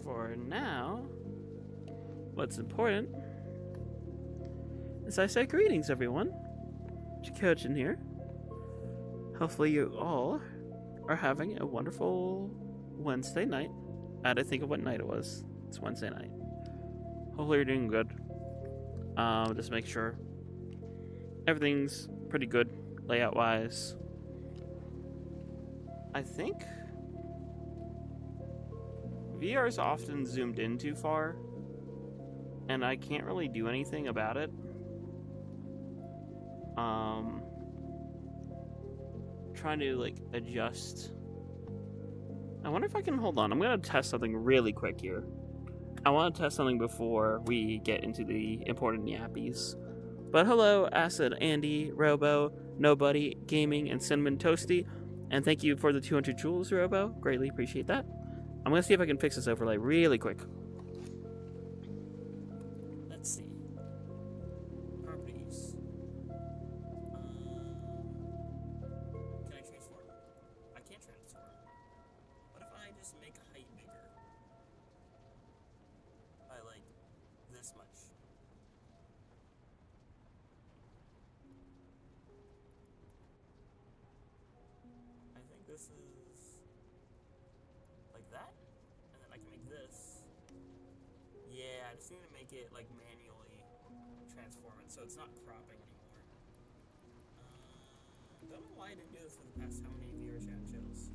for now, what's important is I say greetings, everyone. Jackogień here. Hopefully you all are having a wonderful Wednesday night. I had to think of what night it was. It's Wednesday night. Hopefully you're doing good. Just make sure everything's pretty good layout-wise. I think VR is often zoomed in too far, and I can't really do anything about it. Trying to like adjust. I wonder if I can hold on. I'm gonna test something really quick here. I want to test something before we get into the important yappies. But hello, Acid, Andy, Robo, Nobody, Gaming, and Cinnamon Toasty. And thank you for the 200 jewels, Robo. Greatly appreciate that. I'm going to see if I can fix this overlay really quick. Let's see. Properties. Can I transform? I can't transform. What if I just make height bigger? By like this much. I think this is like that, and then I can make this. Yeah, I just need to make it like manually transform it so it's not cropping anymore. Don't know why I didn't do this for the past how many viewer chat shows.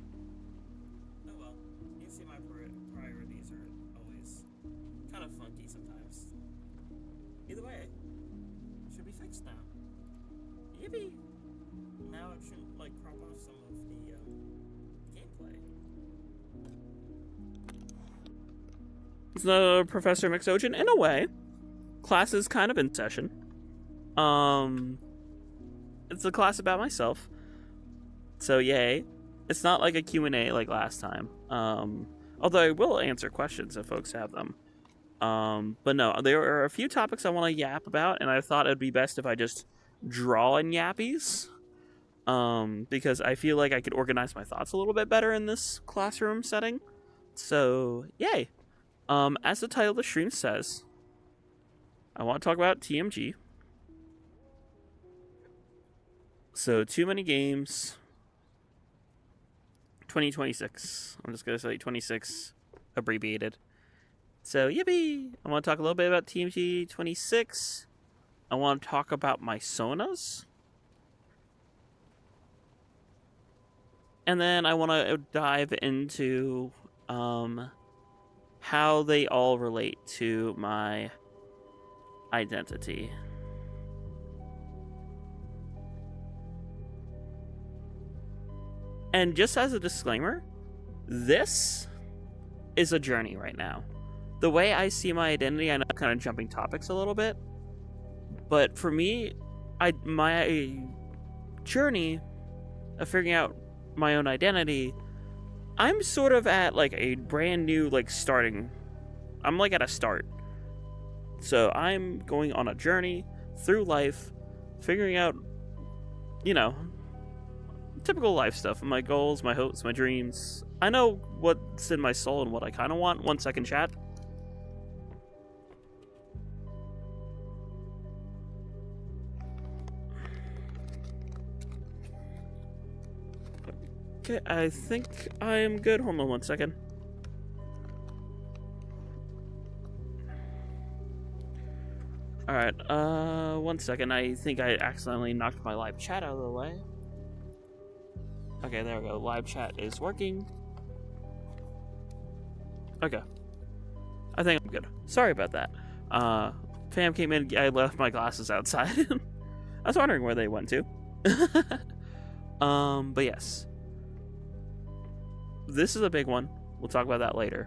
Oh well, you see my priorities are always kind of funky sometimes. Either way, it should be fixed now. Yippee! Now it shouldn't like crop off some of the gameplay. So, Professor Mixogen, in a way, class is kind of in session. It's a class about myself. So yay. It's not like a Q&A like last time. Although I will answer questions if folks have them. But no, there are a few topics I want to yap about, and I thought it'd be best if I just draw in yappies. Because I feel like I could organize my thoughts a little bit better in this classroom setting. So, yay. As the title of the stream says, I want to talk about TMG. So, too many games. 2026. I'm just going to say 26 abbreviated. So, yippee! I want to talk a little bit about TMG 26. I want to talk about my Sonas. And then I want to dive into how they all relate to my identity. And just as a disclaimer, this is a journey right now. The way I see my identity, I know I'm kind of jumping topics a little bit, but for me, my journey of figuring out my own identity, I'm sort of at like a brand new like starting. I'm like at a start. So I'm going on a journey through life, figuring out, you know, typical life stuff, my goals, my hopes, my dreams. I know what's in my soul and what I kind of want. 1 second, chat. Okay, I think I'm good. Hold on 1 second. Alright, 1 second. I think I accidentally knocked my live chat out of the way. Okay, there we go. Live chat is working. Okay. I think I'm good. Sorry about that. Fam came in. I left my glasses outside. I was wondering where they went to. But yes. This is a big one. We'll talk about that later.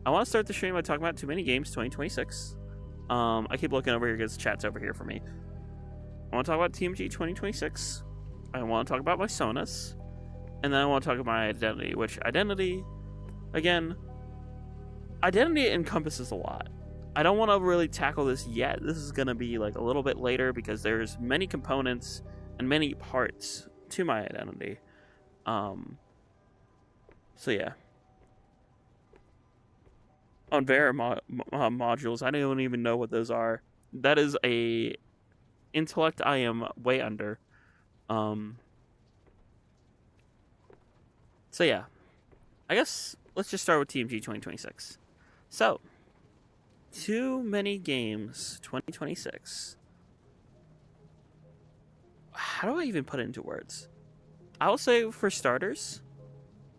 I want to start the stream by talking about Too Many Games 2026. I keep looking over here because chat's over here for me. I want to talk about TMG 2026. I want to talk about my Sonas. And then I want to talk about my identity, which identity, again, identity encompasses a lot. I don't want to really tackle this yet. This is going to be like a little bit later because there's many components and many parts to my identity. So yeah. on modules. I don't even know what those are. That is a intellect I am way under. So yeah, I guess let's just start with TMG 2026. So, too many games 2026. How do I even put it into words? I will say, for starters,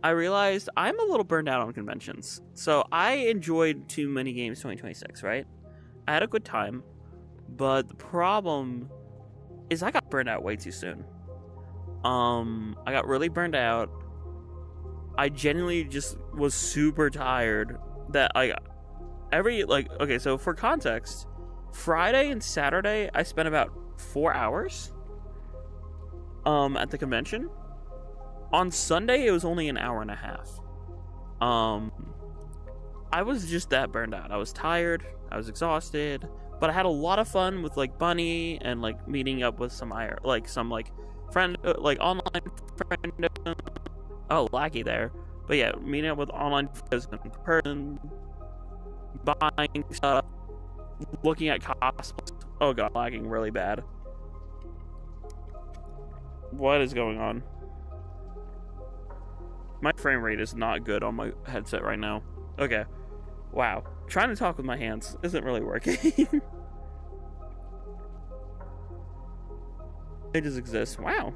I realized I'm a little burned out on conventions. So I enjoyed too many games 2026, right? I had a good time, but the problem is I got burned out way too soon. I got really burned out. I genuinely just was super tired that okay, so for context, Friday and Saturday I spent about 4 hours at the convention. On Sunday it was only an hour and a half. I was just that burned out. I was tired, I was exhausted, but I had a lot of fun with like Bunny and like meeting up with some friend online friend. Oh, laggy there. But yeah, meeting up with online friends in person, buying stuff, looking at cosplays. Oh god, lagging really bad. What is going on? My frame rate is not good on my headset right now. Okay. Wow. Trying to talk with my hands isn't really working. It just exists. Wow.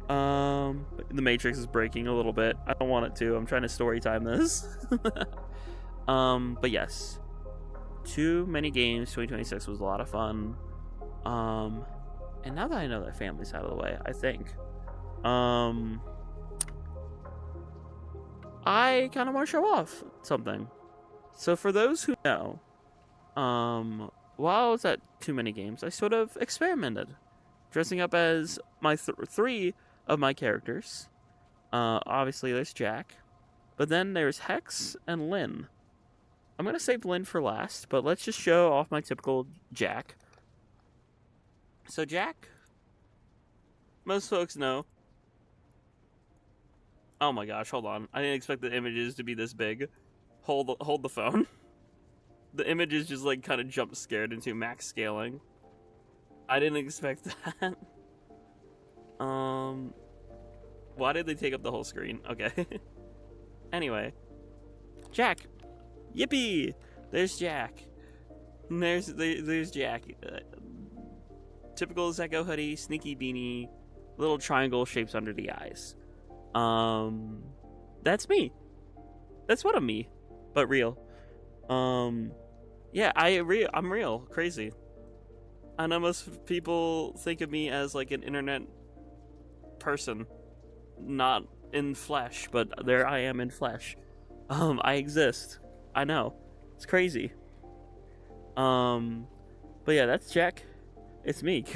The Matrix is breaking a little bit. I don't want it to. I'm trying to story time this. But yes. Too many games. 2026 was a lot of fun. And now that I know that family's out of the way, I think. I kind of want to show off something. So for those who know, while I was at Too Many Games, I sort of experimented, dressing up as my three of my characters. Obviously there's Jack, but then there's Hex and Lynn. I'm gonna save Lynn for last, but let's just show off my typical Jack. So Jack, most folks know. Oh my gosh, hold on. I didn't expect the images to be this big. Hold the phone. The images just like kind of jump scared into max scaling. I didn't expect that. Why did they take up the whole screen? Okay. Anyway. Jack. Yippee! There's Jack. And there's Jack. Typical Zekko hoodie, sneaky beanie, little triangle shapes under the eyes. That's me. That's what I'm me, but real. Yeah, I'm real, crazy. I know most people think of me as like an internet person, not in flesh, but there I am in flesh. I exist. I know, it's crazy. But yeah, that's Jack. It's me.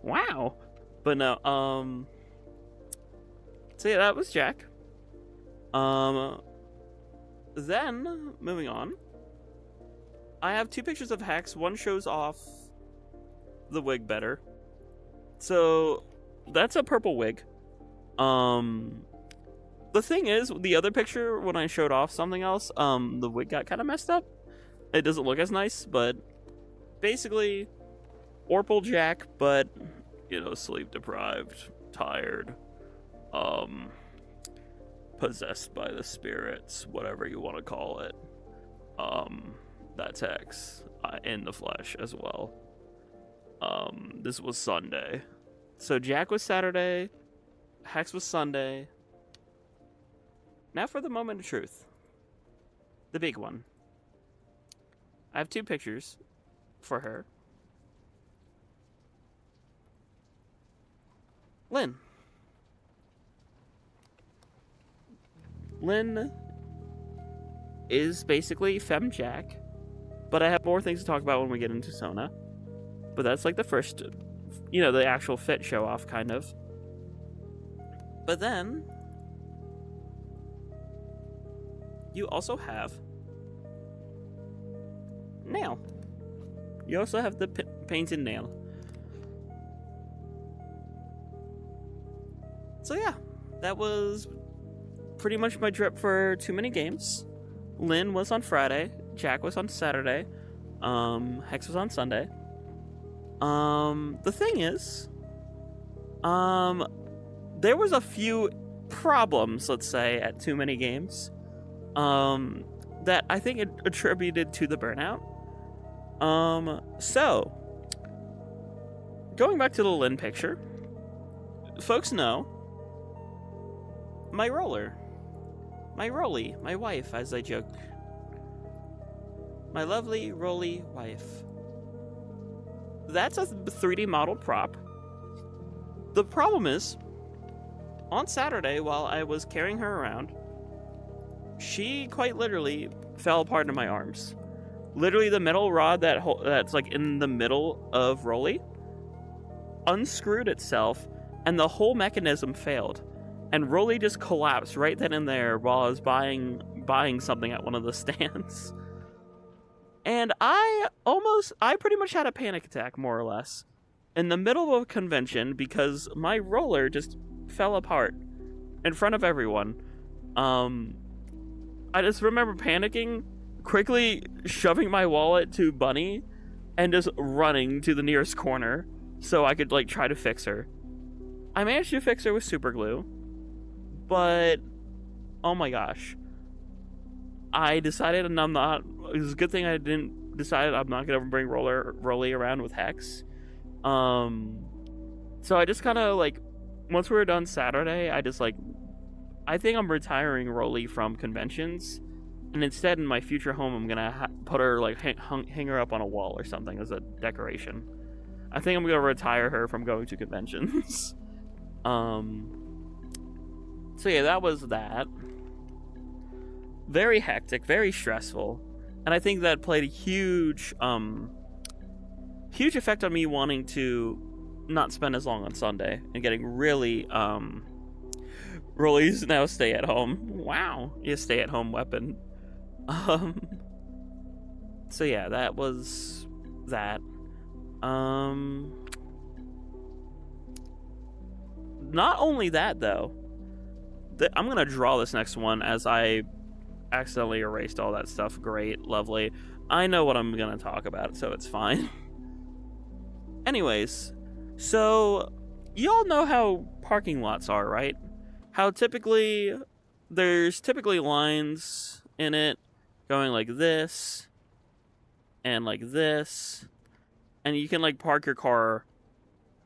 Wow. But no, so yeah, that was Jack. Then, moving on, I have two pictures of Hex. One shows off the wig better. So, that's a purple wig. The thing is, the other picture, when I showed off something else, the wig got kind of messed up. It doesn't look as nice, but basically, Orpal Jack, but, you know, sleep-deprived, tired, possessed by the spirits, whatever you want to call it. That's Hex, in the flesh as well. This was Sunday. So Jack was Saturday, Hex was Sunday. Now for the moment of truth. The big one. I have two pictures for her. Lynn. Lynn is basically Femme Jack, but I have more things to talk about when we get into Sona. But that's like the first, you know, the actual fit show off, kind of. But then, you also have Nail. You also have the painted nail. So yeah, that was pretty much my drip for Too Many Games. Lynn was on Friday, Jack was on Saturday, Hex was on Sunday. The thing is, there was a few problems, let's say, at too many games, that I think it attributed to the burnout. So, going back to the Lynn picture, folks know my roller. My Rolly, my wife, as I joke. My lovely Rolly wife. That's a 3D model prop. The problem is, on Saturday, while I was carrying her around, she quite literally fell apart in my arms. Literally, the metal rod that's like in the middle of Rolly unscrewed itself, and the whole mechanism failed. And Rolly just collapsed right then and there while I was buying something at one of the stands. And I pretty much had a panic attack, more or less, in the middle of a convention because my roller just fell apart in front of everyone. I just remember panicking, quickly shoving my wallet to Bunny, and just running to the nearest corner so I could, like, try to fix her. I managed to fix her with super glue. But, oh my gosh, I decided, and it was a good thing I didn't decide I'm not going to bring Rolly around with Hex. So I just kind of, like, once we were done Saturday, I think I'm retiring Rolly from conventions, and instead in my future home, I'm going to put her, like, hang her up on a wall or something as a decoration. I think I'm going to retire her from going to conventions. So yeah, that was that. Very hectic, very stressful. And I think that played a huge effect on me wanting to not spend as long on Sunday and getting really, Rolly's now stay at home. Wow. Yeah, stay at home weapon. So yeah, that was that. Not only that though, I'm gonna draw this next one as I accidentally erased all that stuff. Great, lovely. I know what I'm gonna talk about, so it's fine. Anyways, so you all know how parking lots are, right? How there's typically lines in it going like this and like this, and you can like park your car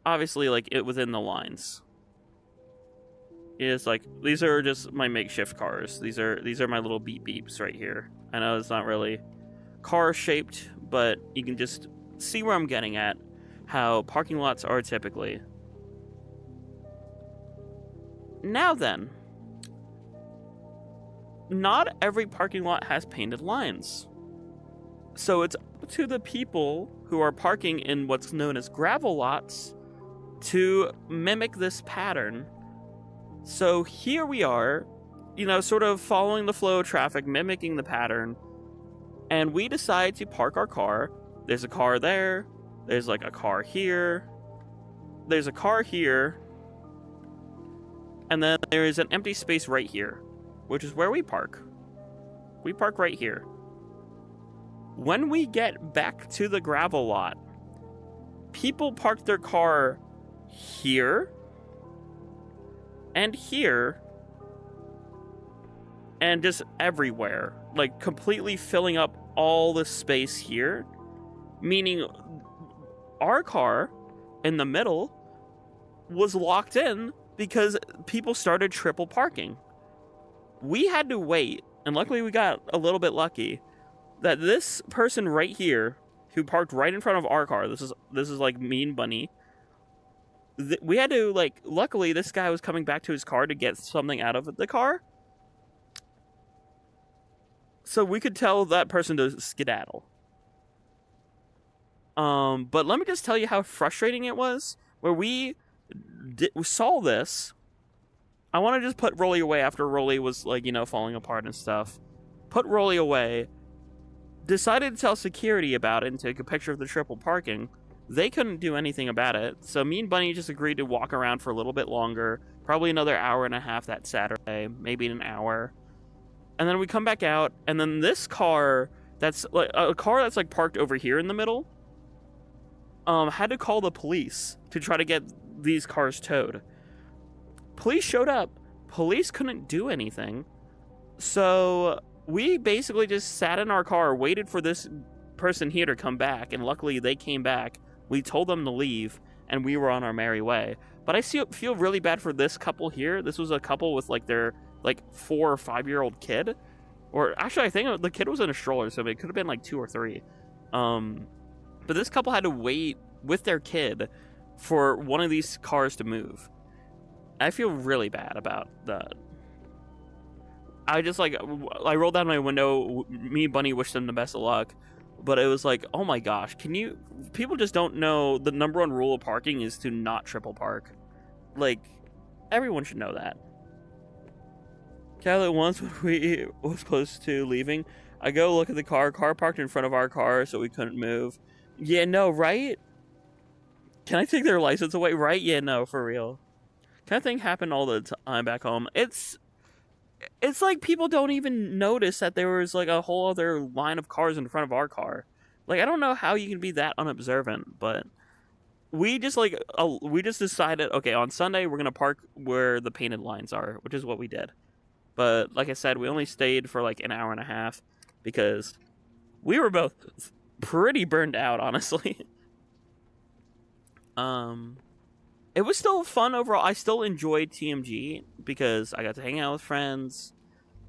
obviously like it within the lines. Is like, these are just my makeshift cars. These are my little beep beeps right here. I know it's not really car shaped, but you can just see where I'm getting at, how parking lots are typically. Now then, not every parking lot has painted lines. So it's up to the people who are parking in what's known as gravel lots to mimic this pattern. So here we are, sort of following the flow of traffic, mimicking the pattern, and we decide to park our car. There's a car there, there's like a car here, there's a car here, and then there is an empty space right here, which is where we park. We park right here. When we get back to the gravel lot, people park their car here, and here, and just everywhere, like completely filling up all the space here, meaning our car in the middle was locked in because people started triple parking. We had to wait, and luckily we got a little bit lucky that this person right here who parked right in front of our car, this is like Mean Bunny, we had to, like, luckily this guy was coming back to his car to get something out of the car, so we could tell that person to skedaddle. But let me just tell you how frustrating it was, where we saw this. I want to just put Rolly away after Rolly was, like, falling apart and stuff. Put Rolly away, decided to tell security about it and take a picture of the triple parking. They couldn't do anything about it, so me and Bunny just agreed to walk around for a little bit longer, probably another hour and a half that Saturday, maybe an hour. And then we come back out, and then this car that's like a car that's like parked over here in the middle had to call the police to try to get these cars towed. Police showed up. Police couldn't do anything. So we basically just sat in our car, waited for this person here to come back, and luckily they came back. We told them to leave, and we were on our merry way. But I feel really bad for this couple here. This was a couple with like their like 4 or 5 year old kid, or actually I think the kid was in a stroller, so it could have been like 2 or 3. But this couple had to wait with their kid for one of these cars to move. I feel really bad about that. I just like, I rolled down my window, me and Bunny wished them the best of luck, but it was like, oh my gosh, people just don't know the number 1 rule of parking is to not triple park. Like, everyone should know that. Kyla, once when we was close to leaving, I go look at the car parked in front of our car, so we couldn't move. Yeah, no, right? Can I take their license away? Right? Yeah, no, for real. Kind of thing happened all the time back home. It's like people don't even notice that there was like a whole other line of cars in front of our car. Like, I don't know how you can be that unobservant, but we just decided, okay, on Sunday we're gonna park where the painted lines are, which is what we did. But like I said, we only stayed for like an hour and a half because we were both pretty burned out, honestly. It was still fun overall. I still enjoyed TMG because I got to hang out with friends.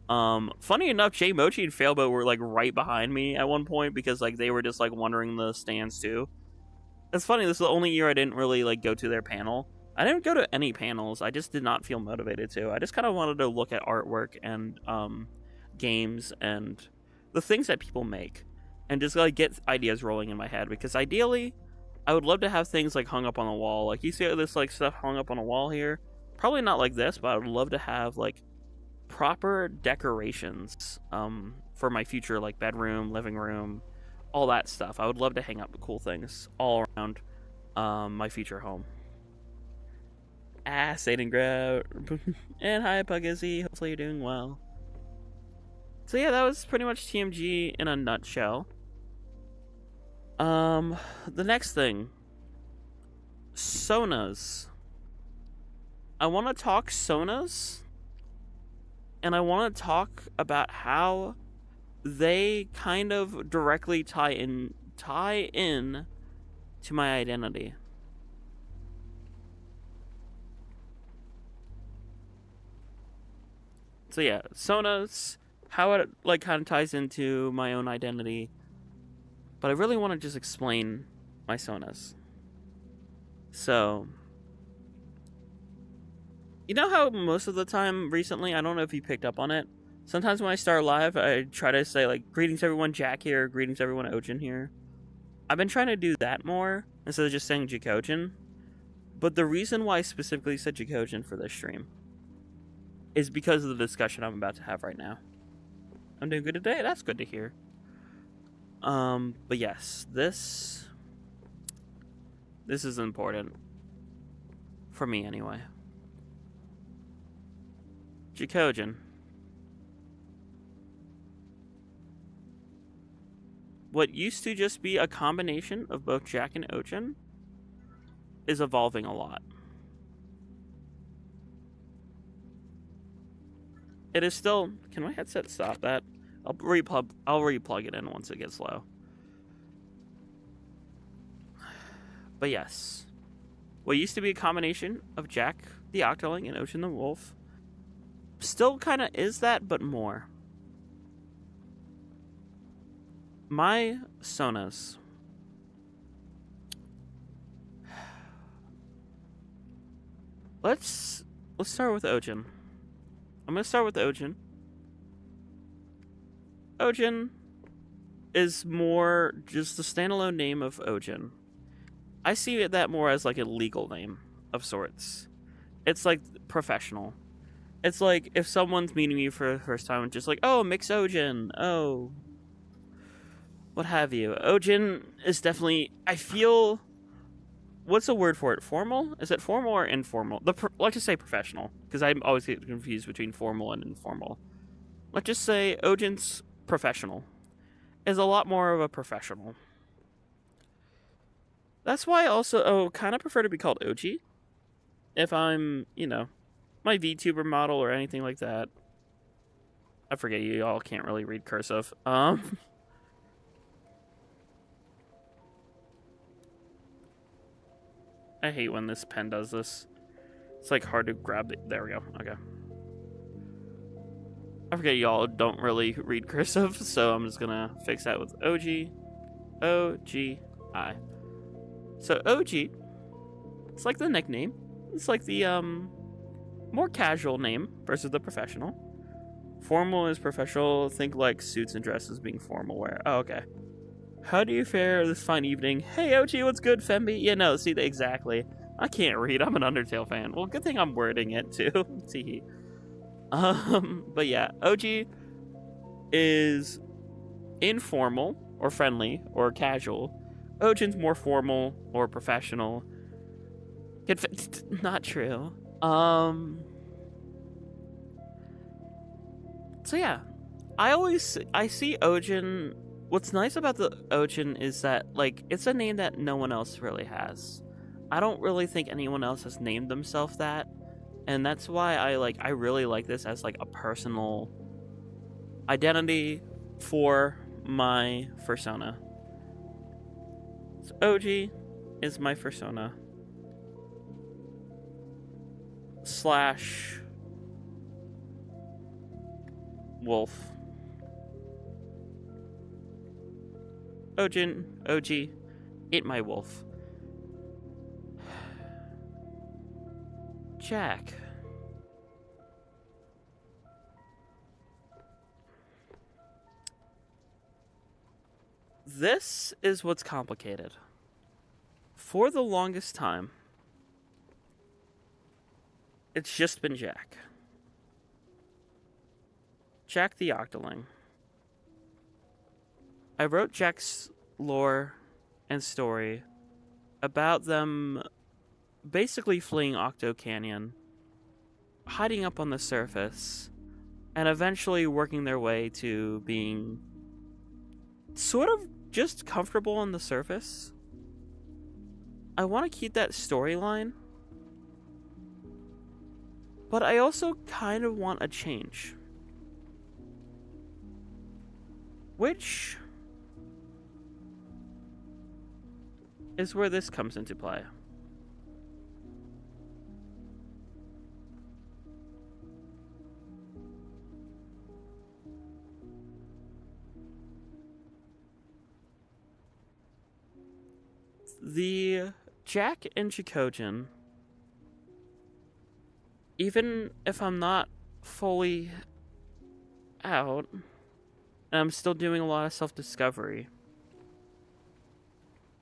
Funny enough, Jay Mochi and Failboat were like right behind me at one point because like they were just like wandering the stands too. It's funny, this is the only year I didn't really like go to their panel. I didn't go to any panels. I just did not feel motivated to. I just kind of wanted to look at artwork and games and the things that people make and just like get ideas rolling in my head, because ideally I would love to have things like hung up on the wall. Like, you see this like stuff hung up on a wall here? Probably not like this, but I would love to have like proper decorations for my future, like bedroom, living room, all that stuff. I would love to hang up cool things all around my future home. Satan Grout. And hi, Pugizzy. Hopefully you're doing well. So yeah, that was pretty much TMG in a nutshell. The next thing. Sonas. I want to talk Sonas. And I want to talk about how they kind of directly tie in to my identity. So yeah, Sonas, how it like kind of ties into my own identity. But I really want to just explain my Sonas. So, you know how most of the time recently, I don't know if you picked up on it, sometimes when I start live, I try to say like, greetings everyone, Jack here, greetings everyone, Ojin here. I've been trying to do that more, instead of just saying Jackogień. But the reason why I specifically said Jackogień for this stream is because of the discussion I'm about to have right now. I'm doing good today? That's good to hear. But yes, this is important. For me, anyway. Jackogień. What used to just be a combination of both Jack and Ojin is evolving a lot. It is still... Can my headset stop that? I'll replug it in once it gets low. But yes. What used to be a combination of Jack the Octoling and Ojin the Wolf still kind of is that, but more. My Sonas. Let's start with Ojin. I'm going to start with Ojin. Ojin is more just the standalone name of Ojin. I see that more as like a legal name of sorts. It's like professional. It's like if someone's meeting me for the first time, just like, oh, Mix Ojin, oh, what have you. Ojin is definitely, I feel, what's the word for it? Formal? Is it formal or informal? Let's just say professional, because I always get confused between formal and informal. let's just say Ojin's professional is a lot more of a professional. That's why I also kind of prefer to be called OG if I'm, my VTuber model or anything like that. I forget you all can't really read cursive. I hate when this pen does this. It's like hard to grab it. There we go. Okay. I forget y'all don't really read cursive, so I'm just gonna fix that with OG. O-G-I. So OG, it's like the nickname. It's like the more casual name versus the professional. Formal is professional. Think like suits and dresses being formal wear. Oh, okay. How do you fare this fine evening? Hey OG, what's good, Femby? Yeah, no, see, exactly. I can't read. I'm an Undertale fan. Well, good thing I'm wording it too. See. But yeah, OG is informal or friendly or casual. Ojin's more formal or professional. Not true. So yeah, I see Ojin. What's nice about the Ojin is that, like, it's a name that no one else really has. I don't really think anyone else has named themselves that. And that's why I really like this as like a personal identity for my persona. So OG is my persona. / wolf. Ojin, OG, ate my wolf. Jack. This is what's complicated. For the longest time, it's just been Jack. Jack the Octoling. I wrote Jack's lore and story about them basically fleeing Octo Canyon, hiding up on the surface, and eventually working their way to being sort of just comfortable on the surface. I want to keep that storyline, but I also kind of want a change. Which is where this comes into play. The Jack and Jackogień, even if I'm not fully out, and I'm still doing a lot of self-discovery,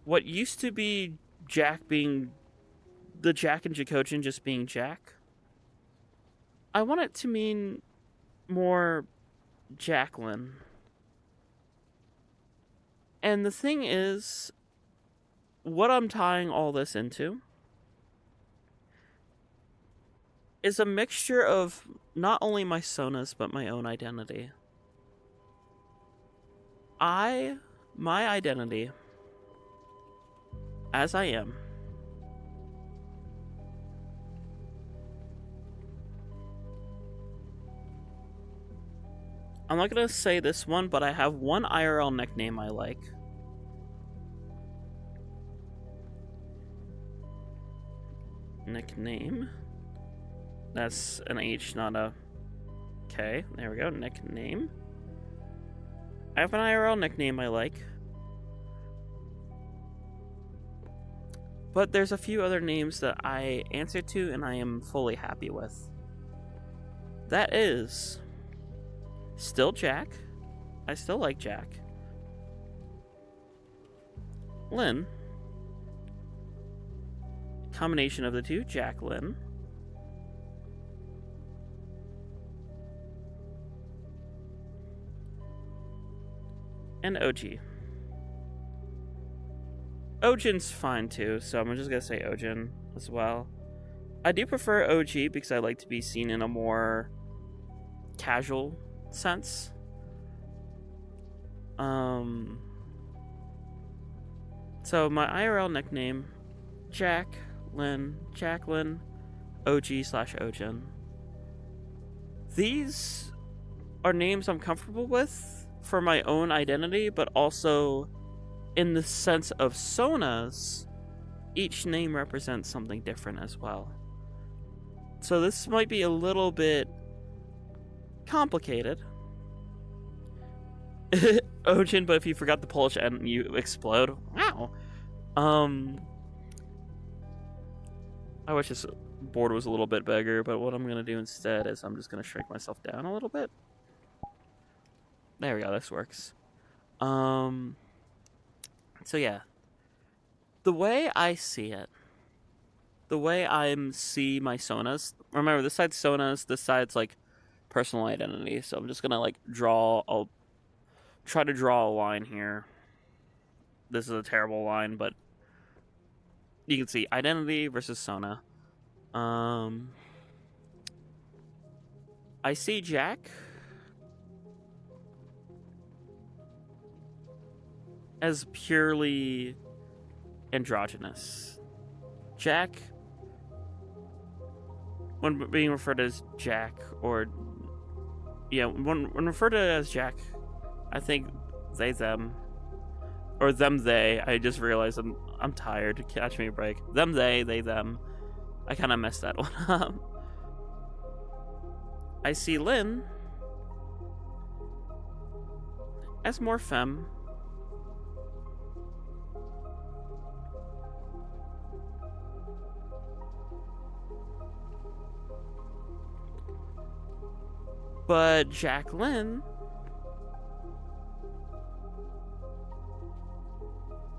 what used to be Jack being the Jack and Jackogień just being Jack, I want it to mean more Jacqueline. And the thing is, what I'm tying all this into is a mixture of not only my Sonas, but my own identity. My identity, as I am, I'm not gonna say this one, but I have one IRL nickname I like. Nickname. That's an H, not a K. There we go. Nickname. I have an IRL nickname I like. But there's a few other names that I answer to and I am fully happy with. That is still Jack. I still like Jack. Lynn. Combination of the two, Jacqueline. And OG. Ojin's fine too, so I'm just gonna say Ojin as well. I do prefer OG because I like to be seen in a more casual sense. So my IRL nickname, Jacqueline, OG/Ogen. These are names I'm comfortable with for my own identity, but also in the sense of Sonas, each name represents something different as well. So this might be a little bit complicated. Ogen, but if you forgot the Polish N, you explode. Wow. I wish this board was a little bit bigger, but what I'm going to do instead is I'm just going to shrink myself down a little bit. There we go, this works. So yeah. The way I see it, the way I see my Sonas, remember this side's Sonas, this side's like personal identity, so I'm just going to like I'll try to draw a line here. This is a terrible line, but you can see identity versus Sona. I see Jack as purely androgynous. Jack, when being referred to as Jack, or yeah, when referred to as Jack, I think they, them, or them, they. I just realized I'm tired. Catch me a break. Them, they, them. I kind of messed that one up. I see Lynn as more femme. But Jacqueline,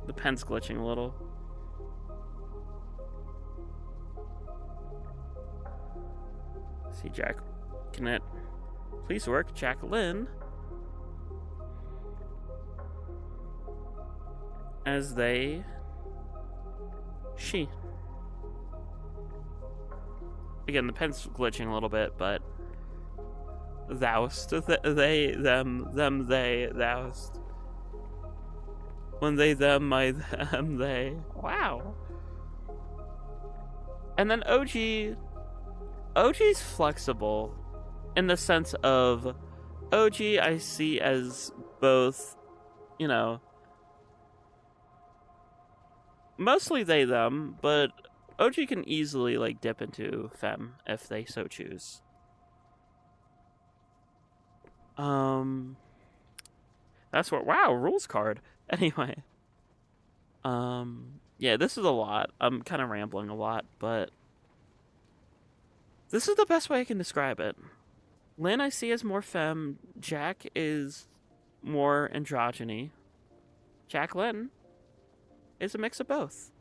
the pen's glitching a little. See, Jack, can it please work? Jacqueline as they, she. Again, the pen's glitching a little bit, but thou'st, they, them, they, thou'st. When they, them, my, them, they. Wow. And then OG's flexible in the sense of OG I see as both, you know, mostly they, them, but OG can easily like dip into femme if they so choose. That's what, wow, rules card. Anyway. Yeah, this is a lot. I'm kind of rambling a lot, but this is the best way I can describe it. Lynn I see as more femme. Jack is more androgyny. Jacqueline is a mix of both.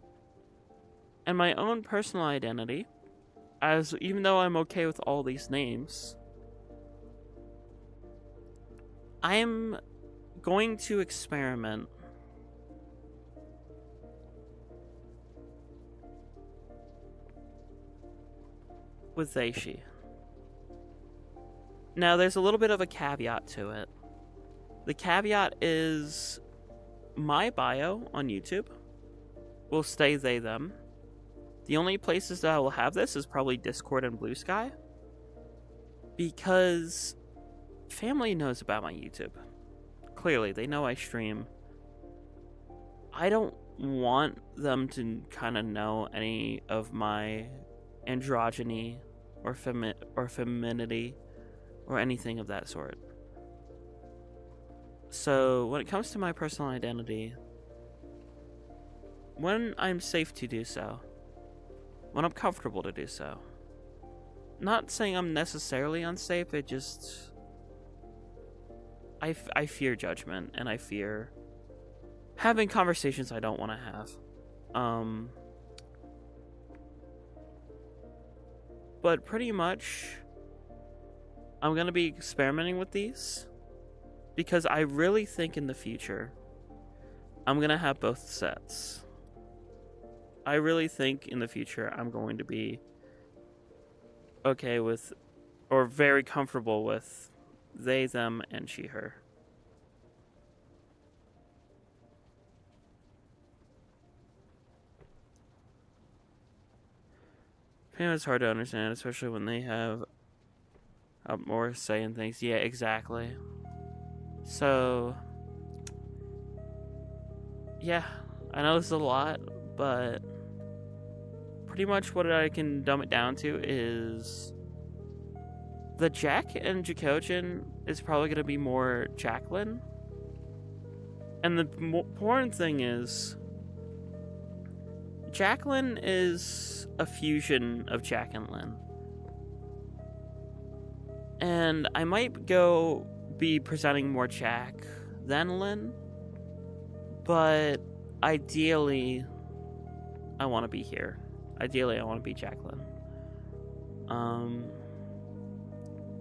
And my own personal identity, as even though I'm okay with all these names, I'm going to experiment with they, she. Now, there's a little bit of a caveat to it. The caveat is my bio on YouTube will stay they, them. The only places that I will have this is probably Discord and Blue Sky, because family knows about my YouTube. Clearly, they know I stream. I don't want them to kind of know any of my androgyny or femininity or anything of that sort. So when it comes to my personal identity, when I'm safe to do so, when I'm comfortable to do so, not saying I'm necessarily unsafe, it just I fear judgment, and I fear having conversations I don't want to have. But pretty much, I'm going to be experimenting with these, because I really think in the future, I'm going to have both sets. I really think in the future, I'm going to be okay with, or very comfortable with, they, them, and she, her. It's hard to understand, especially when they have more say in things. Yeah, exactly. So, yeah, I know this is a lot, but pretty much what I can dumb it down to is the Jack and Jackogień is probably going to be more Jacqueline. And the important thing is, Jacqueline is a fusion of Jack and Lynn. And I might be presenting more Jack than Lynn, but ideally, I want to be here. Ideally, I want to be Jacqueline.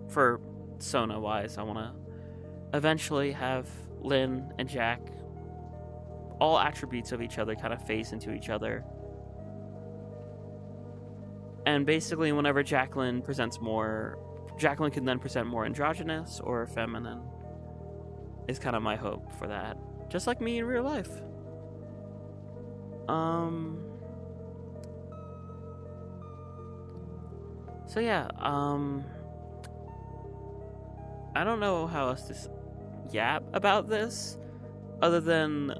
For Sona-wise, I want to eventually have Lynn and Jack, all attributes of each other, kind of phase into each other. And basically, whenever Jacqueline presents more, Jacqueline can then present more androgynous or feminine, is kind of my hope for that. Just like me in real life. So yeah, I don't know how else to yap about this, other than,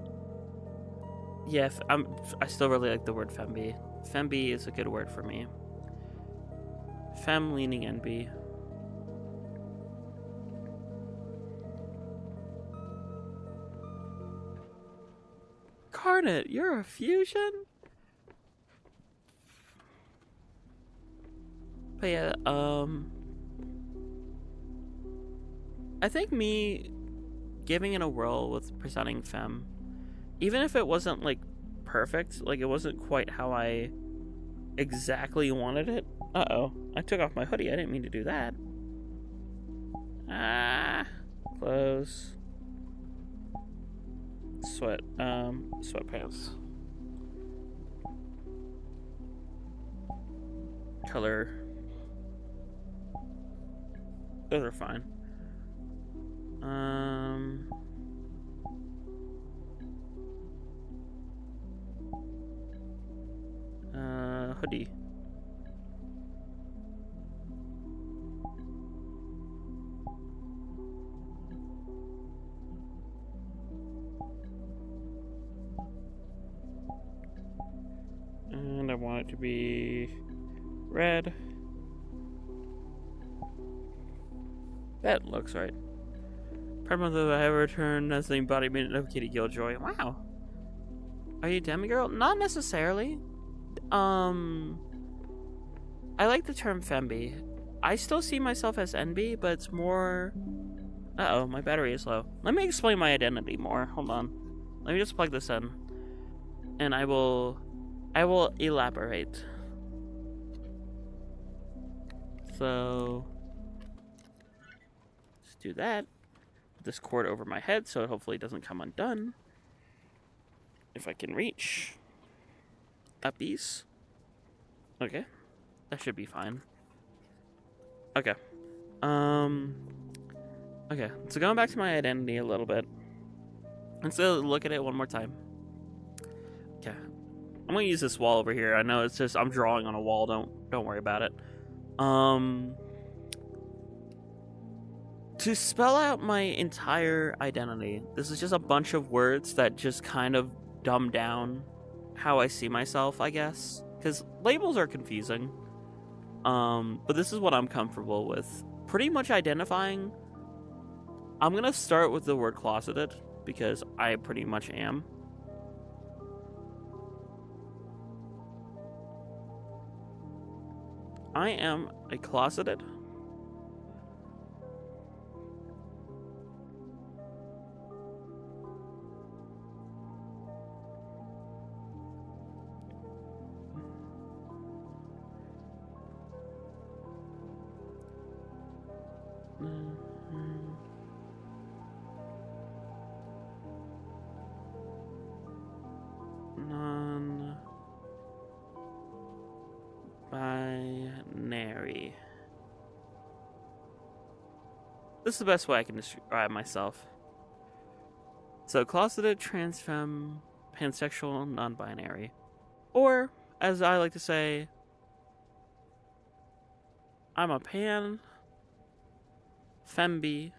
yeah, I still really like the word fembi. Fembi is a good word for me. Fem leaning NB. Carnet, you're a fusion? But yeah, I think me giving it a whirl with presenting femme, even if it wasn't like perfect, like it wasn't quite how I exactly wanted it. Uh-oh, I took off my hoodie. I didn't mean to do that. Clothes. Sweatpants. Color. Those are fine. Hoodie. And I want it to be red. That looks right. Part of the I ever returned as the embodiment of Kitty Giljoy. Wow. Are you demigirl? Not necessarily. I like the term fembi. I still see myself as NB, but it's more... Uh-oh, my battery is low. Let me explain my identity more. Hold on. Let me just plug this in. And I will elaborate. So... let's do that. Put this cord over my head so it hopefully doesn't come undone. If I can reach. Uppies. Okay. That should be fine. Okay. Okay, so going back to my identity a little bit. Let's look at it one more time. Okay. I'm gonna use this wall over here. I know it's just I'm drawing on a wall, don't worry about it. To spell out my entire identity, this is just a bunch of words that just kind of dumb down how I see myself, I guess. Because labels are confusing. But this is what I'm comfortable with. Pretty much identifying. I'm gonna start with the word closeted, because I pretty much am. I am a closeted non-binary This is the best way I can describe myself. So, closeted, trans femme, pansexual, non-binary. Or, as I like to say, I'm a pan, fembi,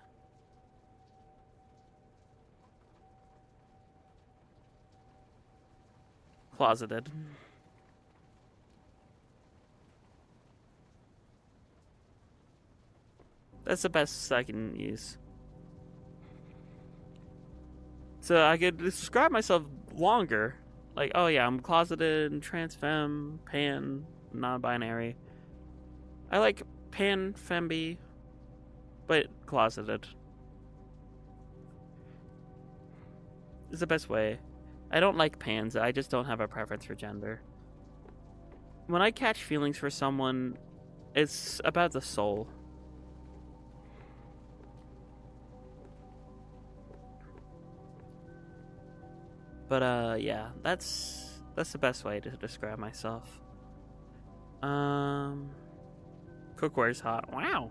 closeted. That's the best I can use. So I could describe myself longer. Like, oh yeah, I'm closeted, trans femme, pan, non-binary. I like pan, fembi, but closeted. It's the best way. I don't like pans, I just don't have a preference for gender. When I catch feelings for someone, it's about the soul. But yeah, that's the best way to describe myself. Cookware's hot. Wow.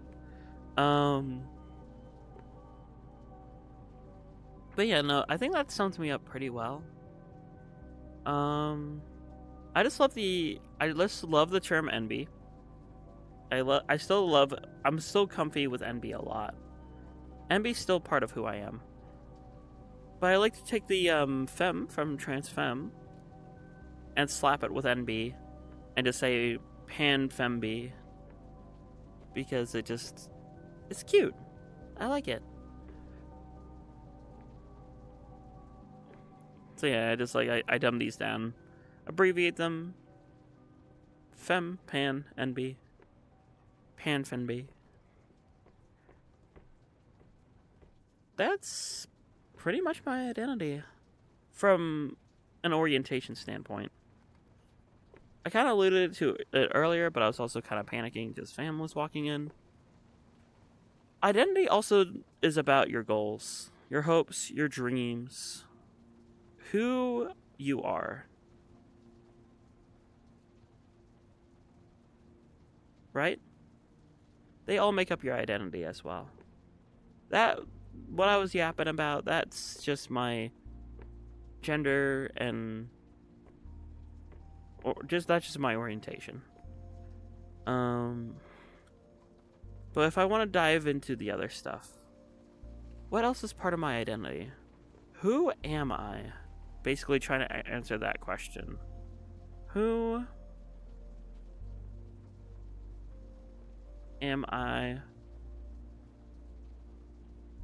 But yeah, no, I think that sums me up pretty well. I just love the term NB. I'm still comfy with NB a lot. NB's still part of who I am. But I like to take the femme from trans femme and slap it with NB and just say pan femb because it's cute. I like it. So yeah, I dumb these down, abbreviate them. Femme, pan, NB, pan femb. That's pretty much my identity from an orientation standpoint. I kind of alluded to it earlier, but I was also kind of panicking because fam was walking in. Identity also is about your goals, your hopes, your dreams, who you are. Right? They all make up your identity as well. What I was yapping about, that's just my gender that's just my orientation. But if I want to dive into the other stuff, what else is part of my identity? Who am I? Basically trying to answer that question. Who am I?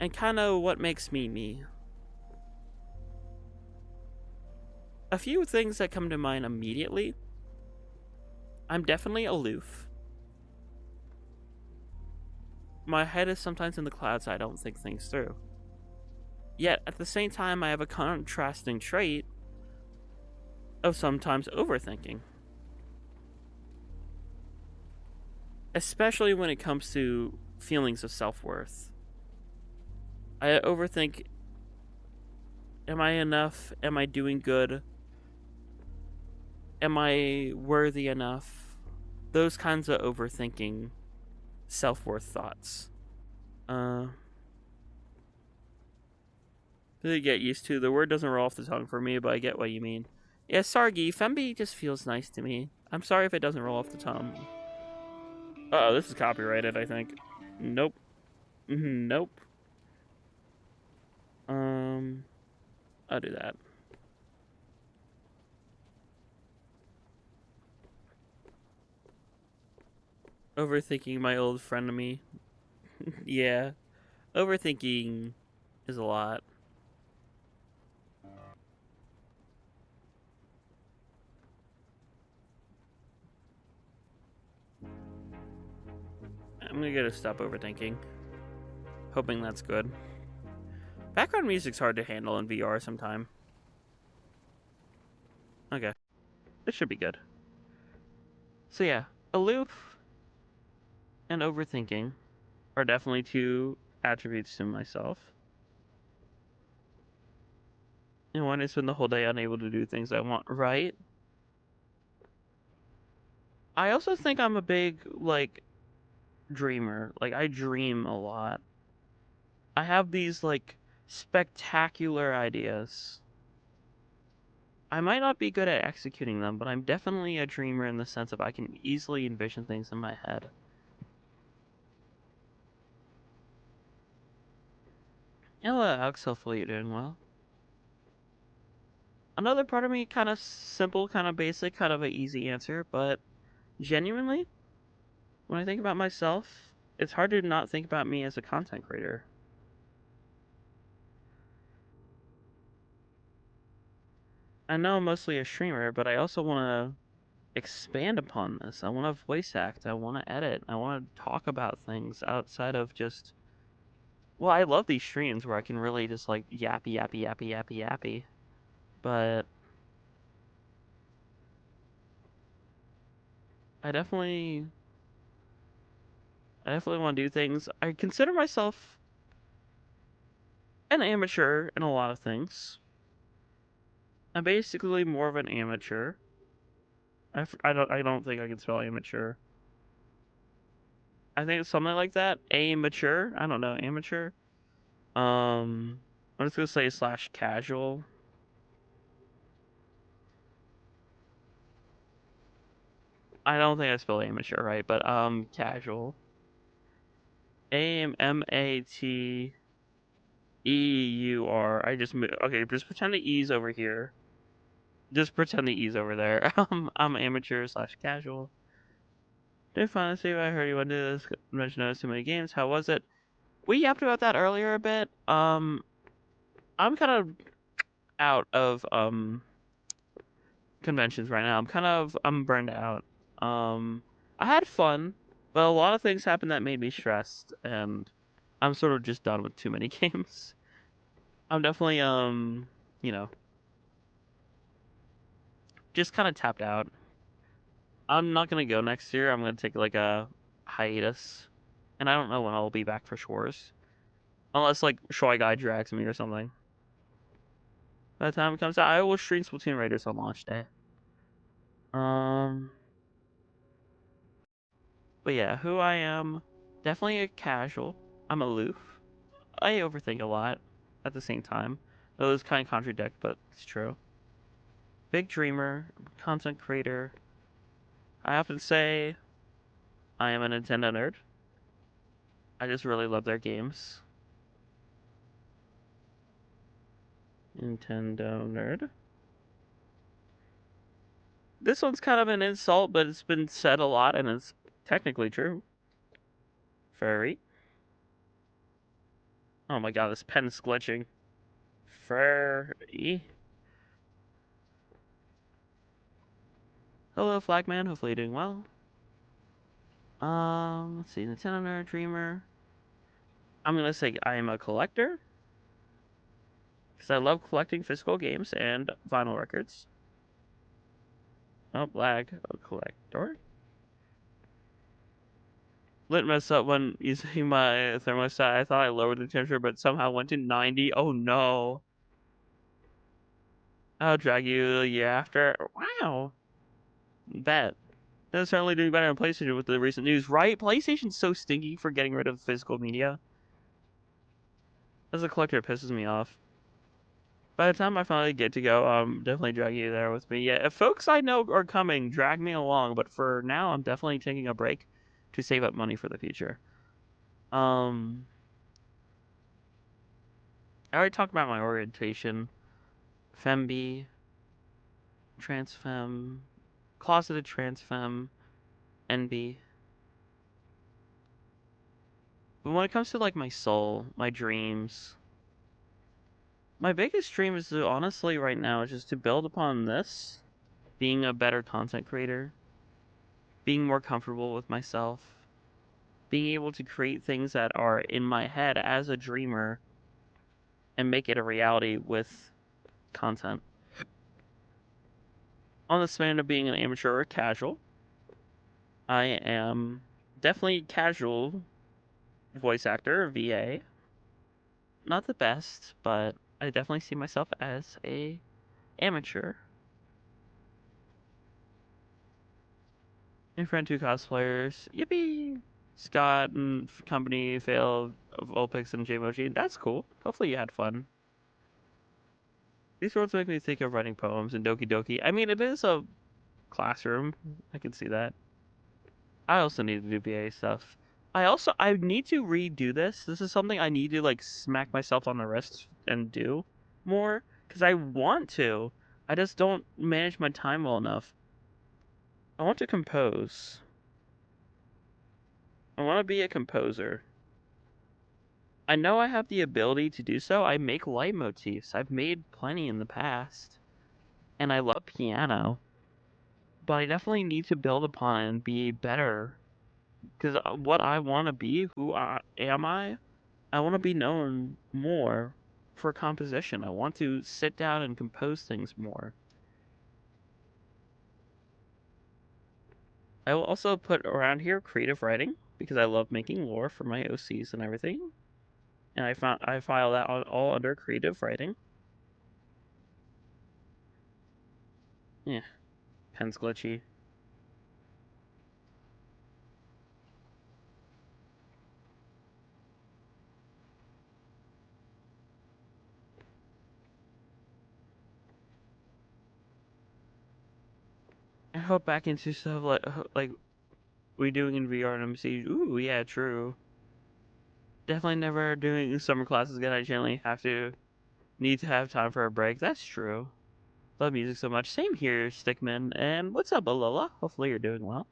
And kind of what makes me me. A few things that come to mind immediately. I'm definitely aloof. My head is sometimes in the clouds, I don't think things through. Yet, at the same time, I have a contrasting trait of sometimes overthinking. Especially when it comes to feelings of self-worth. I overthink, am I enough? Am I doing good? Am I worthy enough? Those kinds of overthinking self-worth thoughts. To get used to. The word doesn't roll off the tongue for me, but I get what you mean. Yeah, Sargi, Fembi just feels nice to me. I'm sorry if it doesn't roll off the tongue. Uh-oh, this is copyrighted, I think. Nope. Nope. I'll do that. Overthinking my old friend of me. Yeah. Overthinking is a lot. I'm gonna get a stop overthinking. Hoping that's good. Background music's hard to handle in VR sometime. Okay. This should be good. So yeah, aloof and overthinking are definitely two attributes to myself. And one is spend the whole day unable to do things I want right. I also think I'm a big, dreamer. I dream a lot. I have these, like, spectacular ideas. I might not be good at executing them, but I'm definitely a dreamer in the sense of I can easily envision things in my head. Hello, Alex. Hopefully you're doing well. Another part of me, kind of simple, kind of basic, kind of an easy answer, but genuinely, when I think about myself, it's hard to not think about me as a content creator. I know I'm mostly a streamer, but I also want to expand upon this. I want to voice act. I want to edit. I want to talk about things outside of just. Well, I love these streams where I can really just like yappy, yappy, yappy, yappy, yappy. But I definitely, I definitely want to do things. I consider myself an amateur in a lot of things. I'm basically more of an amateur. I don't think I can spell amateur. I think it's something like that. Amateur. I don't know. Amateur. I'm just gonna say slash casual. I don't think I spelled amateur right, but casual. AMATEUR. Okay. Just pretend the E's over here. Just pretend the E's over there. I'm amateur slash casual. Did finally see if I heard you want to do this. Mention notice too many games. How was it? We yapped about that earlier a bit. I'm kind of out of conventions right now. I'm burned out. I had fun, but a lot of things happened that made me stressed, and I'm sort of just done with too many games. I'm definitely you know, just kind of tapped out. I'm not gonna go next year. I'm gonna take like a hiatus, and I don't know when I'll be back for shores, unless like Shy Guy drags me or something. By the time it comes out, I will stream Splatoon Raiders on launch day. Um, but yeah, who I am, definitely a casual. I'm aloof. I overthink a lot at the same time. Those kind of contradict, but it's true. Big dreamer, content creator. I often say I am a Nintendo nerd. I just really love their games. Nintendo nerd. This one's kind of an insult, but it's been said a lot and it's technically true. Furry. Oh my god, this pen's glitching. Furry. Hello, Flagman. Hopefully you're doing well. Let's see. Nintendo nerd, dreamer. I'm gonna say I am a collector because I love collecting physical games and vinyl records. Oh, lag. A collector. Lit mess up when using my thermostat. I thought I lowered the temperature, but somehow went to 90. Oh no. I'll drag you the year after. Wow. Bet. They're certainly doing better on PlayStation with the recent news, right? PlayStation's so stinky for getting rid of physical media. As a collector, it pisses me off. By the time I finally get to go, definitely drag you there with me. Yeah, if folks I know are coming, drag me along. But for now, I'm definitely taking a break to save up money for the future. Um, I already talked about my orientation. Fembi, transfem, closeted transfem, NB. But when it comes to like my soul, my dreams, my biggest dream is to honestly right now is just to build upon this, being a better content creator, being more comfortable with myself, being able to create things that are in my head as a dreamer and make it a reality with content. On the span of being an amateur or casual, I am definitely casual voice actor, VA. Not the best, but I definitely see myself as a amateur. In front of two cosplayers. Yippee! Scott and company failed of Olpix and Jmoji. That's cool. Hopefully you had fun. These words make me think of writing poems and Doki Doki. I mean, it is a classroom. I can see that. I also need to do BA stuff. I need to redo this. This is something I need to like smack myself on the wrist and do more because I want to. I just don't manage my time well enough. I want to compose. I want to be a composer. I know I have the ability to do so. I make leitmotifs. I've made plenty in the past. And I love piano. But I definitely need to build upon it and be better. Because what I want to be, am I want to be known more for composition. I want to sit down and compose things more. I will also put around here creative writing because I love making lore for my OCs and everything. And I file that all under creative writing. Yeah, pen's glitchy. I hope back into stuff like we doing in VR and MC. Ooh, yeah, true. Definitely never doing summer classes again. I generally need to have time for a break. That's true. Love music so much. Same here, Stickman. And what's up, Alola? Hopefully you're doing well.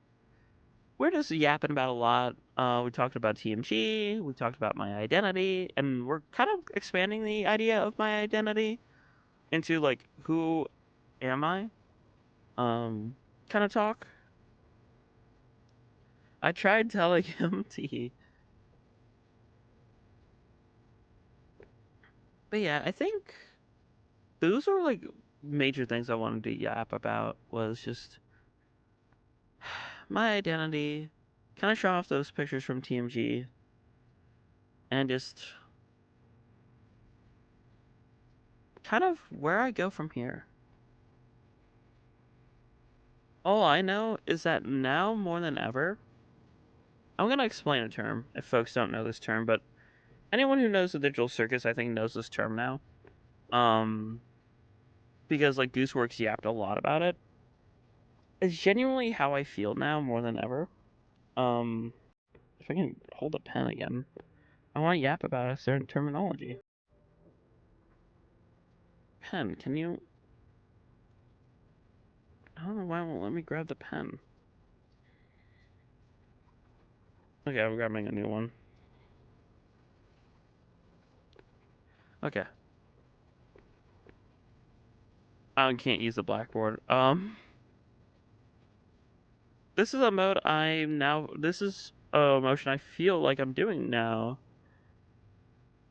We're just yapping about a lot. We talked about TMG. We talked about my identity, and we're kind of expanding the idea of my identity into like who am I? Kind of talk. I tried telling him to, but yeah, I think those were like major things I wanted to yap about. Was just my identity, kind of show off those pictures from TMG, and just kind of where I go from here. All I know is that now more than ever, I'm gonna explain a term if folks don't know this term, but anyone who knows the digital circus, I think, knows this term now. Um, because like Gooseworks yapped a lot about it. It's genuinely how I feel now more than ever. Um, if I can hold a pen again, I want to yap about a certain terminology. Pen, can you? I don't know why it won't let me grab the pen. Okay, I'm grabbing a new one. Okay. I can't use the blackboard. This is a mode I'm now. This is a motion I feel like I'm doing now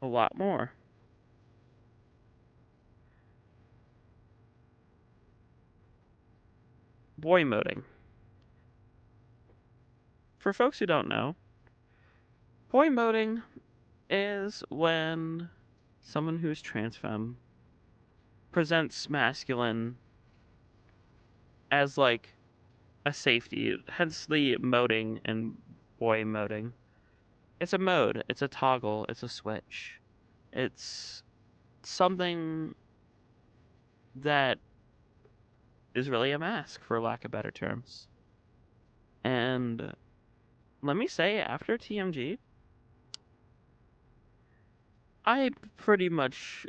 a lot more. Boy moding. For folks who don't know, boy moding is when someone who's trans femme presents masculine as like a safety, hence the moding and boy moding. It's a mode, it's a toggle, it's a switch. It's something that is really a mask, for lack of better terms. And let me say, after TMG, I pretty much,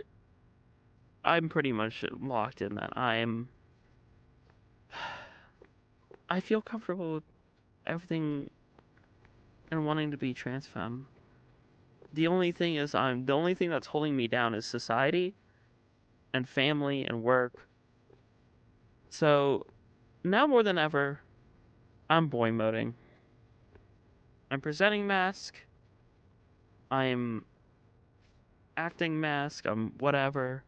I'm pretty much locked in that I feel comfortable with everything and wanting to be trans femme. The only thing that's holding me down is society and family and work. So now more than ever, I'm boy moding. I'm presenting mask. I'm acting mask. I'm whatever.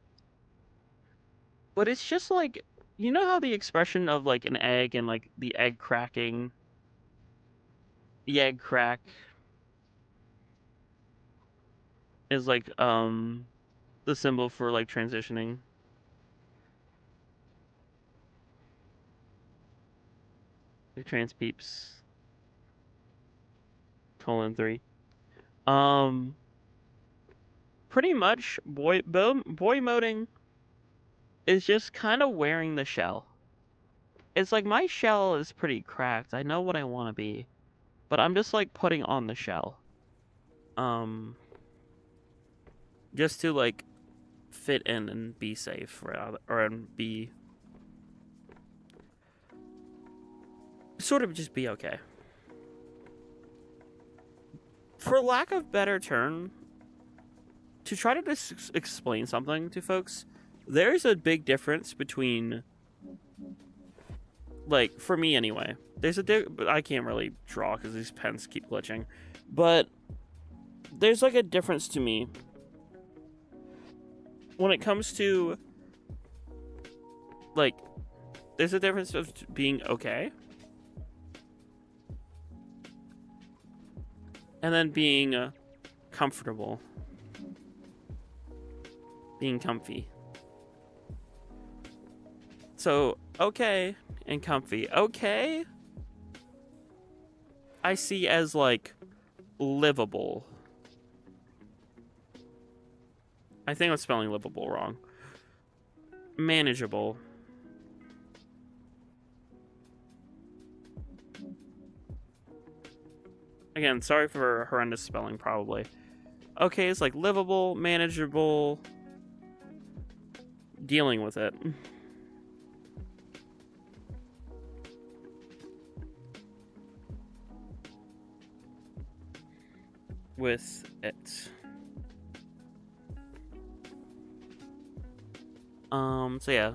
But it's just like, you know how the expression of like an egg and like the egg cracking, the egg crack is like the symbol for like transitioning. The trans peeps. 3. Pretty much boy moding is just kind of wearing the shell. It's like my shell is pretty cracked. I know what I want to be, but I'm just like putting on the shell. Just to like fit in and be safe or be sort of just be okay. For lack of better term, to try to just explain something to folks, there's a big difference between, like, for me anyway, but I can't really draw because these pens keep glitching, but there's like a difference to me when it comes to, like, there's a difference of being okay and then being comfortable, being comfy. So, okay and comfy. Okay, I see as, like, livable. I think I'm spelling livable wrong. Manageable. Again, sorry for horrendous spelling, probably. Okay, it's like livable, manageable, dealing with it. With it. So yeah.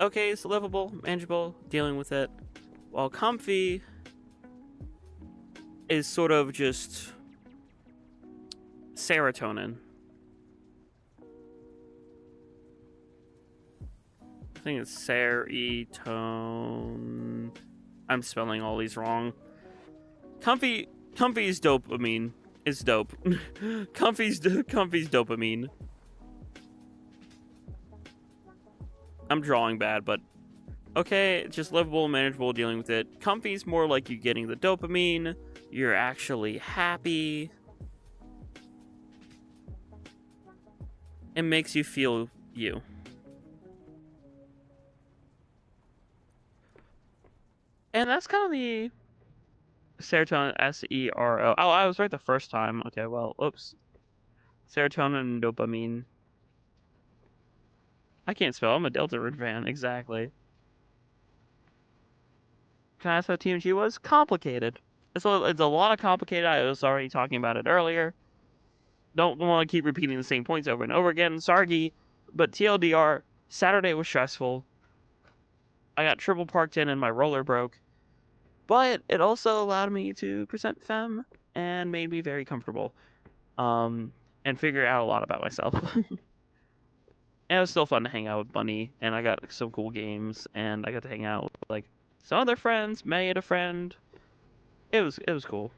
Okay, it's livable, manageable, dealing with it. While comfy is sort of just serotonin. I think it's serotonin. I'm spelling all these wrong. Comfy is dopamine. It's dope. Comfy's dopamine. I'm drawing bad, but okay, just livable, manageable, dealing with it. Comfy's more like you getting the dopamine. You're actually happy. It makes you feel you. And that's kind of the serotonin, S-E-R-O. Oh, I was right the first time. Okay, well, oops. Serotonin and dopamine. I can't spell. I'm a Delta Root fan. Exactly. Can I ask how TMG was? Complicated. It's a lot of complicated. I was already talking about it earlier. Don't want to keep repeating the same points over and over again. Sorry, but TLDR, Saturday was stressful. I got triple parked in and my roller broke. But it also allowed me to present femme and made me very comfortable. And figure out a lot about myself. And it was still fun to hang out with Bunny, and I got some cool games, and I got to hang out with, like, some other friends, made a friend. It was cool.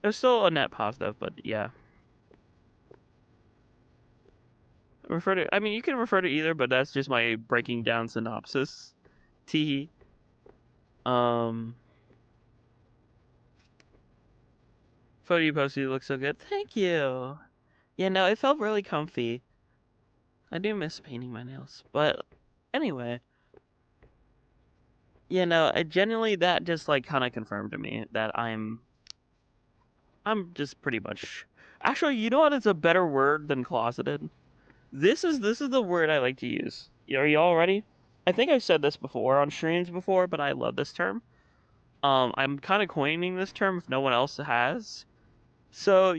It was still a net positive, but yeah. I mean, you can refer to either, but that's just my breaking down synopsis. Teehee. Photo you posted looks so good. Thank you. Yeah, no, it felt really comfy. I do miss painting my nails, but anyway. Yeah, no, genuinely that just like kind of confirmed to me that I'm just pretty much. Actually, you know what is a better word than closeted? This is the word I like to use. Are you all ready? I think I've said this before on streams before, but I love this term. I'm kind of coining this term if no one else has. So,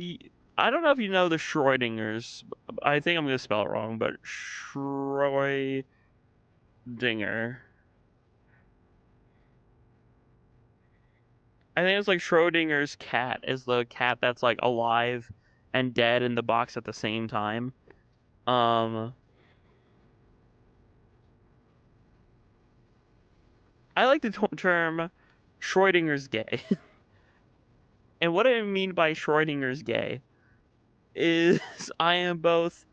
I don't know if you know the Schrodinger's. I think I'm going to spell it wrong, but Schrodinger. I think it's like Schrodinger's cat is the cat that's like alive and dead in the box at the same time. I like the term Schrodinger's gay. And what I mean by Schrodinger's gay is I am both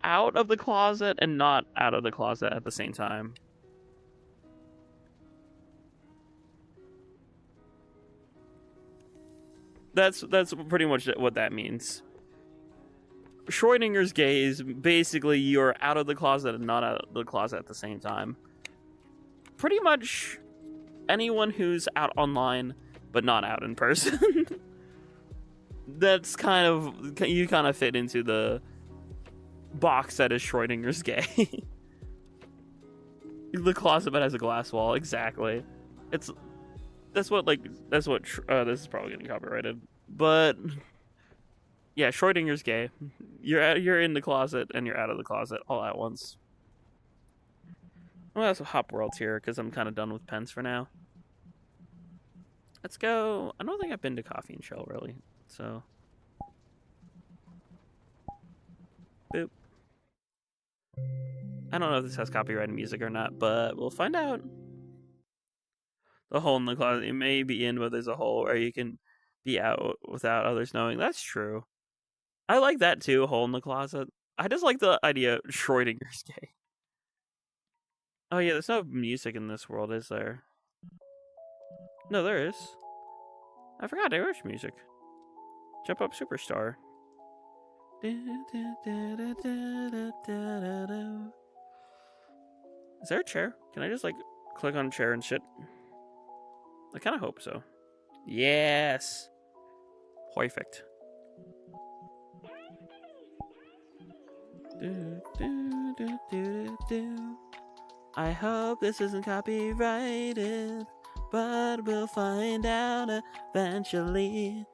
out of the closet and not out of the closet at the same time. That's pretty much what that means. Schrodinger's gay is basically you're out of the closet and not out of the closet at the same time. Pretty much anyone who's out online but not out in person. That's kind of, you kind of fit into the box that is Schrodinger's gay. The closet but has a glass wall, exactly. That's what this is probably getting copyrighted, but yeah, Schrodinger's gay. You're in the closet and you're out of the closet all at once. Well, that's Hop World's here because I'm kind of done with pens for now. Let's go. I don't think I've been to Coffee and Shell really, so boop. I don't know if this has copyrighted music or not, but we'll find out. The hole in the closet, you may be in, but there's a hole where you can be out without others knowing. That's true. I like that too, hole in the closet. I just like the idea of Schrodinger's gay. Oh yeah, there's no music in this world, is there? No, there is. I forgot there was music. Jump Up Superstar. Is there a chair? Can I just like click on a chair and shit? I kind of hope so. Yes. Perfect. I hope this isn't copyrighted, but we'll find out eventually.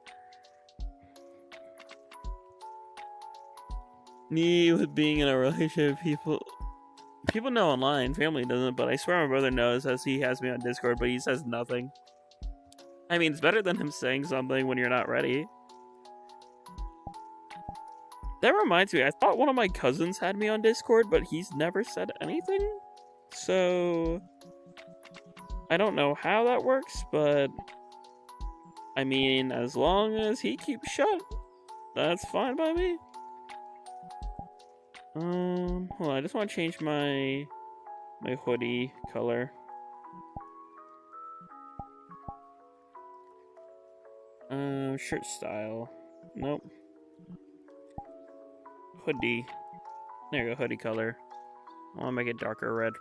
Me with being in a relationship, people know online, family doesn't, but I swear my brother knows as he has me on Discord, but he says nothing. I mean, it's better than him saying something when you're not ready. That reminds me, I thought one of my cousins had me on Discord, but he's never said anything. So I don't know how that works, but I mean, as long as he keeps shut, that's fine by me. Hold on, I just want to change my hoodie color. Shirt style. Nope. Hoodie. There you go, hoodie color. I want to make it darker red.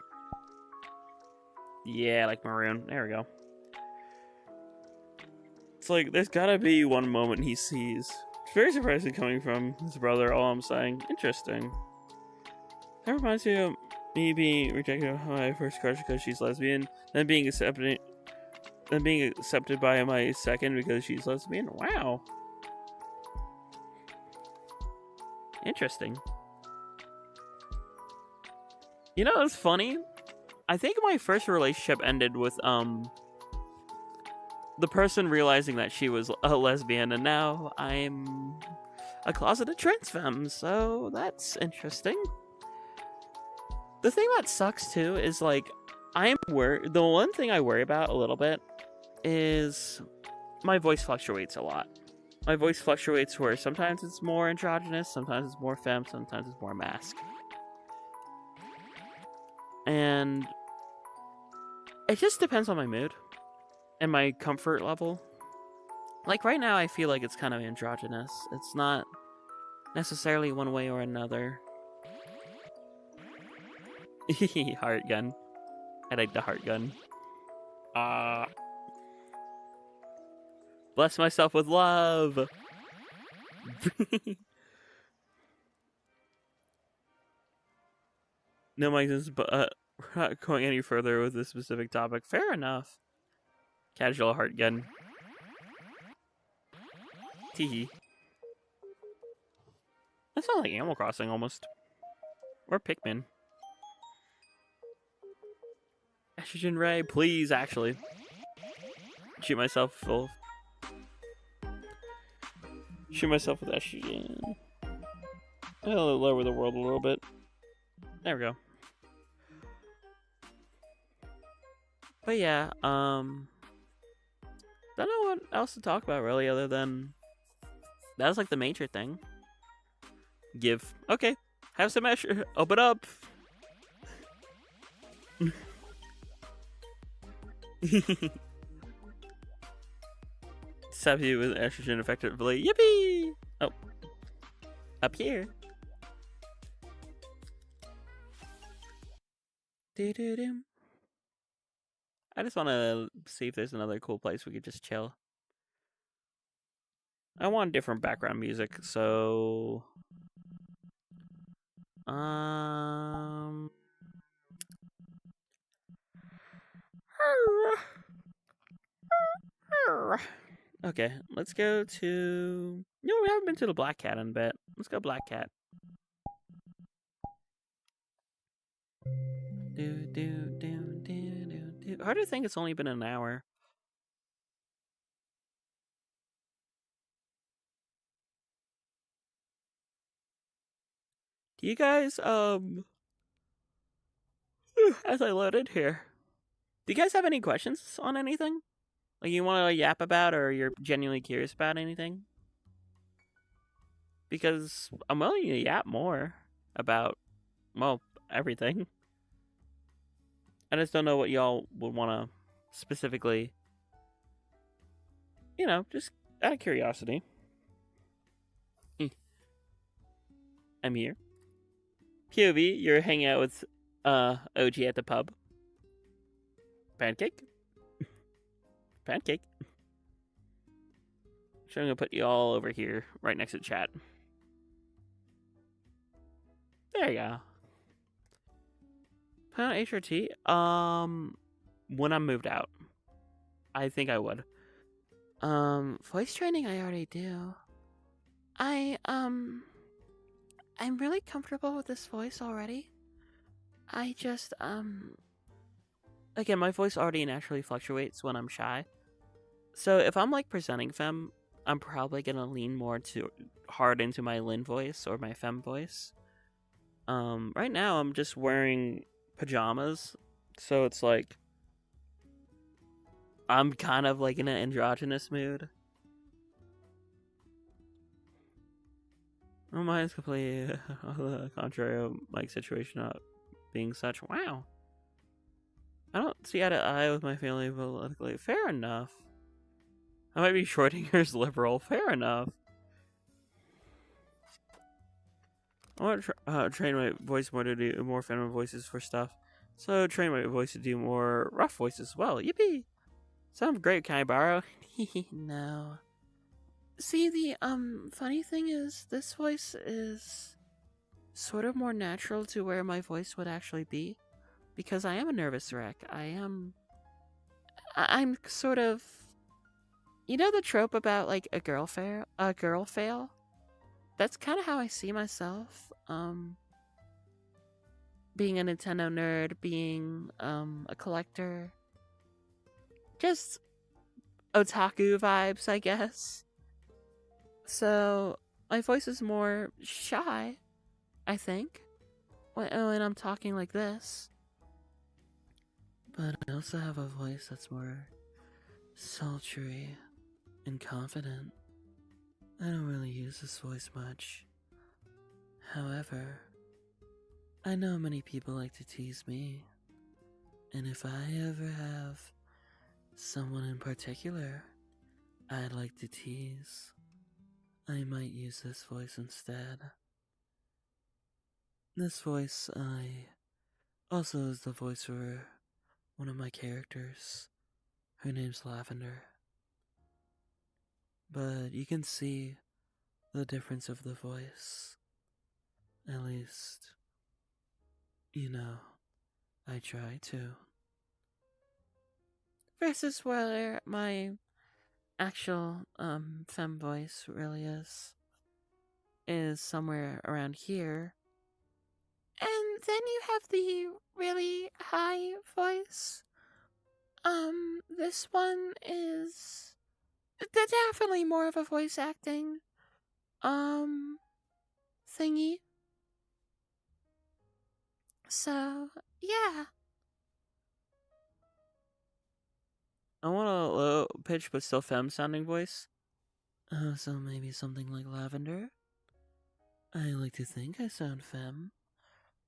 Yeah, like maroon. There we go. It's like, there's gotta be one moment he sees. It's very surprising coming from his brother, all I'm saying. Interesting. That reminds me of me being rejected by my first crush because she's lesbian, then being accepted by my second because she's lesbian. Wow. Interesting. You know, it's funny. I think my first relationship ended with the person realizing that she was a lesbian, and now I'm a closeted trans femme, so that's interesting. The thing that sucks too is like the one thing I worry about a little bit is my voice fluctuates a lot. My voice fluctuates where sometimes it's more androgynous, sometimes it's more femme, sometimes it's more masc. And it just depends on my mood and my comfort level. Like right now I feel like it's kind of androgynous. It's not necessarily one way or another. Heart gun. I like the heart gun. Bless myself with love. No, Mike, but we're not going any further with this specific topic. Fair enough. Casual heart gun. Teehee. That sounds like Animal Crossing almost. Or Pikmin. Estrogen Ray, please, actually. Shoot myself full. Shoot myself with estrogen. I'll lower the world a little bit. There we go. But yeah, don't know what else to talk about really other than that was like the major thing. Give. Okay. Have some extra. Open up. Stab you with estrogen effectively. Yippee! Oh. Up here. Doo-doo-doo. I just want to see if there's another cool place we could just chill. I want different background music, so... Okay, let's go to... No, we haven't been to the Black Cat in a bit. Let's go Black Cat. Hard to think it's only been an hour. Do you guys, as I loaded here, do you guys have any questions on anything? Like you want to yap about or you're genuinely curious about anything? Because I'm willing to yap more about, well, everything. I just don't know what y'all would want to specifically, you know, just out of curiosity. I'm here. POV, you're hanging out with OG at the pub. Pancake? Pancake. So I'm gonna put you all over here, right next to chat. There you go. Put on HRT? When I'm moved out. I think I would. Voice training I already do. I'm really comfortable with this voice already. I just, again, my voice already naturally fluctuates when I'm shy. So if I'm like presenting femme, I'm probably gonna lean more hard into my Lin voice or my femme voice. Right now I'm just wearing pajamas, so it's like I'm kind of like in an androgynous mood. Oh, mine is completely the contrary of my situation not being such. Wow. I don't see eye to eye with my family politically. Fair enough. I might be Schrodinger's liberal. Fair enough. I want to train my voice more to do more feminine voices for stuff. So train my voice to do more rough voices as well. Yippee! Sounds great. Can I borrow? No. See, the funny thing is, this voice is sort of more natural to where my voice would actually be, because I am a nervous wreck. I'm sort of, you know, the trope about like a girl fail. That's kind of how I see myself. Being a Nintendo nerd, being a collector, just otaku vibes, I guess. So my voice is more shy, I think, when I'm talking like this. But I also have a voice that's more sultry and confident. I don't really use this voice much. However, I know many people like to tease me. And if I ever have someone in particular I'd like to tease, I might use this voice instead. This voice also is the voice for one of my characters. Her name's Lavender. But you can see the difference of the voice. At least, you know, I try to. Versus where my actual femme voice really is somewhere around here. And then you have the really high voice. This one is definitely more of a voice acting thingy. So, yeah. I want a low pitch but still femme sounding voice. So maybe something like Lavender. I like to think I sound femme,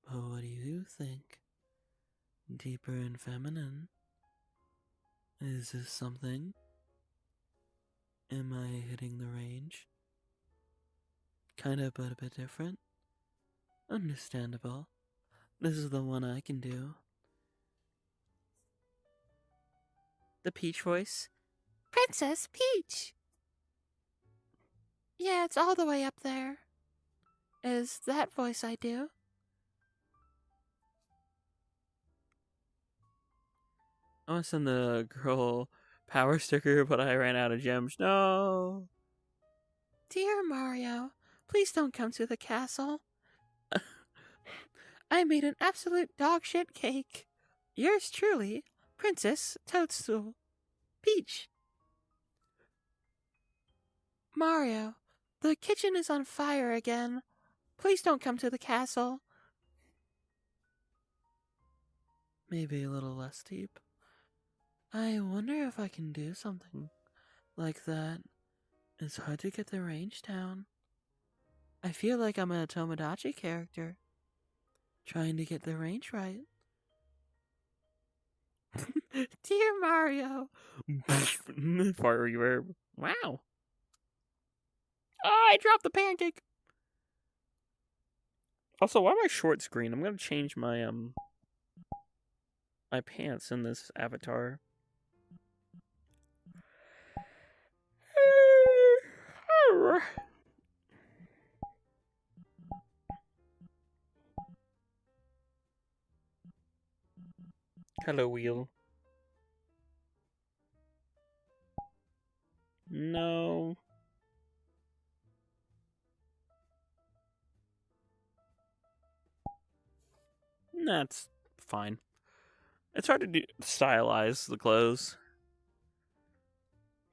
but what do you think? Deeper and feminine? Is this something? Am I hitting the range? Kinda, but a bit different. Understandable. This is the one I can do. The Peach voice. Princess Peach! Yeah, it's all the way up there. Is that voice I do? I want to send the girl power sticker, but I ran out of gems. No! Dear Mario, please don't come to the castle. I made an absolute dogshit cake. Yours truly, Princess Toadstool. Peach. Mario, the kitchen is on fire again. Please don't come to the castle. Maybe a little less deep. I wonder if I can do something like that. It's hard to get the range down. I feel like I'm a Tomodachi character, trying to get the range right. Dear Mario. Furry verb. Wow. Oh, I dropped the pancake. Also, why am I short screen? I'm gonna change my my pants in this avatar. Hello, wheel. No. That's fine. It's hard to stylize the clothes.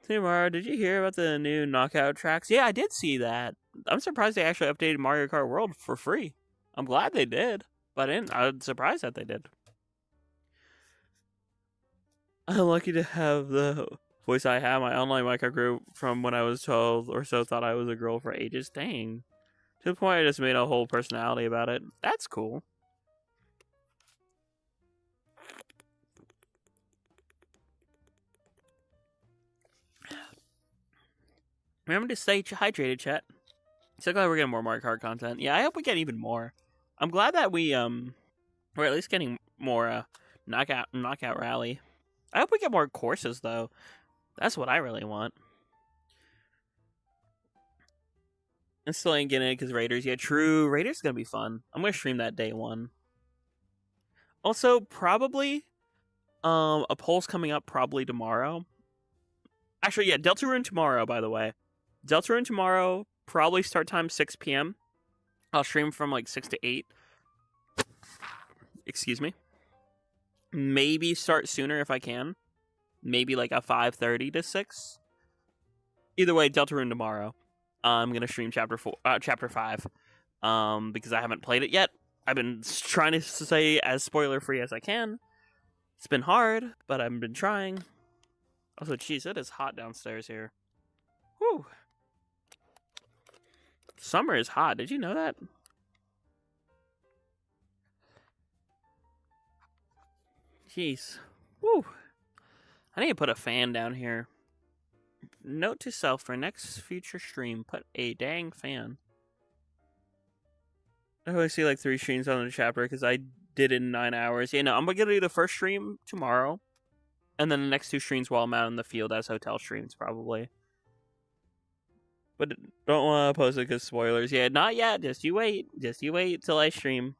Hey Mario, did you hear about the new knockout tracks? Yeah, I did see that. I'm surprised they actually updated Mario Kart World for free. I'm glad they did, but I'm surprised that they did. I'm lucky to have the voice I have. My online Minecraft group from when I was 12 or so thought I was a girl for ages. Dang. To the point I just made a whole personality about it. That's cool. Remember to stay hydrated, chat. So glad we're getting more Mario Kart content. Yeah, I hope we get even more. I'm glad that we're at least getting more knockout rally. I hope we get more courses though. That's what I really want. I still ain't getting it because Raiders. Yeah, true. Raiders is gonna be fun. I'm gonna stream that day one. Also, probably a poll's coming up probably tomorrow. Actually, yeah, Deltarune tomorrow, by the way. Deltarune tomorrow, probably start time 6 p.m. I'll stream from like 6 to 8. Excuse me. Maybe start sooner if I can. Maybe like a 5:30 to 6. Either way, Deltarune tomorrow. I'm gonna stream chapter 5, because I haven't played it yet. I've been trying to stay as spoiler free as I can. It's been hard, but I've been trying. Also, geez, it is hot downstairs here. Whew. Summer is hot. Did you know that? Jeez. Whew. I need to put a fan down here. Note to self for next future stream, put a dang fan. I only see like 3 streams on the chapter because I did it in 9 hours. Yeah, no, I'm gonna do the first stream tomorrow. And then the next 2 streams while I'm out in the field as hotel streams, probably. But don't want to post it because spoilers. Yeah, not yet. Just you wait. Just you wait till I stream.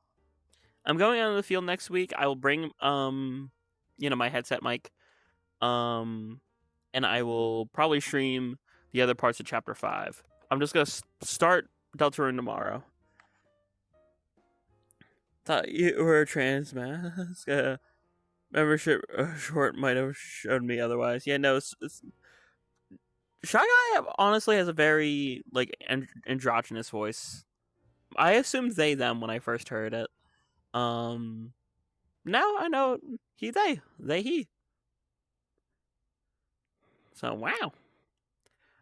I'm going out in the field next week. I will bring, my headset mic. And I will probably stream the other parts of Chapter 5. I'm just going to start Deltarune tomorrow. Thought you were a trans mask. Membership short might have showed me otherwise. Yeah, no, Shy Guy honestly has a very, like, androgynous voice. I assumed they, them when I first heard it. Now I know he, they, he. So, wow.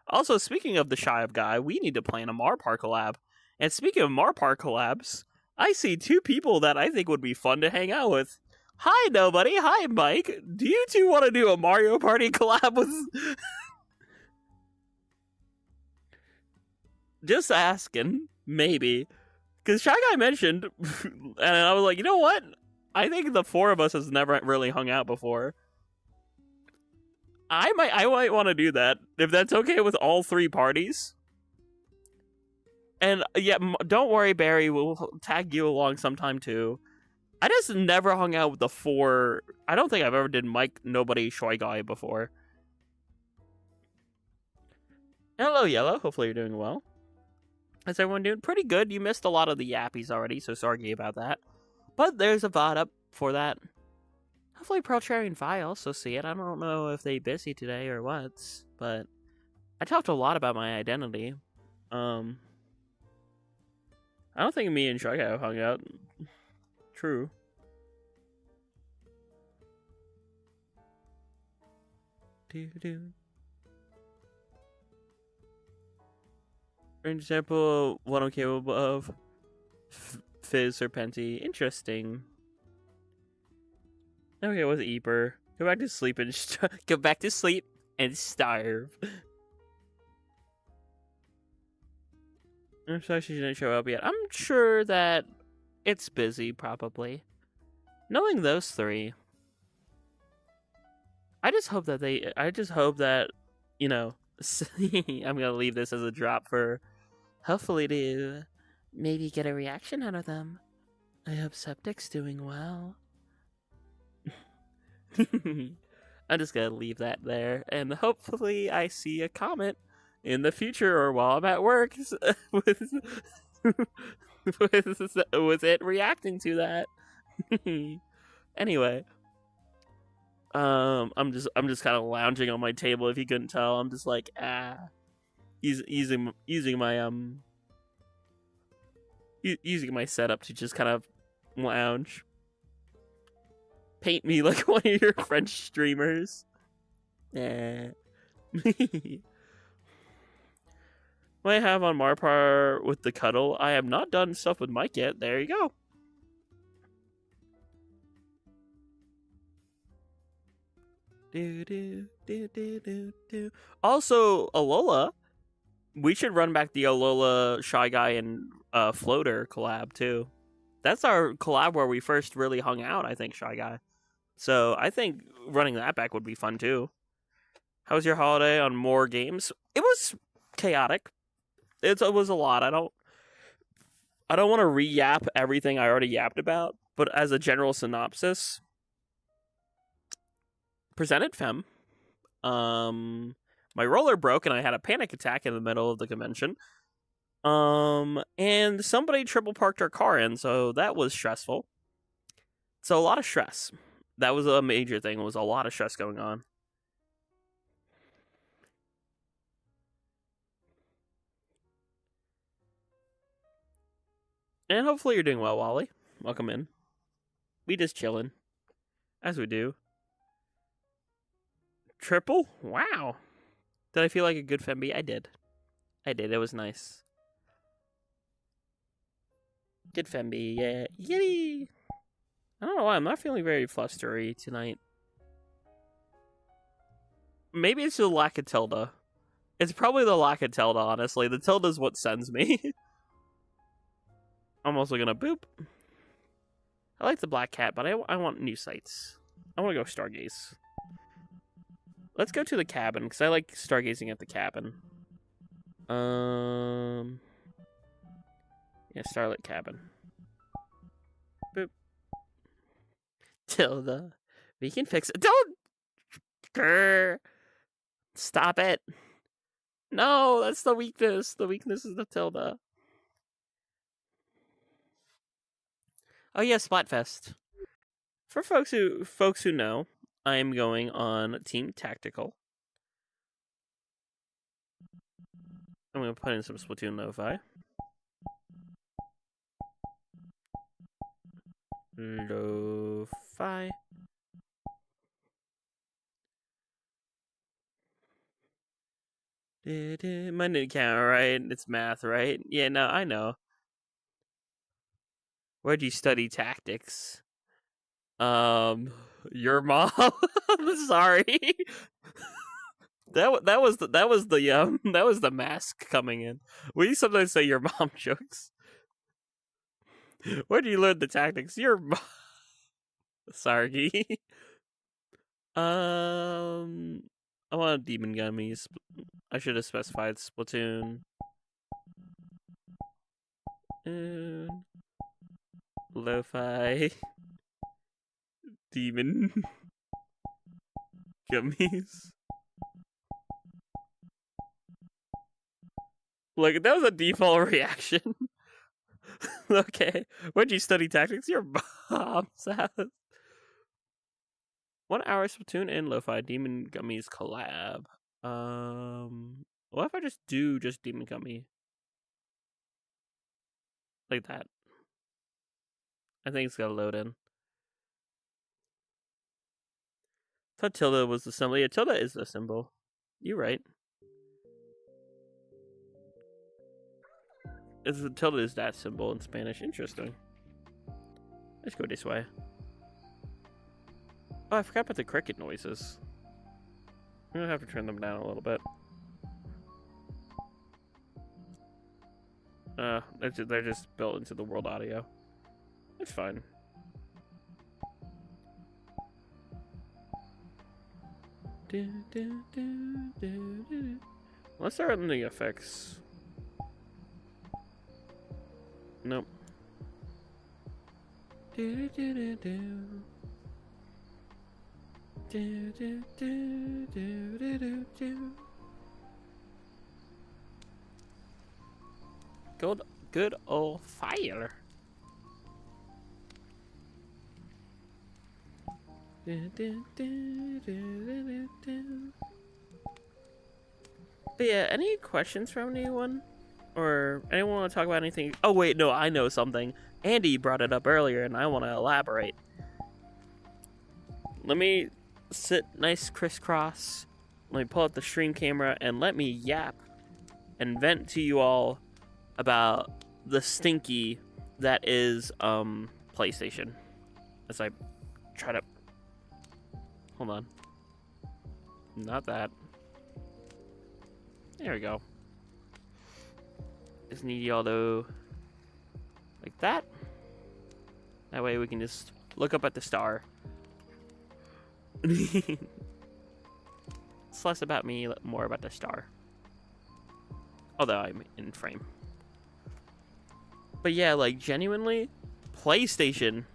Also, speaking of the Shy Guy, we need to plan a Marpar collab. And speaking of Marpar collabs, I see 2 people that I think would be fun to hang out with. Hi, nobody. Hi, Mike. Do you 2 want to do a Mario Party collab with... Just asking, maybe. Because Shy Guy mentioned, and I was like, you know what? I think the four of us has never really hung out before. I might want to do that if that's okay with all three parties. And yeah, don't worry, Barry. We'll tag you along sometime too. I just never hung out with the four. I don't think I've ever did Mike, Nobody, Shy Guy before. Hello, Yellow. Hopefully you're doing well. How's everyone doing? Pretty good. You missed a lot of the yappies already, so sorry about that. But there's a VOD up for that. Hopefully Pearl Cherry and Vi also see it. I don't know if they busy today or what, but I talked a lot about my identity. I don't think me and Shy Guy have hung out. True. For example, what I'm capable of. Fizz Serpenti. Interesting. Okay, what's Eeper? Go back to sleep and go back to sleep and starve. I'm sorry she didn't show up yet. I'm sure that it's busy, probably. Knowing those three, I just hope that you know, I'm gonna leave this as a drop for hopefully to maybe get a reaction out of them. I hope Septic's doing well. I'm just gonna leave that there, and hopefully I see a comment in the future or while I'm at work with it reacting to that. Anyway, I'm just kind of lounging on my table. If you couldn't tell, I'm just like using my setup to just kind of lounge. Paint me like one of your French streamers. What I have on Marpar with the cuddle. I have not done stuff with Mike yet. There you go. Also, Alola. We should run back the Alola, Shy Guy, and Floater collab too. That's our collab where we first really hung out, I think, Shy Guy. So I think running that back would be fun too. How was your holiday on more games? It was chaotic. It was a lot. I don't want to re-yap everything I already yapped about, but as a general synopsis, presented Fem. My roller broke and I had a panic attack in the middle of the convention. And somebody triple parked our car in, so that was stressful. So a lot of stress. That was a major thing. It was a lot of stress going on. And hopefully you're doing well, Wally. Welcome in. We just chilling. As we do. Triple? Wow. Did I feel like a good Femby? I did. It was nice. Good Femby, yeah. Yay! I don't know why, I'm not feeling very flustery tonight. Maybe it's the lack of tilde. It's probably the lack of tilde, honestly. The tilde is what sends me. I'm also gonna boop. I like the black cat, but I want new sights. I want to go stargaze. Let's go to the cabin, because I like stargazing at the cabin. Yeah, starlit cabin. Boop. Tilde. We can fix it. Don't! Grrr. Stop it. No, that's the weakness. The weakness is the tilde. Oh yeah, Splatfest. For folks who know, I am going on Team Tactical. I'm gonna put in some Splatoon lo-fi. Lo-fi. My new count, right? It's math, right? Yeah, no, I know. Where'd you study tactics? Your mom. I'm sorry. That was the mask coming in. We sometimes say your mom jokes. Where do you learn the tactics? Your mom. Sorry. I want demon gummies. I should have specified Splatoon. Lo-fi. Demon. Gummies. Like, that was a default reaction. Okay. Where'd you study tactics? Your mom's house. 1 hour Splatoon and Lo-Fi Demon Gummies collab. What if I just do Demon Gummy? Like that. I think it's gotta load in. I thought tilde was the symbol. Yeah, tilde is the symbol. You're right. Tilde is that symbol in Spanish. Interesting. Let's go this way. Oh, I forgot about the cricket noises. I'm gonna have to turn them down a little bit. They're just built into the world audio. It's fine. Let's start on the effects. Nope. Good old fire. But yeah, any questions from anyone? Or anyone want to talk about anything? Oh wait, no, I know something. Andy brought it up earlier and I want to elaborate. Let me sit nice crisscross. Let me pull out the stream camera and let me yap and vent to you all about the stinky that is PlayStation. As I try to... Hold on. Not that. There we go. Just need y'all to... like that. That way we can just look up at the star. It's less about me, more about the star. Although I'm in frame. But yeah, like, genuinely, PlayStation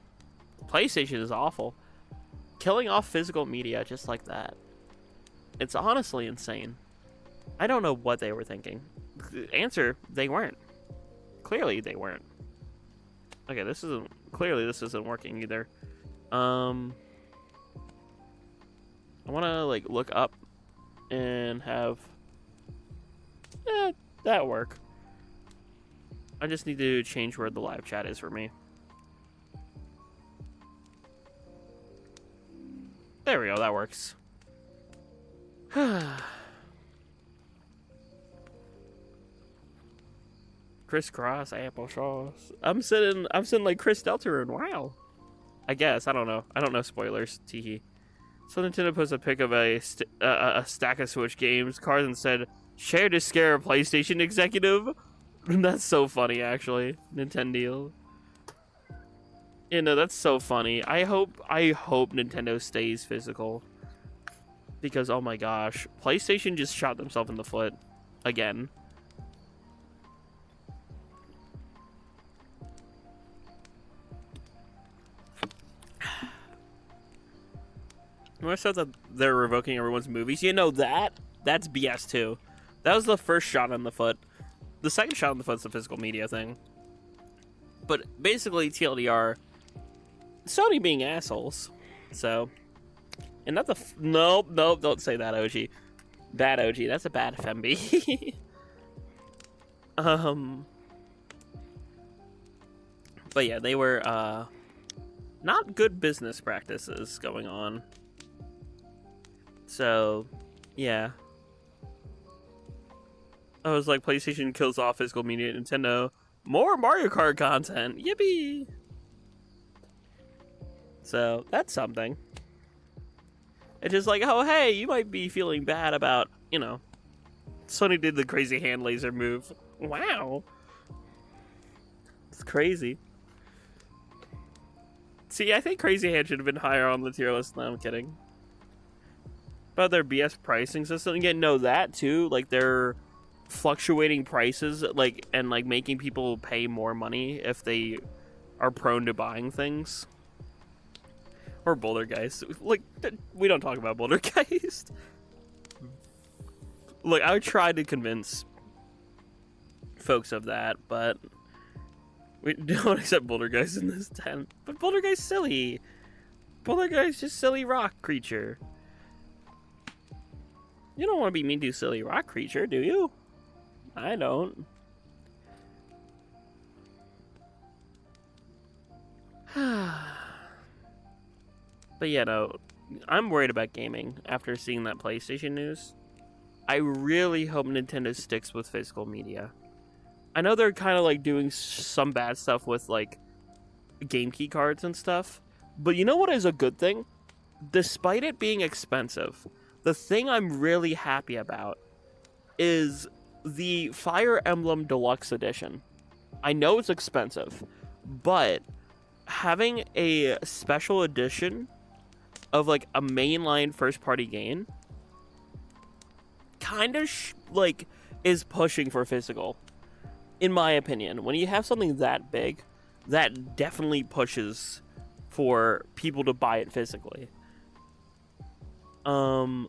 is awful. Killing off physical media just like that. It's honestly insane. I don't know what they were thinking. Answer, they weren't. Clearly, they weren't. Okay, this isn't working either. I want to, like, look up and have that work. I just need to change where the live chat is for me. There we go, that works. Crisscross applesauce. I'm sitting like Chris Deltarune. Wow. I guess, I don't know. I don't know spoilers. Teehee. So Nintendo posts a pic of a stack of Switch games, cards, and said, "Share to scare a PlayStation executive." That's so funny, actually. Nintendo. Yeah, no, that's so funny. I hope Nintendo stays physical. Because, oh my gosh. PlayStation just shot themselves in the foot. Again. When I said that they're revoking everyone's movies, you know that's BS too. That was the first shot in the foot. The second shot in the foot's the physical media thing. But basically, TLDR, Sony being assholes. So, and not the nope, don't say that, OG. Bad OG. That's a bad FMB. But yeah, they were not good business practices going on. So, yeah. I was like, PlayStation kills off physical media. Nintendo, more Mario Kart content. Yippee! So, that's something. It's just like, oh, hey, you might be feeling bad about you know, Sony did the crazy hand laser move. Wow. It's crazy. See, I think Crazy Hand should have been higher on the tier list. No, I'm kidding. About their BS pricing system. Again, no, that too. Like, they're fluctuating prices, like, and like making people pay more money if they are prone to buying things. Or Boulder Geist. Like, we don't talk about Boulder Geist. Look, I tried to convince folks of that, but we don't accept Boulder Geist in this tent. But Boulder Geist's silly. Boulder Geist's just silly rock creature. You don't want to be mean to silly rock creature, do you? I don't. But yeah, no, I'm worried about gaming after seeing that PlayStation news. I really hope Nintendo sticks with physical media. I know they're kind of like doing some bad stuff with like game key cards and stuff, but you know what is a good thing? Despite it being expensive, the thing I'm really happy about is the Fire Emblem Deluxe Edition. I know it's expensive, but having a special edition of like a mainline first party game kind of like is pushing for physical. In my opinion, when you have something that big, that definitely pushes for people to buy it physically. And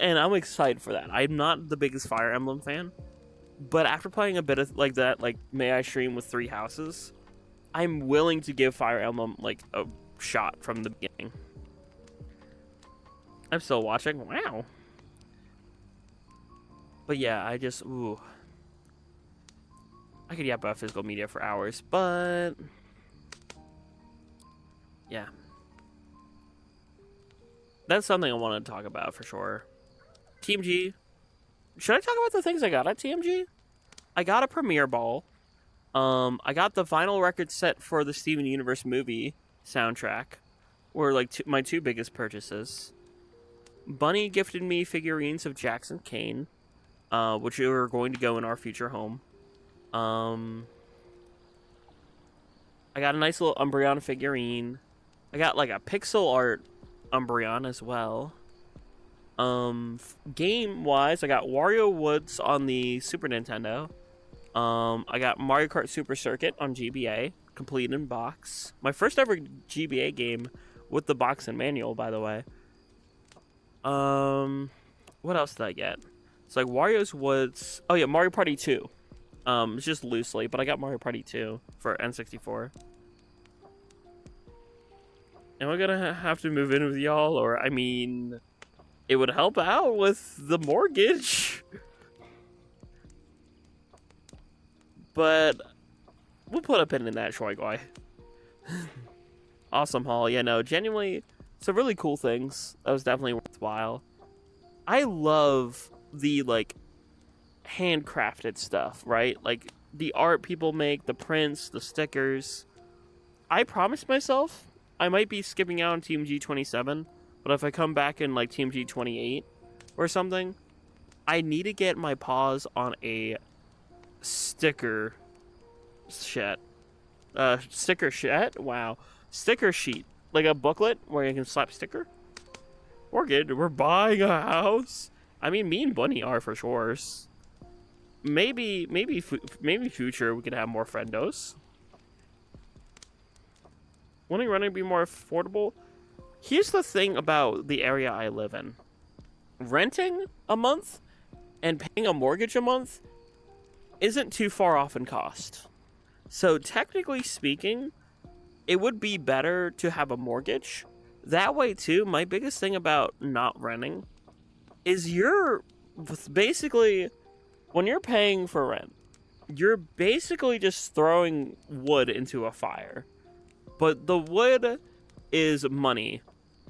I'm excited for that. I'm not the biggest Fire Emblem fan, but after playing a bit of like that, like May I Stream with 3 Houses, I'm willing to give Fire Emblem like a shot from the beginning. I'm still watching. Wow. But yeah, I just I could yap about physical media for hours, but yeah. That's something I want to talk about for sure. TMG. Should I talk about the things I got at TMG? I got a premiere ball. I got the vinyl record set for the Steven Universe movie soundtrack. Were like my 2 biggest purchases. Bunny gifted me figurines of Jackogień, which are going to go in our future home. I got a nice little Umbreon figurine. I got like a pixel art Umbreon as well. Game wise, I got Wario Woods on the Super Nintendo. I got Mario Kart Super Circuit on GBA, complete in box. My first ever GBA game with the box and manual, by the way. What else did I get? It's like Wario's Woods. Oh yeah, Mario Party 2. It's just loosely, but I got Mario Party 2 for N64. Am I gonna have to move in with y'all? Or, I mean, it would help out with the mortgage. But we'll put a pin in that, Shoy Guy. Awesome haul. Yeah, no, genuinely, some really cool things. That was definitely worthwhile. I love the, like, handcrafted stuff, right? Like, the art people make, the prints, the stickers. I promised myself I might be skipping out on TMG 27, but if I come back in, like, TMG 28 or something, I need to get my paws on a sticker sheet. Sticker sheet? Wow. Sticker sheet. Like a booklet where you can slap sticker? We're good. We're buying a house. I mean, me and Bunny are for sure. Maybe future we could have more friendos. Wouldn't renting be more affordable? Here's the thing about the area I live in. Renting a month and paying a mortgage a month isn't too far off in cost. So technically speaking, it would be better to have a mortgage. That way too, my biggest thing about not renting is you're basically, when you're paying for rent, you're basically just throwing wood into a fire. But the wood is money,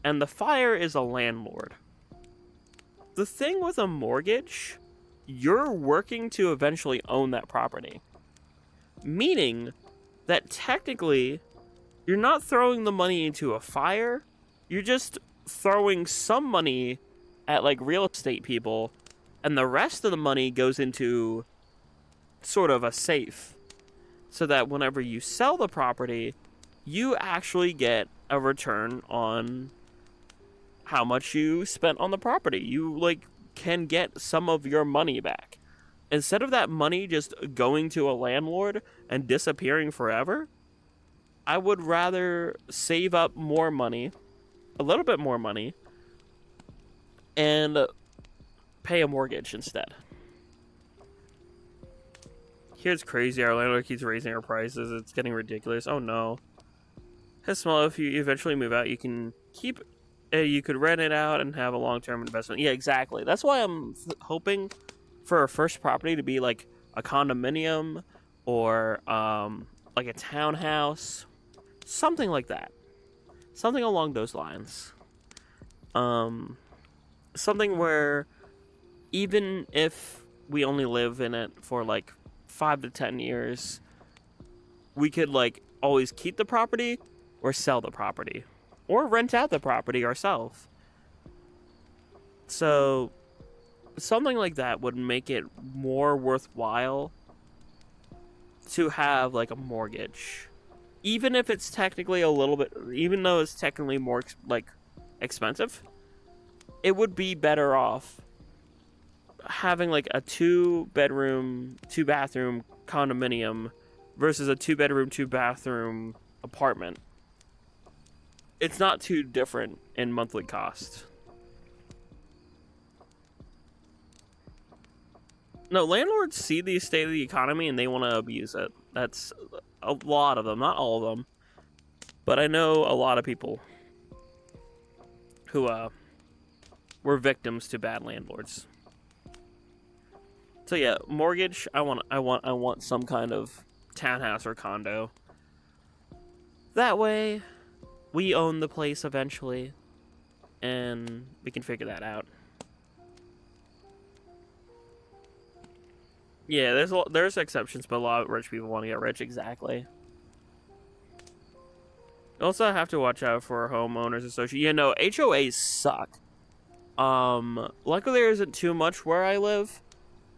and the fire is a landlord. The thing with a mortgage, you're working to eventually own that property. Meaning that technically, you're not throwing the money into a fire, you're just throwing some money at like real estate people, and the rest of the money goes into sort of a safe, so that whenever you sell the property, you actually get a return on how much you spent on the property. You like can get some of your money back. Instead of that money just going to a landlord and disappearing forever, I would rather save up more money, a little bit more money, and pay a mortgage instead. Here's crazy. Our landlord keeps raising our prices. It's getting ridiculous. Oh no. It's small. If you eventually move out, you can keep. You could rent it out and have a long-term investment. Yeah, exactly. That's why I'm hoping for a first property to be like a condominium or like a townhouse, something like that. Something along those lines. Something where even if we only live in it for like 5 to 10 years, we could like always keep the property or sell the property or rent out the property ourselves. So something like that would make it more worthwhile to have like a mortgage, even if it's technically a little bit, even though it's technically more like expensive, it would be better off having like a 2-bedroom, 2-bathroom condominium versus a 2-bedroom, 2-bathroom apartment. It's not too different in monthly cost. No, landlords see the state of the economy and they want to abuse it. That's a lot of them, not all of them, but I know a lot of people who were victims to bad landlords. So yeah, mortgage. I want some kind of townhouse or condo. That way, we own the place eventually, and we can figure that out. Yeah, there's exceptions, but a lot of rich people want to get rich. Exactly. You also have to watch out for homeowners association. You know, HOAs suck. Luckily there isn't too much where I live.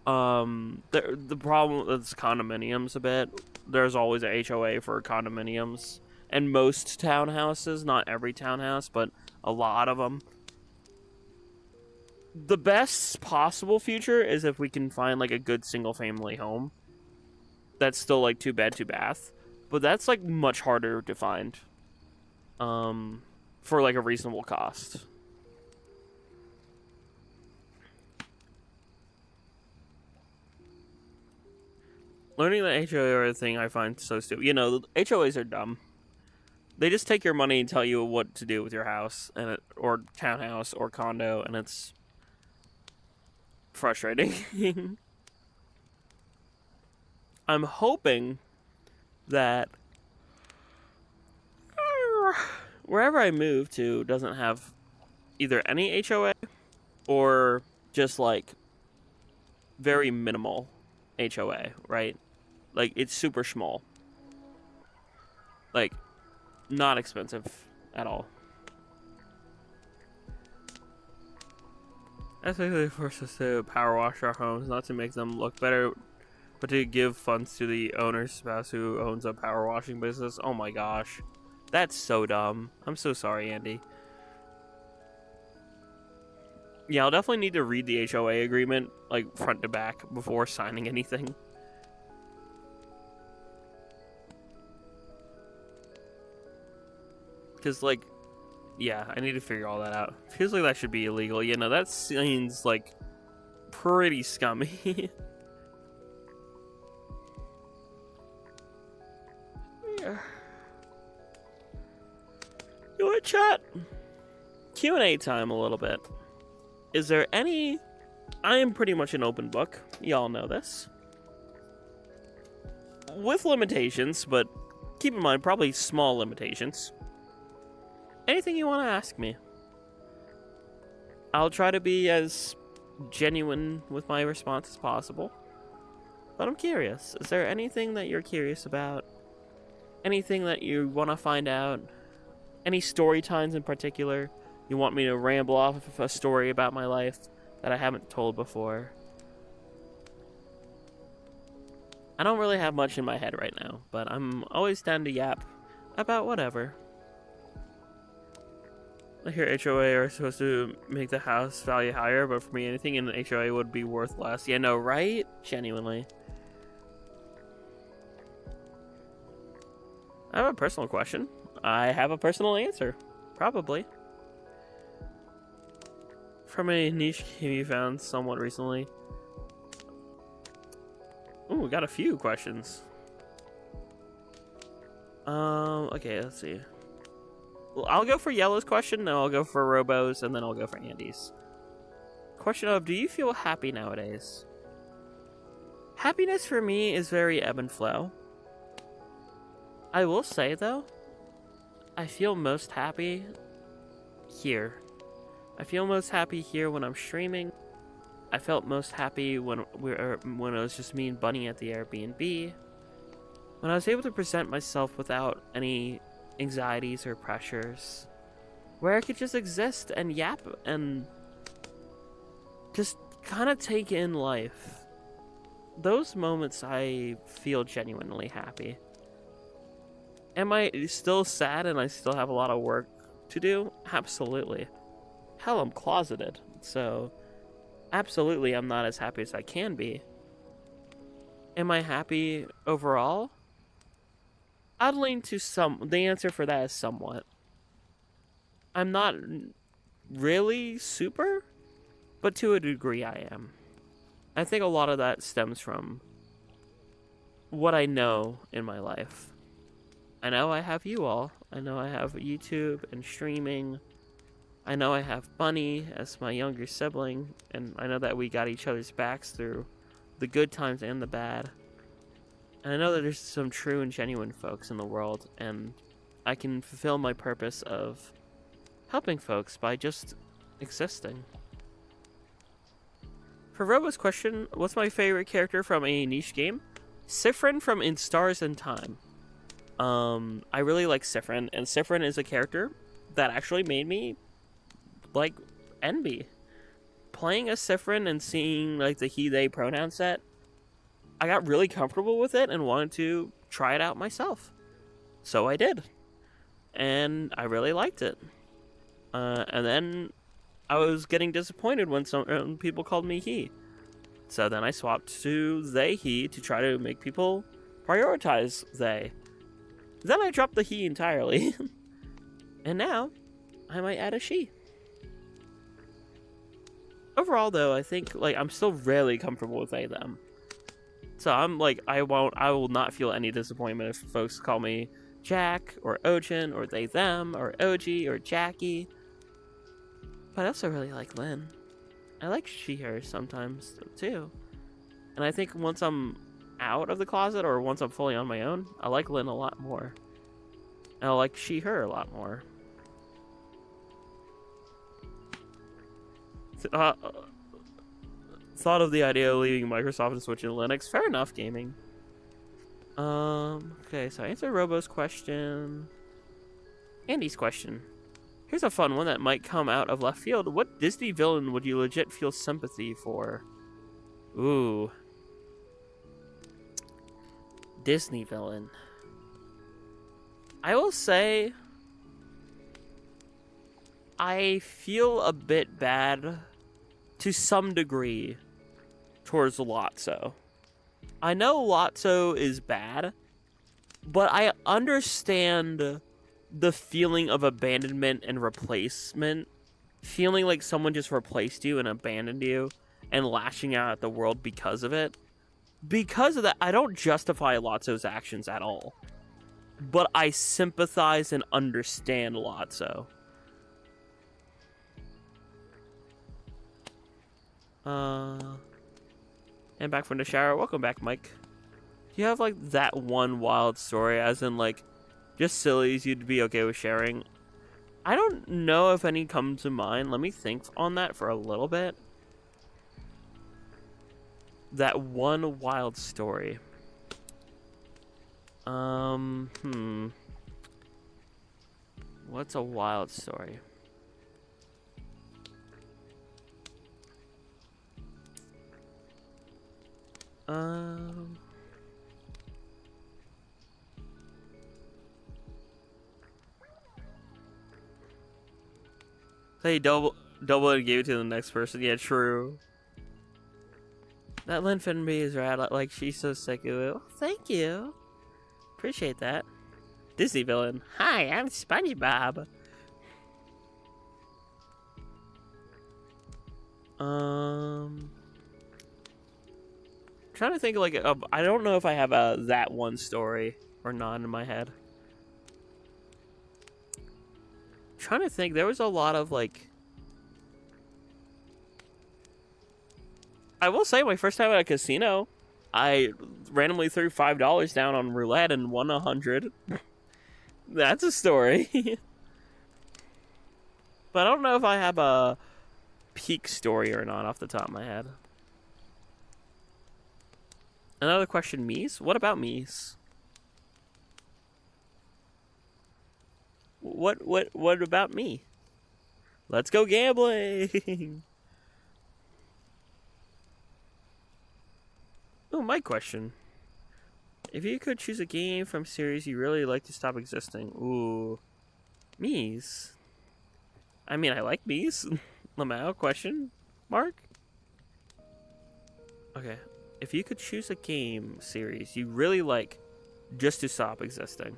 The problem is condominiums a bit. There's always a HOA for condominiums. And most townhouses, not every townhouse, but a lot of them. The best possible future is if we can find like a good single family home that's still like 2-bed, 2-bath, but that's like much harder to find for like a reasonable cost. Learning the HOA thing I find so stupid. You know, HOAs are dumb. They just take your money and tell you what to do with your house or townhouse or condo, and it's frustrating. I'm hoping that wherever I move to doesn't have either any HOA or just like very minimal HOA, right? Like it's super small. Like not expensive at all. That's basically forced us to power wash our homes, not to make them look better, but to give funds to the owner's spouse who owns a power washing business. Oh my gosh. That's so dumb. I'm so sorry, Andy. Yeah, I'll definitely need to read the HOA agreement, like, front to back before signing anything. Because, like, yeah, I need to figure all that out. Feels like that should be illegal. You know, that seems, like, pretty scummy. Yeah. You want to chat? Q&A time a little bit. Is there any... I am pretty much an open book. Y'all know this. With limitations, but keep in mind, probably small limitations. Anything you want to ask me. I'll try to be as genuine with my response as possible. But I'm curious. Is there anything that you're curious about? Anything that you want to find out? Any story times in particular You want me to ramble off a story about my life that I haven't told before? I don't really have much in my head right now, but I'm always down to yap about whatever. I hear HOA are supposed to make the house value higher, but for me, anything in the HOA would be worth less. Yeah, no, right? Genuinely. I have a personal question. I have a personal answer. Probably. From a niche game you found somewhat recently. Ooh, we got a few questions. Okay, let's see. Well, I'll go for Yellow's question, then I'll go for Robo's, and then I'll go for Andy's. Question of, do you feel happy nowadays? Happiness for me is very ebb and flow. I will say, though, I feel most happy here. I feel most happy here when I'm streaming. I felt most happy when it was just me and Bunny at the Airbnb. When I was able to present myself without any anxieties or pressures, where I could just exist and yap and just kind of take in life. Those moments I feel genuinely happy. Am I still sad and I still have a lot of work to do? Absolutely. Hell, I'm closeted, so absolutely I'm not as happy as I can be. Am I happy overall? I'd lean to the answer for that is somewhat. I'm not really super, but to a degree I am. I think a lot of that stems from what I know in my life. I know I have you all. I know I have YouTube and streaming. I know I have Bunny as my younger sibling, and I know that we got each other's backs through the good times and the bad. And I know that there's some true and genuine folks in the world, and I can fulfill my purpose of helping folks by just existing. For Robo's question, what's my favorite character from a niche game? Sifrin from In Stars and Time. I really like Sifrin, and Sifrin is a character that actually made me like envy. Playing as Sifrin and seeing like the he/they pronoun set, I got really comfortable with it and wanted to try it out myself. So I did. And I really liked it. And then I was getting disappointed when some people called me he. So then I swapped to they, he to try to make people prioritize they. Then I dropped the he entirely. And now I might add a she. Overall though, I think like I'm still really comfortable with they, them. So I'm like, I will not feel any disappointment if folks call me Jack, or Ojin, or they, them, or OG, or Jackie. But I also really like Lynn. I like she, her sometimes, too. And I think once I'm out of the closet, or once I'm fully on my own, I like Lynn a lot more. And I like she, her a lot more. Thought of the idea of leaving Microsoft and switching to Linux. Fair enough, gaming. Okay, so I answered Robo's question. Andy's question. Here's a fun one that might come out of left field. What Disney villain would you legit feel sympathy for? Ooh. Disney villain. I will say I feel a bit bad to some degree towards Lotso. I know Lotso is bad, but I understand the feeling of abandonment and replacement. Feeling like someone just replaced you and abandoned you and lashing out at the world because of it. Because of that, I don't justify Lotso's actions at all. But I sympathize and understand Lotso. And back from the shower. Welcome back, Mike. Do you have like that one wild story, as in like just sillies you'd be okay with sharing? I don't know if any come to mind. Let me think on that for a little bit. That one wild story. What's a wild story? Say double and gave it to the next person. Yeah, true. That Linfin Bee is rad. Like, she's so sick of it. Thank you. Appreciate that. Disney villain. Hi, I'm SpongeBob. Trying to think like I don't know if I have that one story or not in my head. Trying to think, there was a lot of like. I will say, my first time at a casino, I randomly threw $5 down on roulette and won 100. That's a story. But I don't know if I have a peak story or not off the top of my head. Another question, Mies? What about Mies? What about me? Let's go gambling. Oh, my question. If you could choose a game from series you really like to stop existing. Ooh. Mies. I mean, I like Mies. Lamau, question mark? Okay. If you could choose a game series you really like just to stop existing.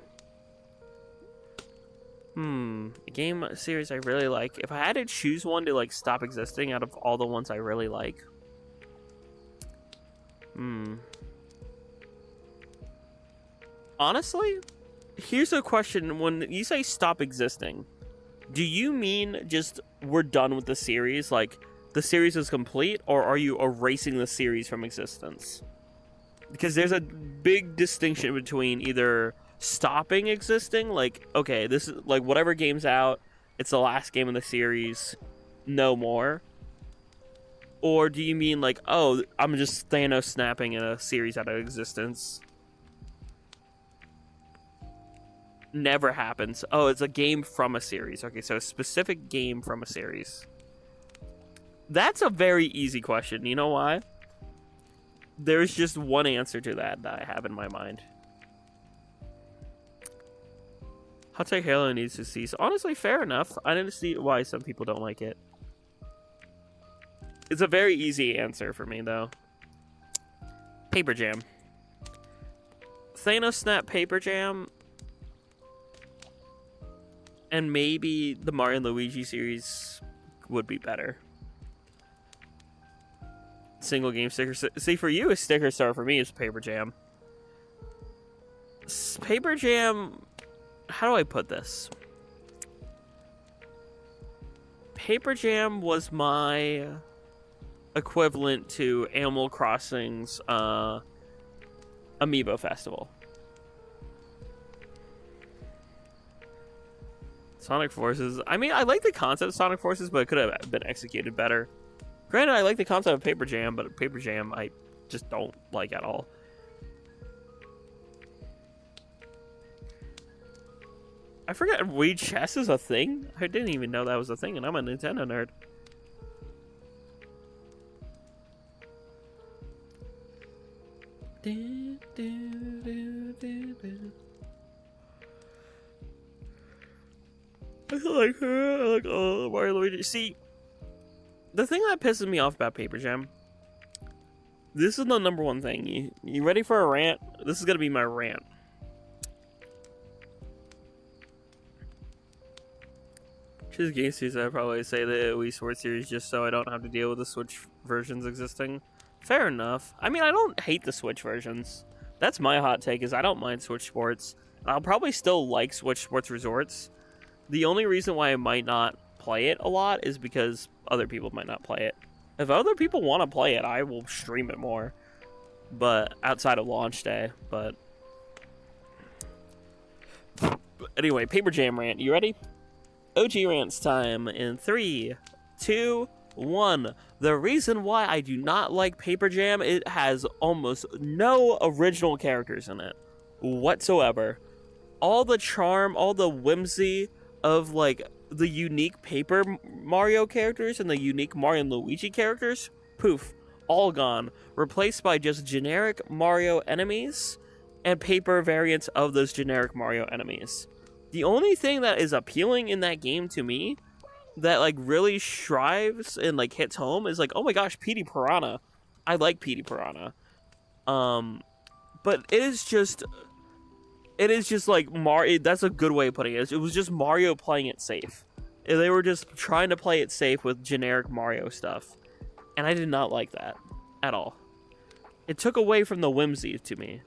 A game series I really like. If I had to choose one to like stop existing out of all the ones I really like. Honestly, here's a question. When you say stop existing, do you mean just we're done with the series? Like, the series is complete? Or are you erasing the series from existence? Because there's a big distinction between either stopping existing, like, okay, this is, like, whatever game's out, it's the last game in the series, no more. Or do you mean, like, oh, I'm just Thanos snapping a series out of existence? Never happens. Oh, it's a game from a series. Okay, so a specific game from a series. That's a very easy question. You know why? There's just one answer to that I have in my mind. Hot Take Halo needs to cease. Honestly, fair enough. I didn't see why some people don't like it. It's a very easy answer for me, though. Paper Jam. Thanos Snap Paper Jam. And maybe the Mario and Luigi series would be better. Single game sticker. See, for you, a sticker star. For me, is Paper Jam. Paper Jam. How do I put this? Paper Jam was my equivalent to Animal Crossing's Amiibo Festival. Sonic Forces. I mean, I like the concept of Sonic Forces, but it could have been executed better. Granted, I like the concept of Paper Jam, but Paper Jam I just don't like at all. I forgot Wii Chess is a thing? I didn't even know that was a thing, and I'm a Nintendo nerd. I like Mario Luigi. See, the thing that pisses me off about Paper Jam, this is the number one thing. You ready for a rant? This is gonna be my rant. Choose game series, I'd probably say the Wii Sports series just so I don't have to deal with the Switch versions existing. Fair enough. I mean, I don't hate the Switch versions. That's my hot take, is I don't mind Switch Sports. I'll probably still like Switch Sports Resorts. The only reason why I might not play it a lot is because other people might not play it. If other people want to play it, I will stream it more. But outside of launch day, but anyway, Paper Jam rant. You ready? OG rants time in 3, 2, 1. The reason why I do not like Paper Jam, it has almost no original characters in it whatsoever. All the charm, all the whimsy of like the unique Paper Mario characters and the unique Mario and Luigi characters, poof, all gone, replaced by just generic Mario enemies and paper variants of those generic Mario enemies. The only thing that is appealing in that game to me, that like really strives and like hits home, is like, oh my gosh, Petey Piranha. I like Petey Piranha. But it is just like Mario. That's a good way of putting it. It was just Mario playing it safe. They were just trying to play it safe with generic Mario stuff, and I did not like that at all. It took away from the whimsy to me.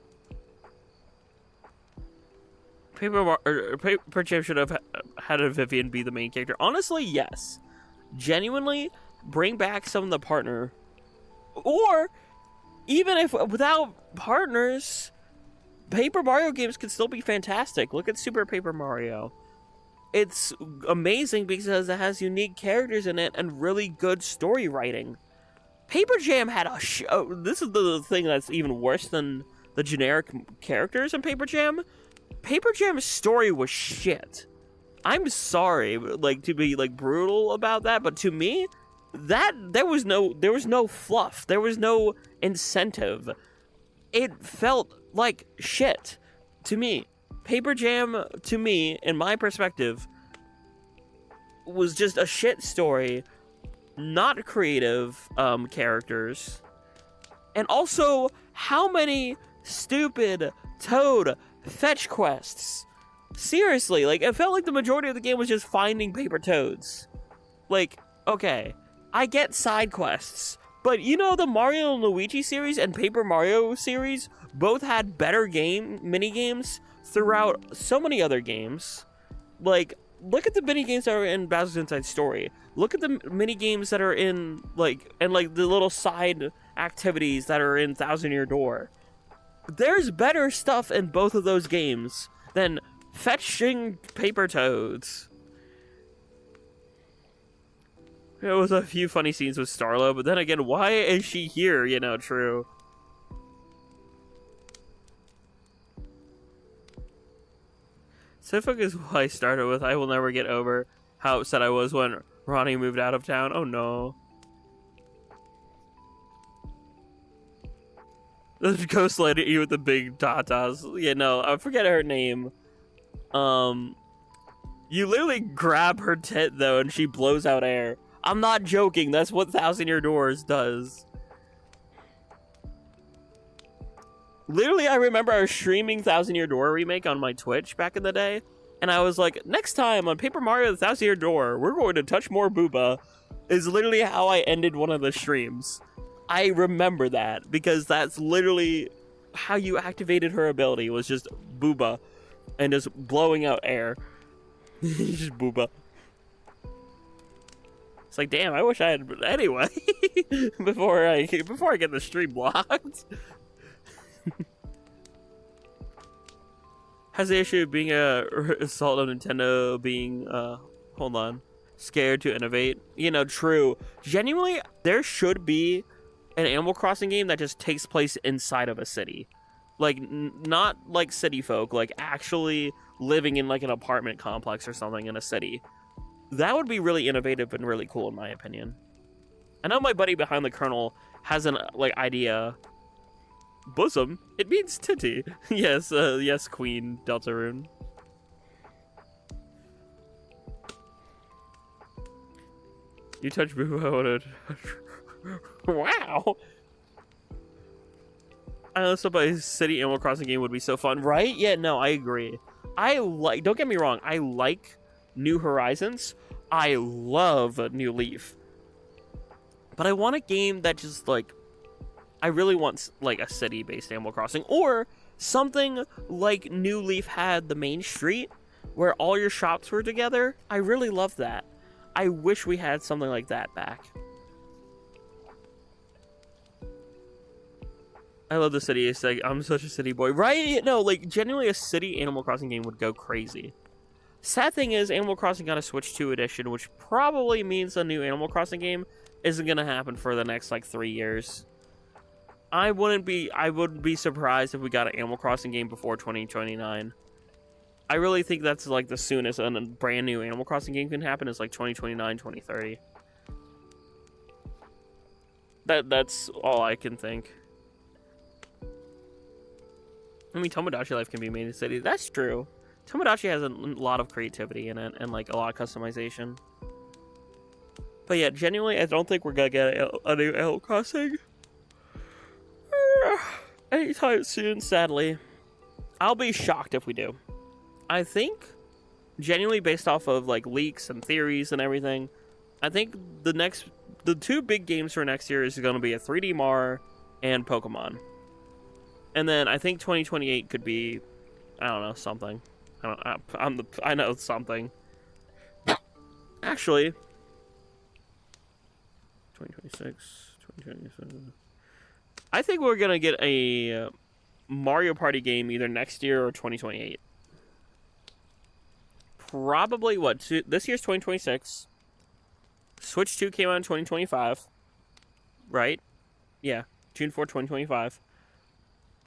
Paper Jam should have had a Vivian be the main character. Honestly, yes. Genuinely, bring back some of the partner. Or, even if without partners, Paper Mario games can still be fantastic. Look at Super Paper Mario. It's amazing because it has unique characters in it and really good story writing. Paper Jam had a this is the thing that's even worse than the generic characters in Paper Jam. Paper Jam's story was shit. I'm sorry, like, to be like brutal about that, but to me, that there was no fluff. There was no incentive. It felt like shit to me. Paper Jam, to me, in my perspective, was just a shit story, not creative characters, and also how many stupid Toad fetch quests. Seriously, like, it felt like the majority of the game was just finding paper toads. Like, okay, I get side quests, but you know, the Mario and Luigi series and Paper Mario series both had better mini games throughout so many other games. Like, look at the mini games that are in Bowser's Inside Story. Look at the mini games that are in the little side activities that are in Thousand Year Door. There's better stuff in both of those games than fetching paper toads. There was a few funny scenes with Starlo, but then again, why is she here? You know, true. Sifuk is what I started with. I will never get over how upset I was when Ronnie moved out of town. Oh no. The ghost lady with the big tatas. Yeah, no, I forget her name. You literally grab her tit though, and she blows out air. I'm not joking. That's what Thousand Year Doors does. Literally, I remember I was streaming Thousand Year Door remake on my Twitch back in the day, and I was like, next time on Paper Mario the Thousand Year Door, we're going to touch more booba. Is literally how I ended one of the streams. I remember that because that's literally how you activated her ability, was just booba and just blowing out air. Just booba. It's like, damn, I wish I had anyway. before I get the stream blocked. Has the issue of being a assault on Nintendo being hold on, scared to innovate. You know, true. Genuinely, there should be an Animal Crossing game that just takes place inside of a city. Like, not like city folk, like actually living in like an apartment complex or something in a city. That would be really innovative and really cool in my opinion. I know my buddy behind the kernel has an like idea. Bosom? It means titty. Yes, yes, Queen Deltarune. You touch Boo. Wow. I know somebody's city Animal Crossing game would be so fun, right? Yeah, no, I agree. Don't get me wrong, I like New Horizons. I love New Leaf. But I want a game that just like, I really want like a city-based Animal Crossing, or something like New Leaf had the main street where all your shops were together. I really love that. I wish we had something like that back. I love the city. It's like, I'm such a city boy, right? No, like genuinely a city Animal Crossing game would go crazy. Sad thing is, Animal Crossing got a Switch 2 edition, which probably means a new Animal Crossing game isn't gonna happen for the next like 3 years. I wouldn't be surprised if we got an Animal Crossing game before 2029. I really think that's like the soonest a brand new Animal Crossing game can happen is like 2029, 2030. That's all I can think. I mean, Tomodachi Life can be made in the city. That's true. Tomodachi has a lot of creativity in it and like a lot of customization. But yeah, genuinely, I don't think we're gonna get a new Animal Crossing anytime soon. Sadly, I'll be shocked if we do. I think, genuinely, based off of like leaks and theories and everything, I think the two big games for next year is going to be a 3D Mar and Pokemon. And then I think 2028 could be, I don't know, something. I know something. Actually, 2026, 2027. I think we're going to get a Mario Party game either next year or 2028. Probably what? This year's 2026. Switch 2 came out in 2025. Right? Yeah, June 4, 2025.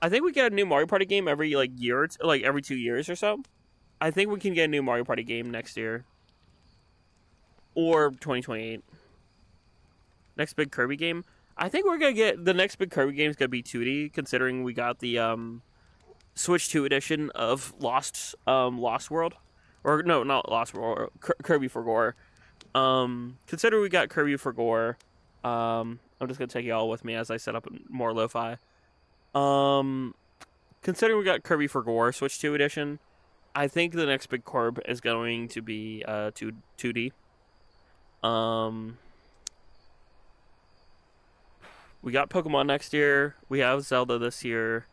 I think we get a new Mario Party game every like year, like every 2 years or so. I think we can get a new Mario Party game next year. Or 2028. Next big Kirby game. I think we're going to get the next big Kirby game is going to be 2D, considering we got the Switch 2 edition of Lost World. Or no, not Lost World, Kirby for Gore. Consider we got Kirby for Gore. I'm just gonna take you all with me as I set up more lo-fi. Considering we got Kirby for Gore Switch 2 edition, I think the next big Corb is going to be 2D. We got Pokemon next year. We have Zelda this year.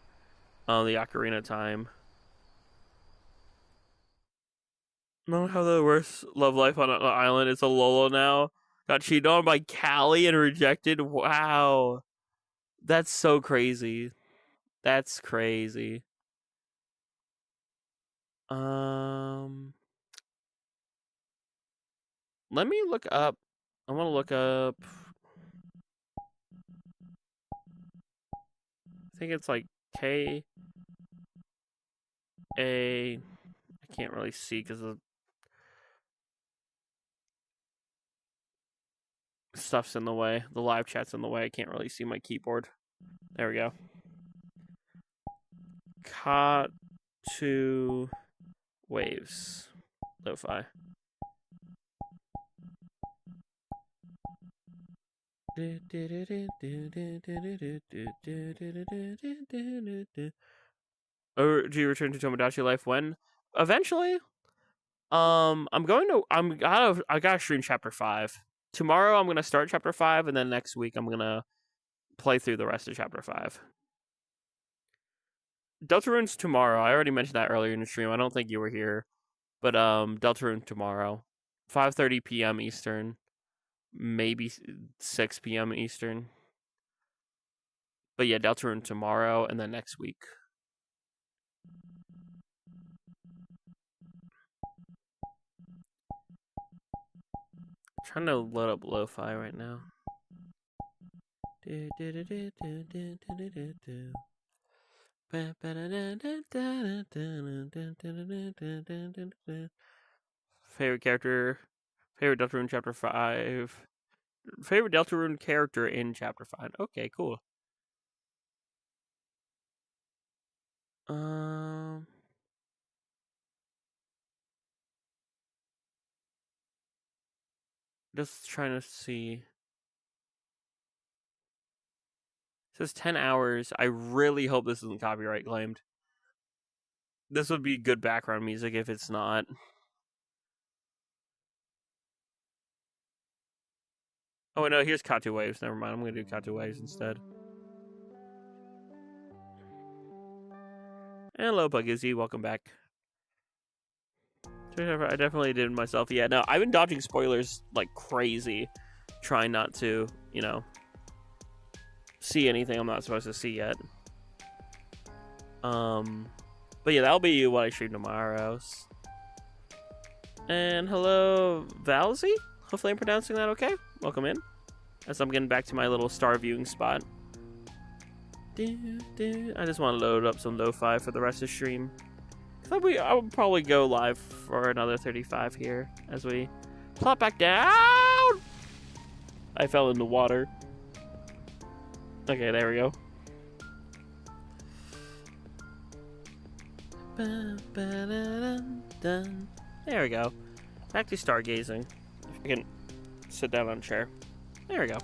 The Ocarina of Time. Not have the worst love life on an island. It's a Lolo now. Got cheated on by Callie and rejected. Wow. That's so crazy. That's crazy. Let me look up. I want to look up. I think it's like K A. I can't really see because the stuff's in the way. The live chat's in the way. I can't really see my keyboard. There we go. Katu Waves. Lo-fi. Or do you return to Tomodachi Life when? Eventually. I gotta stream chapter 5. Tomorrow I'm gonna start chapter 5, and then next week I'm gonna play through the rest of chapter 5. Deltarune's tomorrow. I already mentioned that earlier in the stream. I don't think you were here. But Deltarune tomorrow. 5:30 p.m. Eastern. Maybe 6 p.m. Eastern. But yeah, Deltarune tomorrow and then next week. I'm trying to load up lo-fi right now. Favorite character. Favorite Deltarune chapter 5. Favorite Deltarune character in chapter 5. Okay, cool. Just trying to see. It says 10 hours. I really hope this isn't copyright claimed. This would be good background music if it's not. Oh, no, here's Katu Waves. Never mind. I'm going to do Katu Waves instead. Hello, Bugizzy. Welcome back. I definitely did myself. Yeah, no, I've been dodging spoilers like crazy. Trying not to, see anything I'm not supposed to see yet. But yeah, that'll be what I stream tomorrow. And hello, Valzy? Hopefully I'm pronouncing that okay. Welcome in. As I'm getting back to my little star viewing spot. I just want to load up some lo-fi for the rest of the stream. I would probably go live for another 35 here as we plop back down. I fell in the water. Okay, there we go. There we go. Back to stargazing. If I can sit down on a chair. There we go.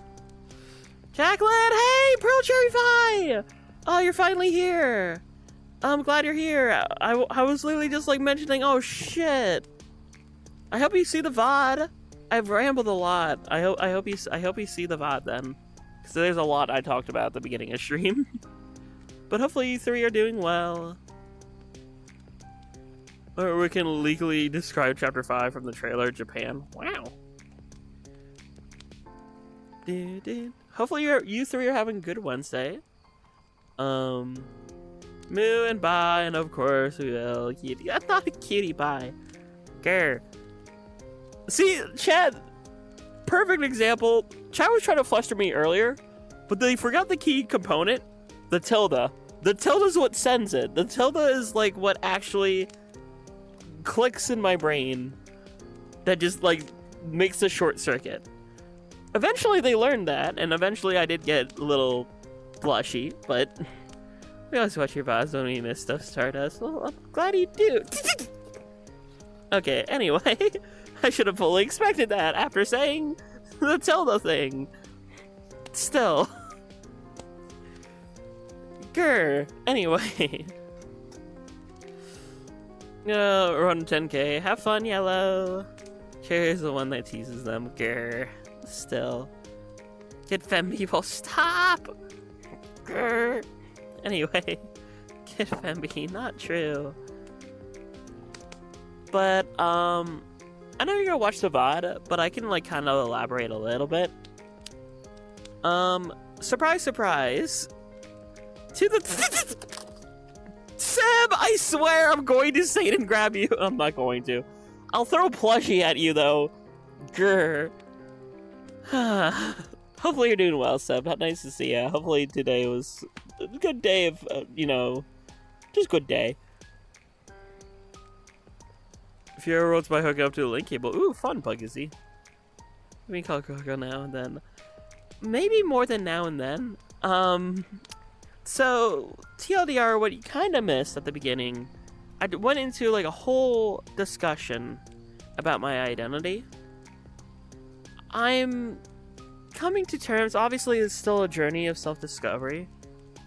Jacqueline! Hey! Pearl Cherry Pie! Oh, you're finally here! I'm glad you're here. I was literally just like mentioning, oh shit! I hope you see the VOD. I've rambled a lot. I hope you see the VOD then. Because there's a lot I talked about at the beginning of stream. But hopefully you three are doing well. Or we can legally describe Chapter 5 from the trailer, Japan. Wow. Hopefully you three are having a good Wednesday. Moo and Bye, and of course we will. Cutie. That's not a cutie Bye. Grr. See, Chad, perfect example. Chad was trying to fluster me earlier, but they forgot the key component, the tilde. The tilde is what sends it. The tilde is like what actually clicks in my brain that just like makes a short circuit. Eventually they learned that, and eventually I did get a little blushy, but we always watch your VODs when we miss stuff, Stardust. Well, I'm glad you do. Okay, anyway, I should have fully expected that after saying the tilde thing. Still. Grr. Anyway. Run 10k. Have fun, Yellow. Cherry's the one that teases them. Grr. Still. Get femme people. Stop! Grr. Anyway. Get femme, not true. But, I know you're gonna watch the VOD, but I can, like, kind of elaborate a little bit. Surprise, surprise. To the... Sam, I swear I'm going to Satan and grab you. I'm not going to. I'll throw a plushie at you, though. Grr. Hopefully you're doing well, Seb. Nice to see ya. Hopefully today was a good day of, you know, just good day. If you ever wrote by hooking up to a link cable, ooh, fun, Buggy. We call Coco now and then. Maybe more than now and then. So, TLDR, what you kind of missed at the beginning, I went into like a whole discussion about my identity. I'm coming to terms, obviously it's still a journey of self-discovery,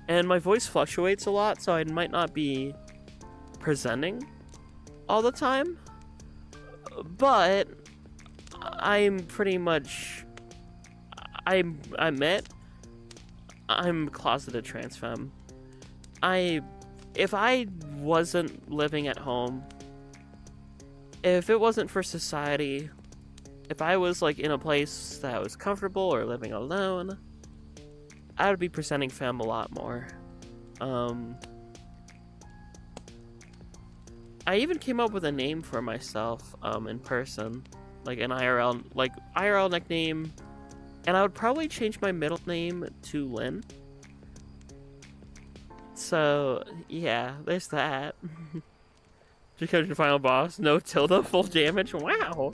and my voice fluctuates a lot, so I might not be presenting all the time, but I'm pretty much, I admit, I'm closeted trans femme. If I wasn't living at home, if it wasn't for society, if I was like in a place that was comfortable or living alone, I would be presenting femme a lot more. I even came up with a name for myself in person, like an IRL nickname. And I would probably change my middle name to Lynn. So, yeah, there's that. Just because your final boss, no tilde, full damage, wow!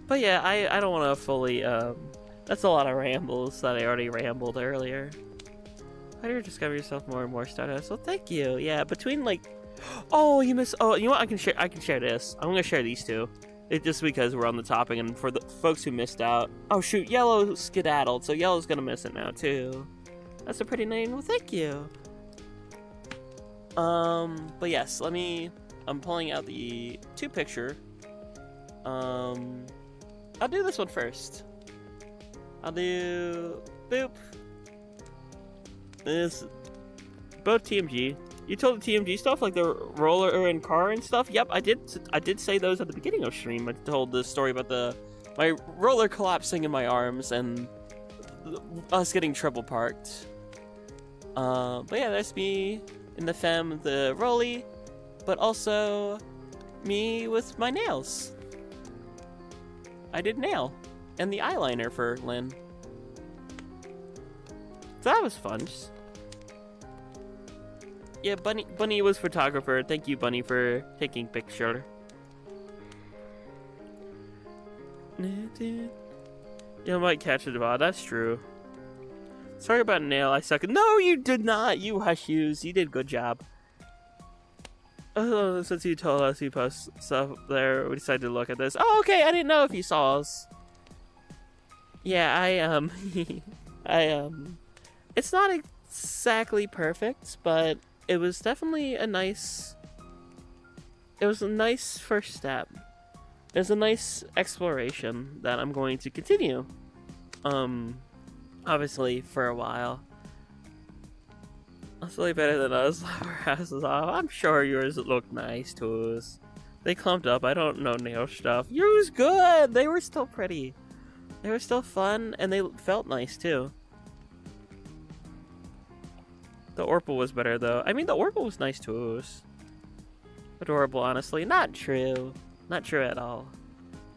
But yeah, I don't want to fully, that's a lot of rambles that I already rambled earlier. How do you discover yourself more and more, Stardust? So thank you, yeah, between like, oh, you know what, I can share this. I'm gonna share these two. It's just because we're on the topic, and for the folks who missed out... Oh shoot, Yellow skedaddled, so Yellow's gonna miss it now too. That's a pretty name, well thank you. But yes, I'm pulling out the 2-picture. I'll do this one first. I'll do... Boop. This... Both TMG. You told the TMG stuff, like the roller and car and stuff? Yep, I did say those at the beginning of stream. I told the story about my roller collapsing in my arms and us getting triple parked. But yeah, that's me in the femme, the rolly, but also me with my nails. I did nail. And the eyeliner for Lynn. So that was fun. Yeah, Bunny was photographer. Thank you, Bunny, for taking picture. You might catch it, Bob. That's true. Sorry about nail. I suck. No, you did not. You hush yous. You did a good job. Oh, since you told us you post stuff there, we decided to look at this. Oh, okay. I didn't know if you saw us. Yeah, it's not exactly perfect, but it was definitely a nice first step. It was a nice exploration that I'm going to continue. Obviously for a while. That's really better than us. Our asses off. I'm sure yours look nice to us. They clumped up. I don't know nail stuff. Yours good. They were still pretty. They were still fun, and they felt nice too. The Orpal was better though. I mean, the Orpal was nice to us. Adorable, honestly. Not true. Not true at all.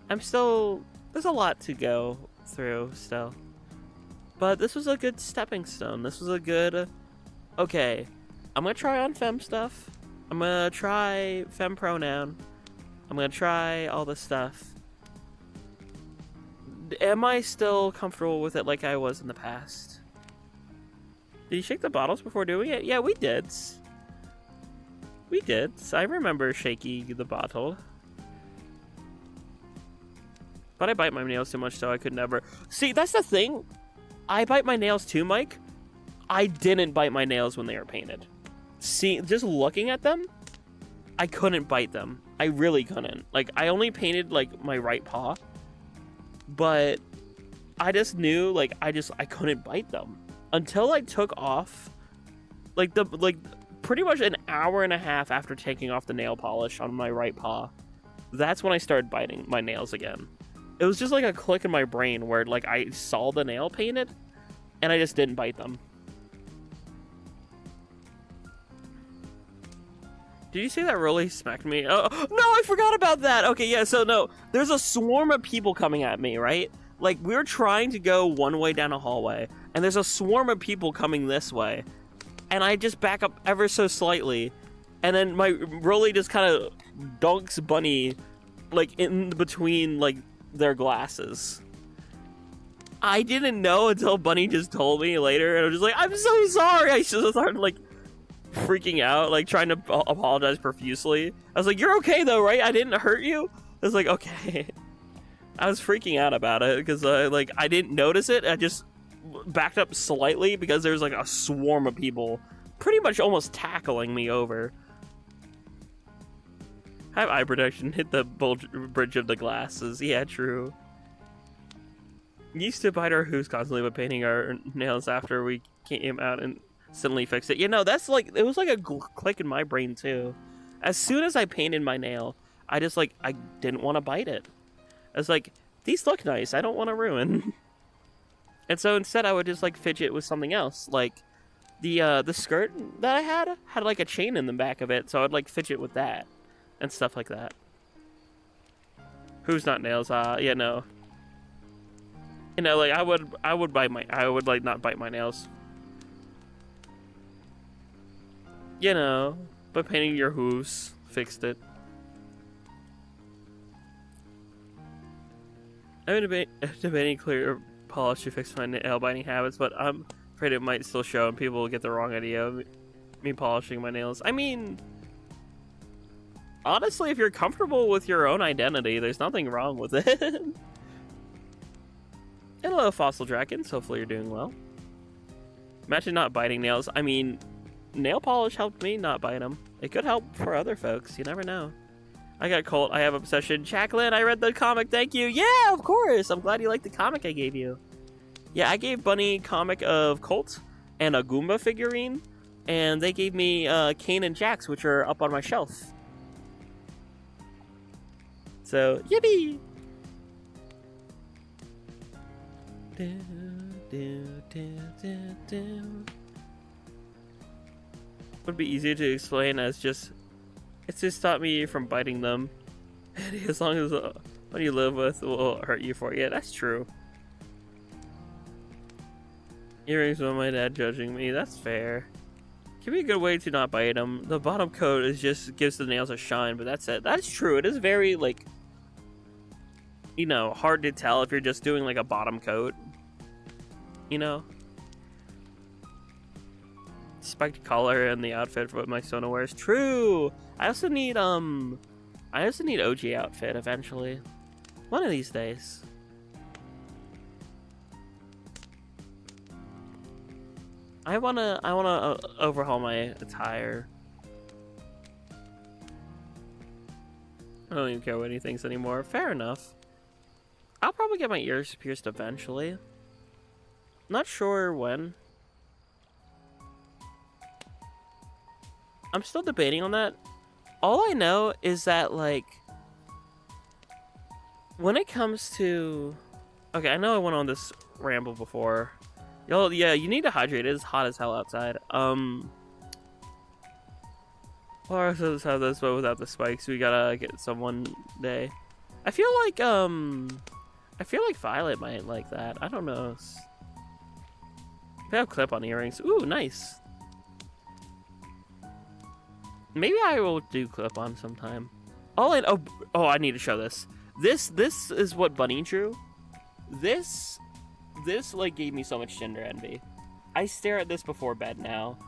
There's a lot to go through still. But this was a good stepping stone. This was a good... Okay, I'm gonna try on femme stuff. I'm gonna try femme pronoun. I'm gonna try all this stuff. Am I still comfortable with it like I was in the past? Did you shake the bottles before doing it? Yeah, we did. We did. I remember shaking the bottle. But I bite my nails too much, so I could never... See, that's the thing. I bite my nails too, Mike. I didn't bite my nails when they were painted. See, just looking at them, I couldn't bite them. I really couldn't. Like, I only painted, like, my right paw. But I just knew, like, I couldn't bite them. Until I took off, pretty much an hour and a half after taking off the nail polish on my right paw. That's when I started biting my nails again. It was just like a click in my brain where, like, I saw the nail painted, and I just didn't bite them. Did you say that really smacked me? Oh, no, I forgot about that! Okay, yeah, so no, there's a swarm of people coming at me, right? Like, we're trying to go one way down a hallway, and there's a swarm of people coming this way. And I just back up ever so slightly, and then my Rolly just kind of dunks Bunny, like, in between, like, their glasses. I didn't know until Bunny just told me later, and I was just like, I'm so sorry! I just started, like, freaking out, like, trying to apologize profusely. I was like, you're okay, though, right? I didn't hurt you? I was like, okay. I was freaking out about it, because, like, I didn't notice it. I just backed up slightly, because there's, like, a swarm of people pretty much almost tackling me over. Have eye protection, hit the bridge of the glasses. Yeah, true. Used to bite our hooves constantly by painting our nails after we came out and suddenly fixed it. You know, that's like, it was like a click in my brain too. As soon as I painted my nail, I just like, I didn't want to bite it. I was like, these look nice, I don't want to ruin. And so instead I would just like fidget with something else. Like the skirt that I had like a chain in the back of it, so I'd like fidget with that. And stuff like that. Who's not nails? Yeah, no. You know, like I would like not bite my nails. You know, but painting your hooves fixed it. I'm debating clear polish to fix my nail biting habits, but I'm afraid it might still show and people will get the wrong idea of me polishing my nails. I mean, honestly, if you're comfortable with your own identity, there's nothing wrong with it. Hello, Fossil Dragons. Hopefully you're doing well. Imagine not biting nails. I mean, nail polish helped me not bite them. It could help for other folks. You never know. I got Colt. I have Obsession. Jacqueline, I read the comic. Thank you. Yeah, of course. I'm glad you liked the comic I gave you. Yeah, I gave Bunny comic of Colt and a Goomba figurine. And they gave me Kane and Jax, which are up on my shelf. So, yippee! Would be easier to explain as just, it's just stopped me from biting them. As long as what you live with will hurt you for it. Yeah, that's true. Earrings with my dad judging me. That's fair. Can be a good way to not bite them. The bottom coat is just gives the nails a shine, but that's it. That's true. It is very like. you know, hard to tell if you're just doing like a bottom coat, you know. Spiked color in the outfit for what my Sona wears. True. I also need OG outfit eventually. One of these days. I wanna overhaul my attire. I don't even care what he thinks anymore. Fair enough. I'll probably get my ears pierced eventually. Not sure when. I'm still debating on that. All I know is that, like, when it comes to... Okay, I know I went on this ramble before. Yo, yeah, you need to hydrate. It is hot as hell outside. Or let's have this, but without the spikes. We gotta get some one day. I feel like Violet might like that. I don't know. They have clip-on earrings. Ooh, nice. Maybe I will do clip-on sometime. Oh, I need to show this. This is what Bunny drew. This like gave me so much gender envy. I stare at this before bed now.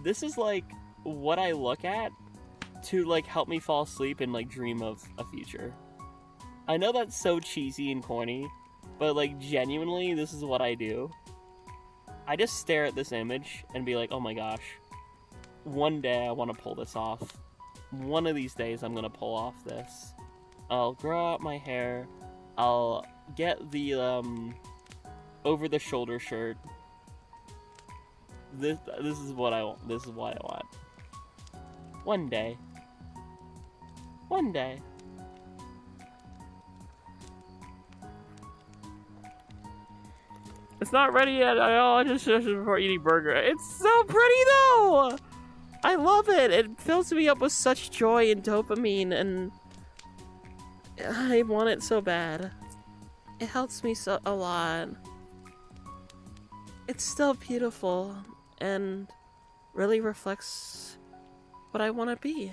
This is like what I look at to like help me fall asleep and like dream of a future. I know that's so cheesy and corny, but like genuinely this is what I do. I just stare at this image and be like, oh my gosh. One day I want to pull this off. One of these days I'm gonna pull off this. I'll grow out my hair. I'll get the over the shoulder shirt. This is what I want. This is what I want. One day. One day. It's not ready yet. I just finished it before eating burger. It's so pretty though. I love it. It fills me up with such joy and dopamine, and I want it so bad. It helps me a lot. It's still beautiful and really reflects what I want to be.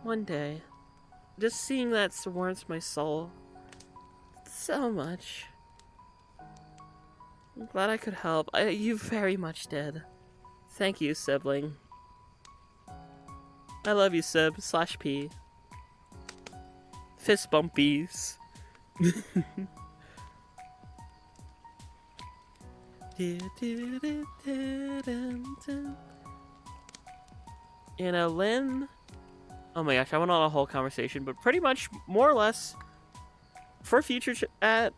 One day, just seeing that warms my soul so much. I'm glad I could help. You very much did. Thank you, sibling. I love you, Sib / P. Fist bumpies. You know, Lynn... Oh my gosh, I went on a whole conversation, but pretty much, more or less, for future chat,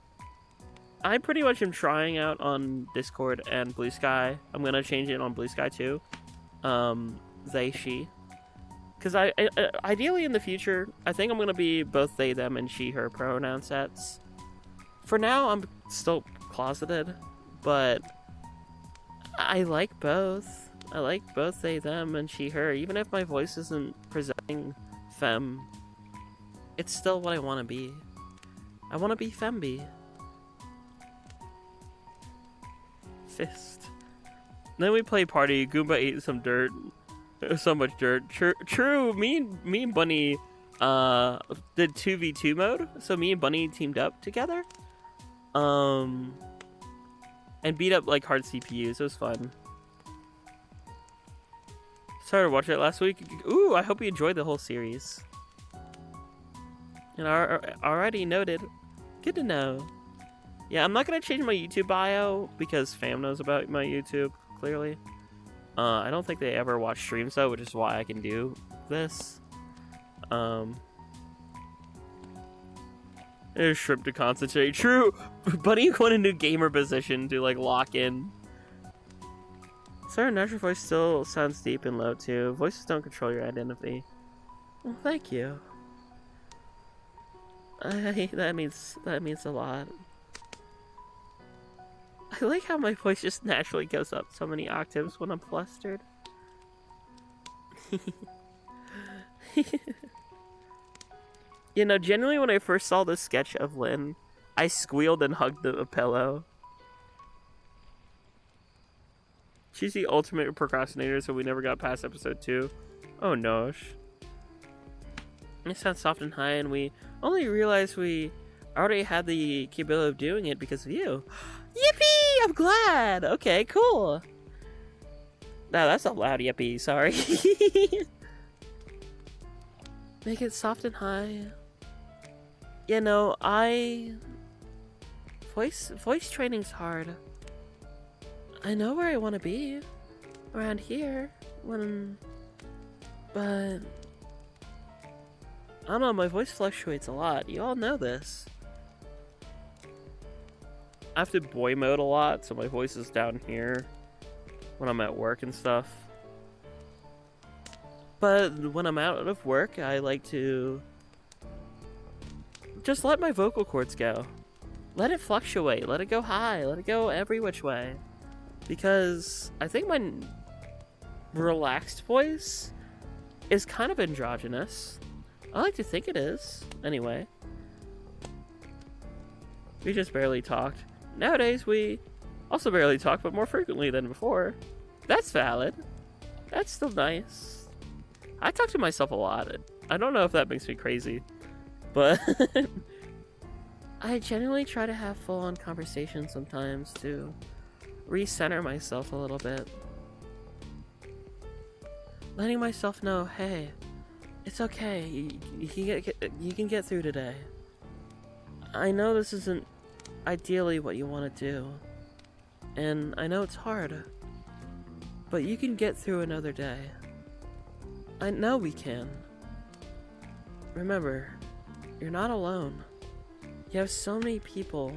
I pretty much am trying out on Discord and Blue Sky. I'm gonna change it on Blue Sky too. They, she. Because I ideally in the future, I think I'm gonna be both they, them, and she, her pronoun sets. For now, I'm still closeted, but I like both. I like both they, them, and she, her. Even if my voice isn't presenting femme, it's still what I want to be. I want to be femby. Fist. Then we play party. Goomba ate some dirt. So much dirt. True. Me and Bunny did 2v2 mode. So me and Bunny teamed up together. And beat up like hard CPUs. It was fun. Started watching it last week. Ooh, I hope you enjoyed the whole series. And already noted. Good to know. Yeah, I'm not gonna change my YouTube bio because fam knows about my YouTube, clearly. I don't think they ever watch streams though, which is why I can do this. There's shrimp to concentrate. True! Bunny went into gamer position to like lock in. Sir, natural voice still sounds deep and low too. Voices don't control your identity. Well, thank you. That means a lot. I like how my voice just naturally goes up so many octaves when I'm flustered. You know, genuinely when I first saw this sketch of Lynn, I squealed and hugged the pillow. She's the ultimate procrastinator, so we never got past episode 2. Oh no. It sounds soft and high, and we only realized we already had the capability of doing it because of you. Yippee! I'm glad! Okay, cool. No, that's a loud yippee, sorry. Make it soft and high. You know, voice training's hard. I know where I want to be. Around here. But I don't know, my voice fluctuates a lot. You all know this. I have to boy mode a lot, so my voice is down here when I'm at work and stuff. But when I'm out of work, I like to just let my vocal cords go. Let it fluctuate, let it go high, let it go every which way. Because I think my relaxed voice is kind of androgynous. I like to think it is, anyway. We just barely talked. Nowadays, we also barely talk, but more frequently than before. That's valid. That's still nice. I talk to myself a lot. I don't know if that makes me crazy, but I genuinely try to have full-on conversations sometimes to recenter myself a little bit. Letting myself know, hey, it's okay. You can get through today. I know this isn't ideally what you want to do, and I know it's hard, but you can get through another day. I know we can. Remember, you're not alone. You have so many people.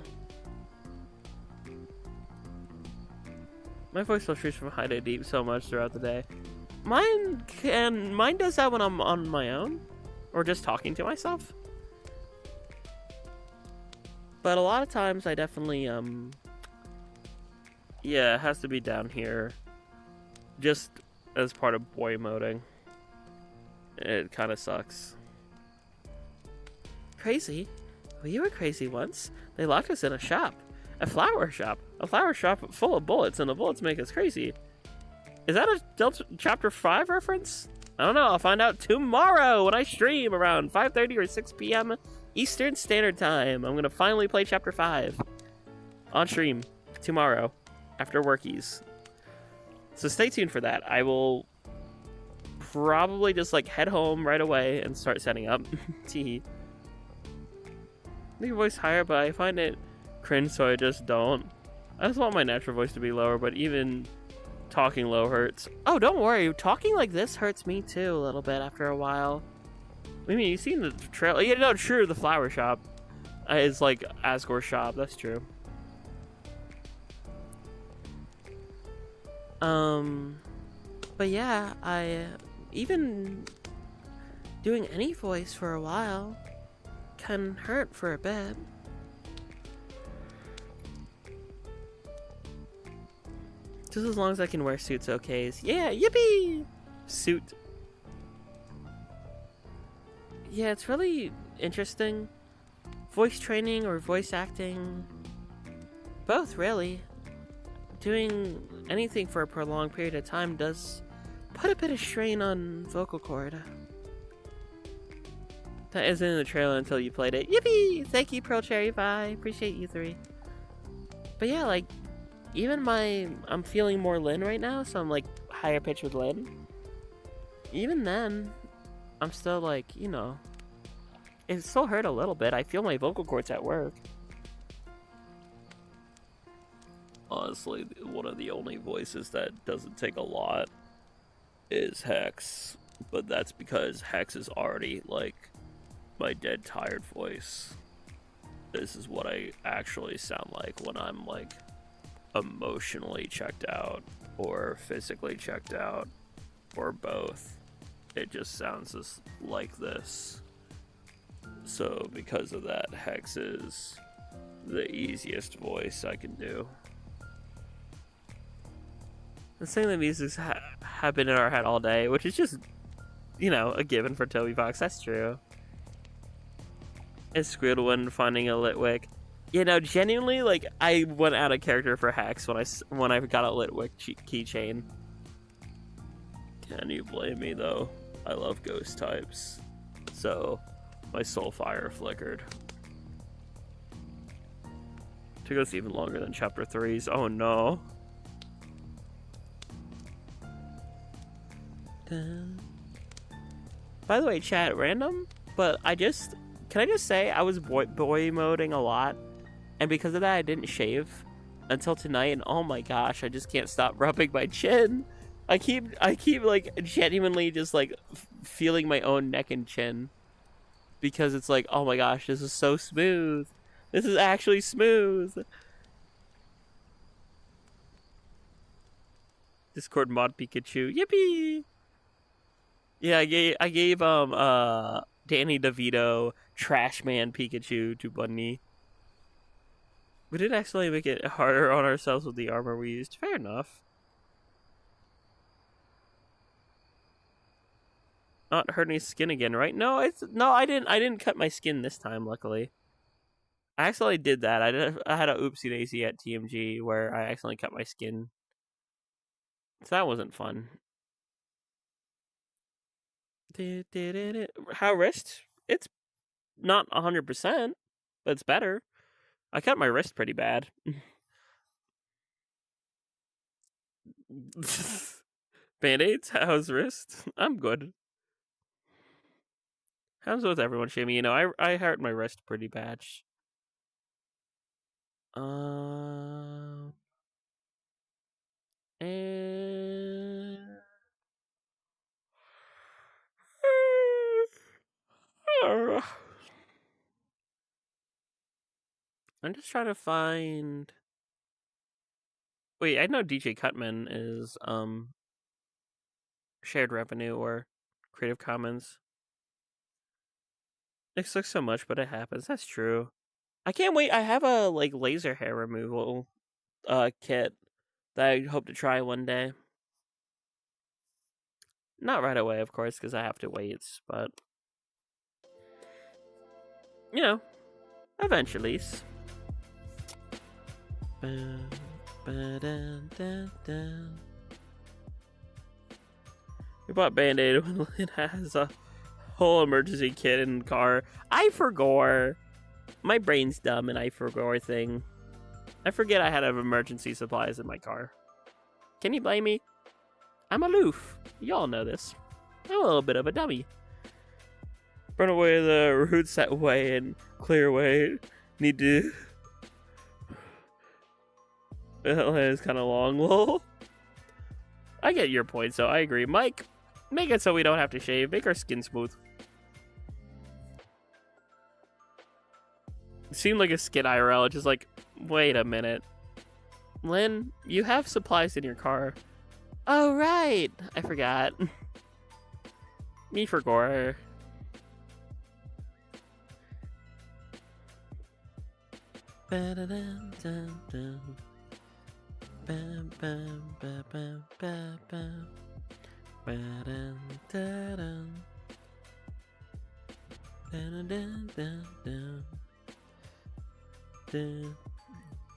My voice fluctuates from high to deep so much throughout the day. Mine does that when I'm on my own, or just talking to myself. But a lot of times I definitely, yeah, it has to be down here. Just as part of boy moding. It kind of sucks. Crazy? Well, you were crazy once. They locked us in a shop. A flower shop. A flower shop full of bullets, and the bullets make us crazy. Is that a Delta Chapter 5 reference? I don't know. I'll find out tomorrow when I stream around 5:30 or 6 p.m. Eastern Standard Time. I'm going to finally play Chapter 5 on stream tomorrow after workies. So stay tuned for that. I will probably just like head home right away and start setting up. Tee. Make your voice higher, but I find it cringe, so I just don't. I just want my natural voice to be lower, but even talking low hurts. Oh, don't worry. Talking like this hurts me too a little bit after a while. I mean, you've seen the trailer. Yeah, no, true. The flower shop is like Asgore's shop. That's true. But yeah, even doing any voice for a while can hurt for a bit. Just as long as I can wear suits, okay. Yeah, yippee! Suit. Yeah, it's really interesting. Voice training or voice acting. Both, really. Doing anything for a prolonged period of time does put a bit of strain on vocal cord. That isn't in the trailer until you played it. Yippee! Thank you, Pearl Cherry Pie. Appreciate you three. But yeah, like, even I'm feeling more Lynn right now, so I'm like higher pitch with Lynn. Even then, I'm still like, you know, it still hurt a little bit. I feel my vocal cords at work. Honestly, one of the only voices that doesn't take a lot is Hex. But that's because Hex is already like my dead tired voice. This is what I actually sound like when I'm like emotionally checked out or physically checked out or both. It just sounds just like this. So because of that, Hex is the easiest voice I can do. The thing that music's have been in our head all day, which is just, you know, a given for Toby Fox. That's true. It's Squidward finding a lit wick. You know, genuinely, like, I went out of character for Hex when I got a Litwick keychain. Can you blame me, though? I love ghost types. So, my soul fire flickered. Took us even longer than chapter 3's. Oh no. By the way, chat, random, but can I just say I was boy moding a lot, and because of that I didn't shave until tonight, and oh my gosh, I just can't stop rubbing my chin. I keep like genuinely just like feeling my own neck and chin, because it's like, oh my gosh, this is so smooth. This is actually smooth. Discord mod Pikachu. Yippee! Yeah, I gave Danny DeVito Trash Man Pikachu to Bunny. We did actually make it harder on ourselves with the armor we used. Fair enough. Not hurt any skin again, right? No, I didn't cut my skin this time, luckily. I accidentally did that. I had a oopsie daisy at TMG where I accidentally cut my skin. So that wasn't fun. How wrist? It's not 100%, but it's better. I cut my wrist pretty bad. Band-aids? How's wrist? I'm good. How's with everyone, Shammy? You know, I hurt my wrist pretty bad. And I'm just trying to find. Wait, I know DJ Cutman is shared revenue or Creative Commons. It sucks so much, but it happens. That's true. I can't wait. I have a like laser hair removal kit that I hope to try one day. Not right away, of course, because I have to wait, but you know, eventually. We bought Band-Aid when it has a whole emergency kit in the car. I forgot. My brain's dumb and I forgot thing. I forget I had emergency supplies in my car. Can you blame me? I'm aloof. Y'all know this. I'm a little bit of a dummy. Burn away the root set way and clear away. Need to... It's kind of long, lol. I get your point, so I agree. Mike, make it so we don't have to shave. Make our skin smooth. It seemed like a skin IRL. Just like, wait a minute. Lynn, you have supplies in your car. Oh, right. I forgot. Me forgot.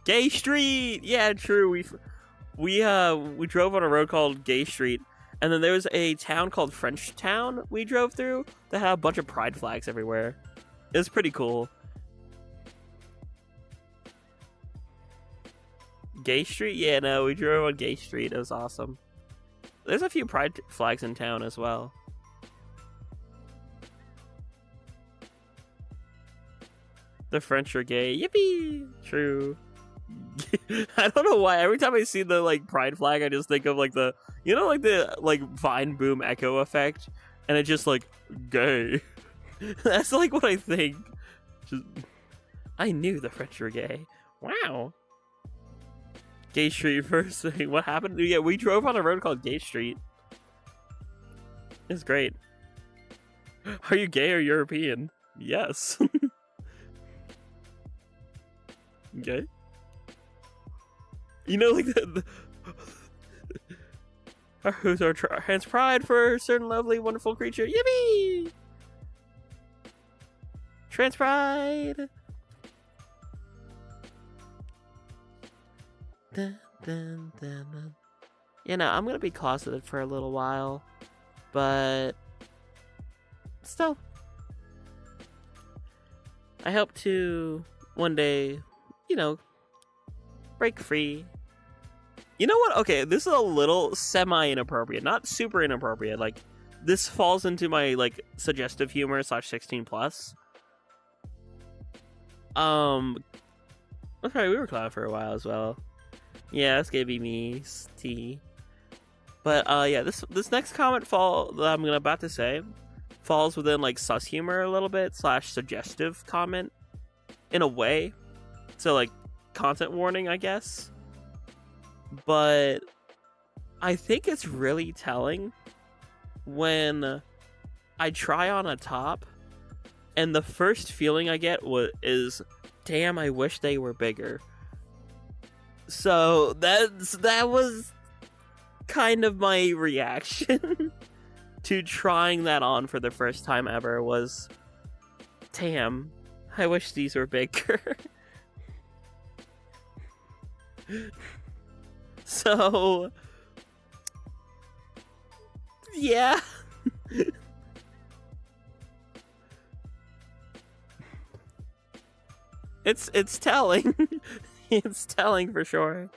Gay Street. Yeah, true. We drove on a road called Gay Street, and then there was a town called French Town we drove through that had a bunch of pride flags everywhere. It was pretty cool. Gay Street? Yeah, no, we drove on Gay Street. It was awesome. There's a few pride flags in town as well. The French are gay. Yippee! True. I don't know why. Every time I see the like pride flag, I just think of like the, you know, like the like Vine Boom echo effect, and it's just like gay. That's like what I think. Just, I knew the French were gay. Wow. Gay Street first thing. What happened? Yeah, we drove on a road called Gay Street. It's great. Are you gay or European? Yes. Okay. You know, like who's our trans pride for a certain lovely, wonderful creature? Yippee! Trans pride. Dun, dun, dun, dun. You know, I'm gonna be closeted for a little while, but still, I hope to one day, you know, break free. You know what? Okay, this is a little semi-inappropriate, not super inappropriate. Like, this falls into my, like, suggestive humor / 16+. Okay, we were cloud for a while as well. Yeah, that's gonna be me, T. But, yeah, this next comment that I'm about to say falls within, like, sus humor a little bit / suggestive comment in a way. So, like, content warning, I guess. But I think it's really telling when I try on a top and the first feeling I get is, damn, I wish they were bigger. So that was kind of my reaction to trying that on for the first time ever was, damn, I wish these were bigger. So, yeah. It's telling. It's telling for sure.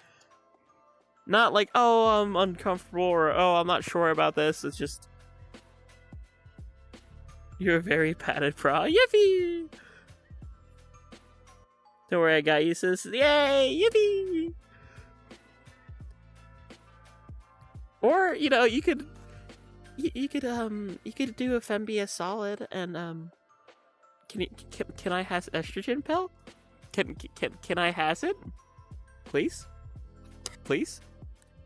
Not like, oh, I'm uncomfortable, or oh, I'm not sure about this. It's just, you're a very padded bra. Yippee! Don't worry, I got you, sis. Yay! Yippee! Or, you know, you could do a Fembi a solid and can I has estrogen pill? Can I has it? Please? Please?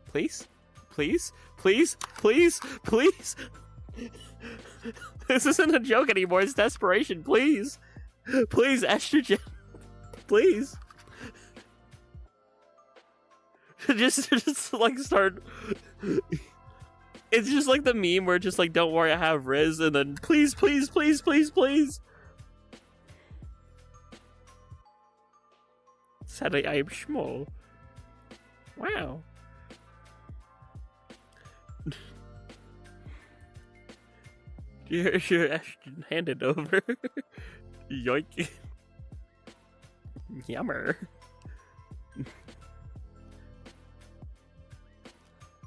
Please? Please? Please? Please? Please? This isn't a joke anymore, it's desperation, please. Please, estrogen. Please. just like start. It's just like the meme where just like, don't worry, I have Riz, and then please, please, please, please, please. Sadly, I am small. Wow. Your estrogen handed over. Yoink. Yummer.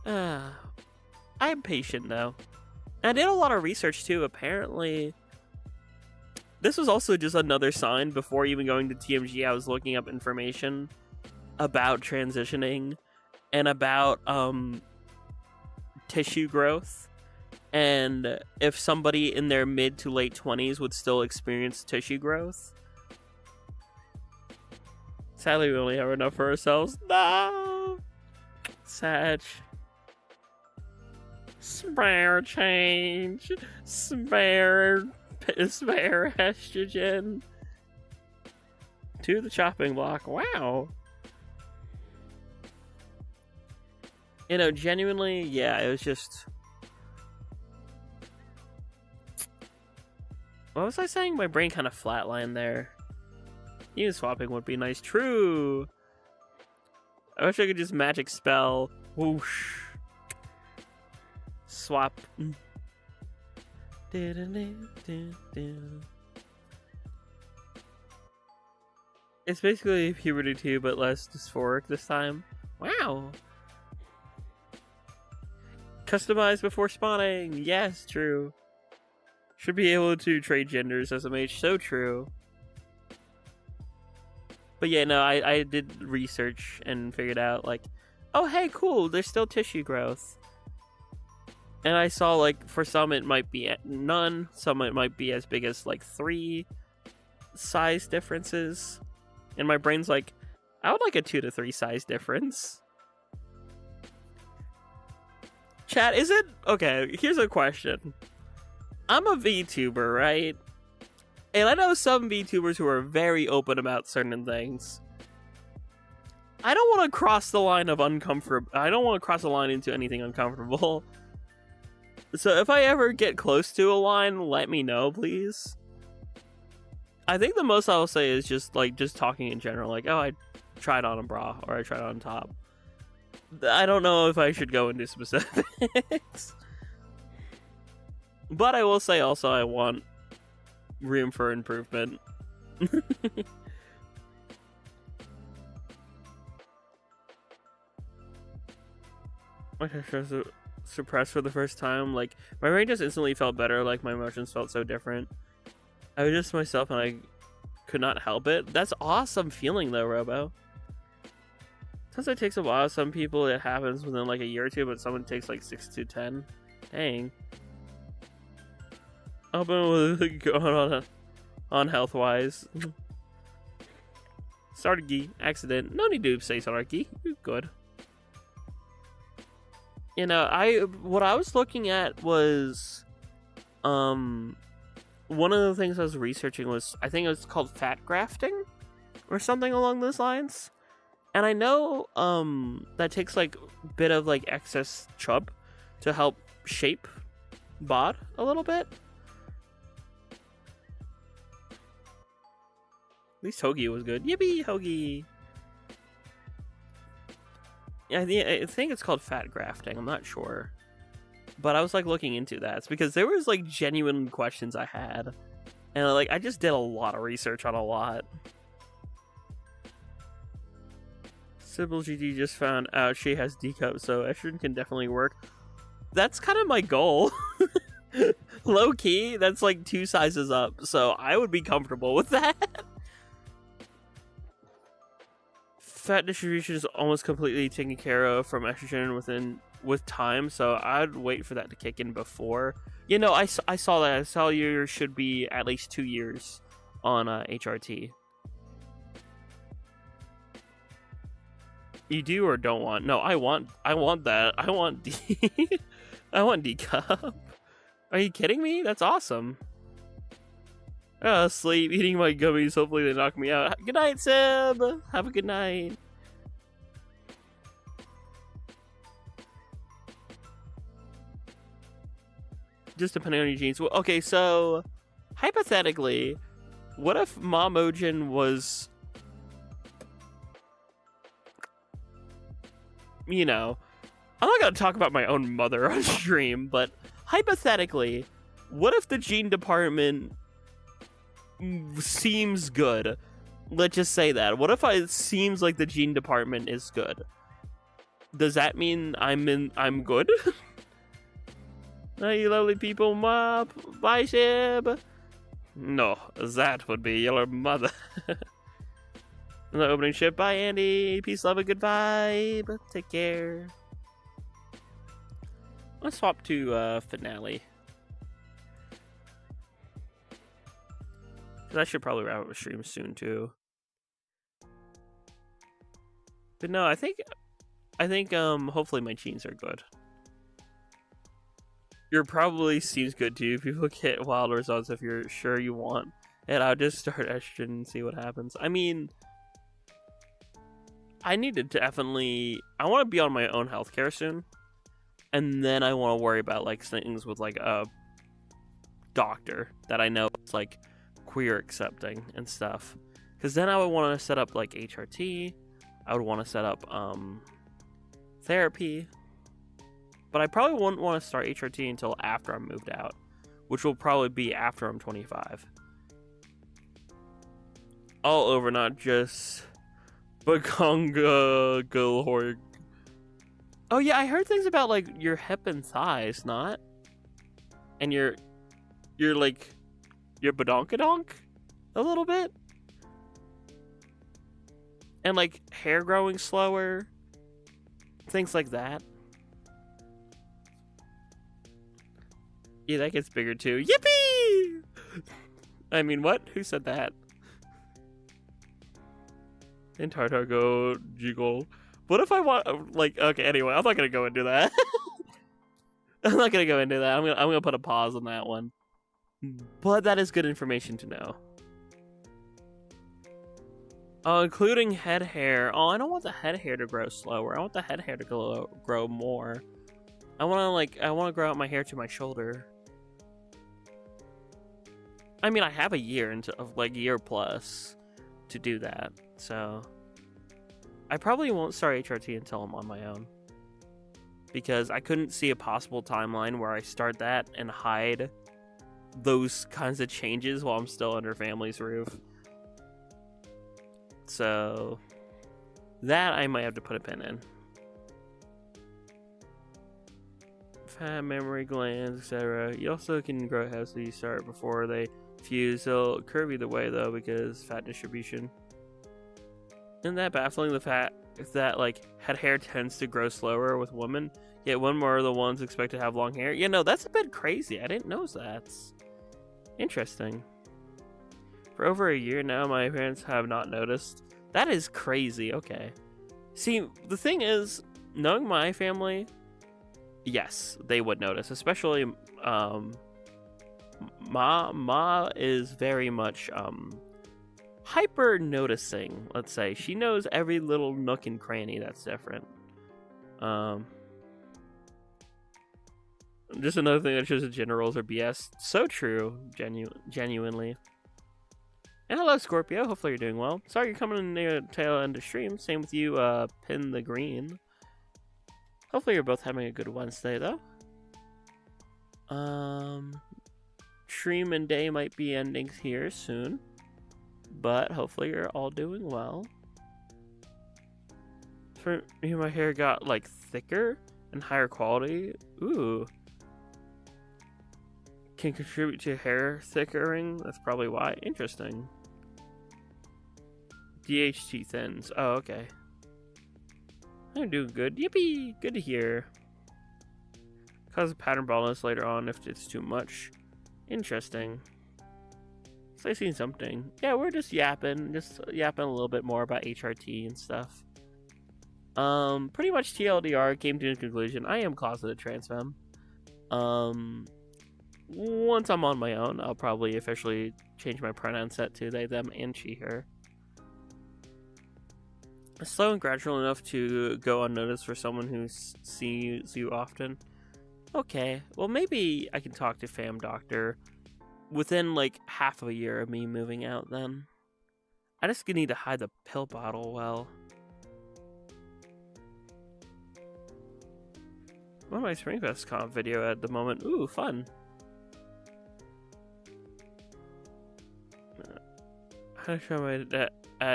I'm patient though. I did a lot of research too. Apparently, this was also just another sign before even going to TMG. I was looking up information about transitioning and about tissue growth, and if somebody in their mid to late 20s would still experience tissue growth. Sadly, we only have enough for ourselves. No! Sad. Spare change. Spare estrogen. To the chopping block. Wow. You know, genuinely, yeah, it was just... What was I saying? My brain kind of flatlined there. Unit swapping would be nice. True. I wish I could just magic spell. Whoosh. Swap. It's basically Puberty 2, but less dysphoric this time. Wow. Customize before spawning. Yes, true. Should be able to trade genders as a mage. So true. But yeah, no, I did research and figured out, like, oh, hey, cool, there's still tissue growth. And I saw, like, for some it might be none, some it might be as big as, like, 3 size differences. And my brain's like, I would like a 2 to 3 size difference. Chat, is it... Okay, here's a question. I'm a VTuber, right? And I know some VTubers who are very open about certain things. I don't want to cross the line of uncomfortable. I don't want to cross the line into anything uncomfortable. So if I ever get close to a line, let me know, please. I think the most I'll say is just talking in general. Like, oh, I tried on a bra, or I tried on top. I don't know if I should go into specifics. But I will say also I want room for improvement. My texture was suppressed for the first time. Like, my brain just instantly felt better. Like, my emotions felt so different. I was just myself and I could not help it. That's awesome feeling though, Robo. Sometimes it takes a while. Some people it happens within like a year or two, but someone takes like 6 to 10. Dang. Open with going on health wise. Sargi accident. No need to say Sargi. You're good. You know, what I was looking at was one of the things I was researching was, I think it was called fat grafting or something along those lines. And I know that takes like a bit of like excess chub to help shape bod a little bit. At least Hoagie was good. Yippee, Hoagie! Yeah, I think it's called fat grafting. I'm not sure. But I was like looking into that. It's because there was like genuine questions I had. And like I just did a lot of research on a lot. Sybil GG just found out she has D cup, so estrogen can definitely work. That's kind of my goal. Low key, that's like 2 sizes up, so I would be comfortable with that. Fat distribution is almost completely taken care of from estrogen with time, so I'd wait for that to kick in before. You know, I saw that. I saw yours should be at least 2 years on HRT. You do or don't want? No, I want that. I want D. I want D cup. Are you kidding me? That's awesome. Sleep, eating my gummies. Hopefully they knock me out. Good night, Seb. Have a good night. Just depending on your genes. Well, okay, so hypothetically, what if Momojin was, you know, I'm not gonna talk about my own mother on stream, but hypothetically, what if the gene department seems good? Let's just say that. What if it seems like the gene department is good? Does that mean I'm good? Hey, you lovely people, Mop. Bye, Sib. No, that would be your mother. The opening ship. Bye, Andy. Peace, love, and good vibe. Take care. Let's swap to finale. I should probably wrap up a stream soon too. But no, I think hopefully my genes are good. Your probably seems good too. People get wild results if you're sure you want. And I'll just start estrogen and see what happens. I mean, I need to definitely, I want to be on my own healthcare soon. And then I want to worry about like things with like a doctor that I know is like queer accepting and stuff, because then I would want to set up like HRT. I would want to set up therapy, but I probably wouldn't want to start HRT until after I'm moved out, which will probably be after I'm 25. All over, not just Bagonga Gilhorg. Oh yeah, I heard things about like your hip and thighs, not, and your like your badonkadonk a little bit, and like hair growing slower, things like that. Yeah, that gets bigger too. Yippee! I mean, what? Who said that? And Tartar go jiggle. What if I want, like, okay, anyway, I'm not gonna go into that. I'm not gonna go into that. I'm gonna put a pause on that one. But that is good information to know. Including head hair. Oh, I don't want the head hair to grow slower. I want the head hair to grow more. I want to grow out my hair to my shoulder. I mean, I have a year year plus to do that. So I probably won't start HRT until I'm on my own. because I couldn't see a possible timeline where I start that and hide those kinds of changes while I'm still under family's roof. So that I might have to put a pin in. Fat memory glands, etc. You also can grow hair so you start before they fuse. They'll curve either way though because fat distribution. Isn't that baffling? The fact that like head hair tends to grow slower with women, yet one more of the ones expect to have long hair. You know, that's a bit crazy. I didn't know that. Interesting. For over a year now, my parents have not noticed. That is crazy. Okay. See, the thing is, knowing my family, yes, they would notice. Especially, Ma is very much hyper noticing. Let's say she knows every little nook and cranny that's different. Just another thing that shows that gender roles are BS. So true, genuinely. And hello, Scorpio. Hopefully you're doing well. Sorry you're coming in the tail end of stream. Same with you, Pin the Green. Hopefully you're both having a good Wednesday, though. Stream and day might be ending here soon. But hopefully you're all doing well. For me, my hair got, like, thicker and higher quality. Ooh. Can contribute to hair thickering. That's probably why. Interesting. DHT thins. Oh, okay. I'm doing good. Yippee! Good to hear. Cause pattern baldness later on if it's too much. Interesting. So I seen something. Yeah, we're just yapping a little bit more about HRT and stuff. Pretty much TLDR came to a conclusion. I am closeted trans femme. Once I'm on my own, I'll probably officially change my pronoun set to they, them, and she, her. Slow and gradual enough to go unnoticed for someone who sees you often. Okay, well maybe I can talk to Fam Doctor within like half of a year of me moving out then. I just need to hide the pill bottle well. I'm on my Springfest comp video at the moment. Ooh, fun. I show my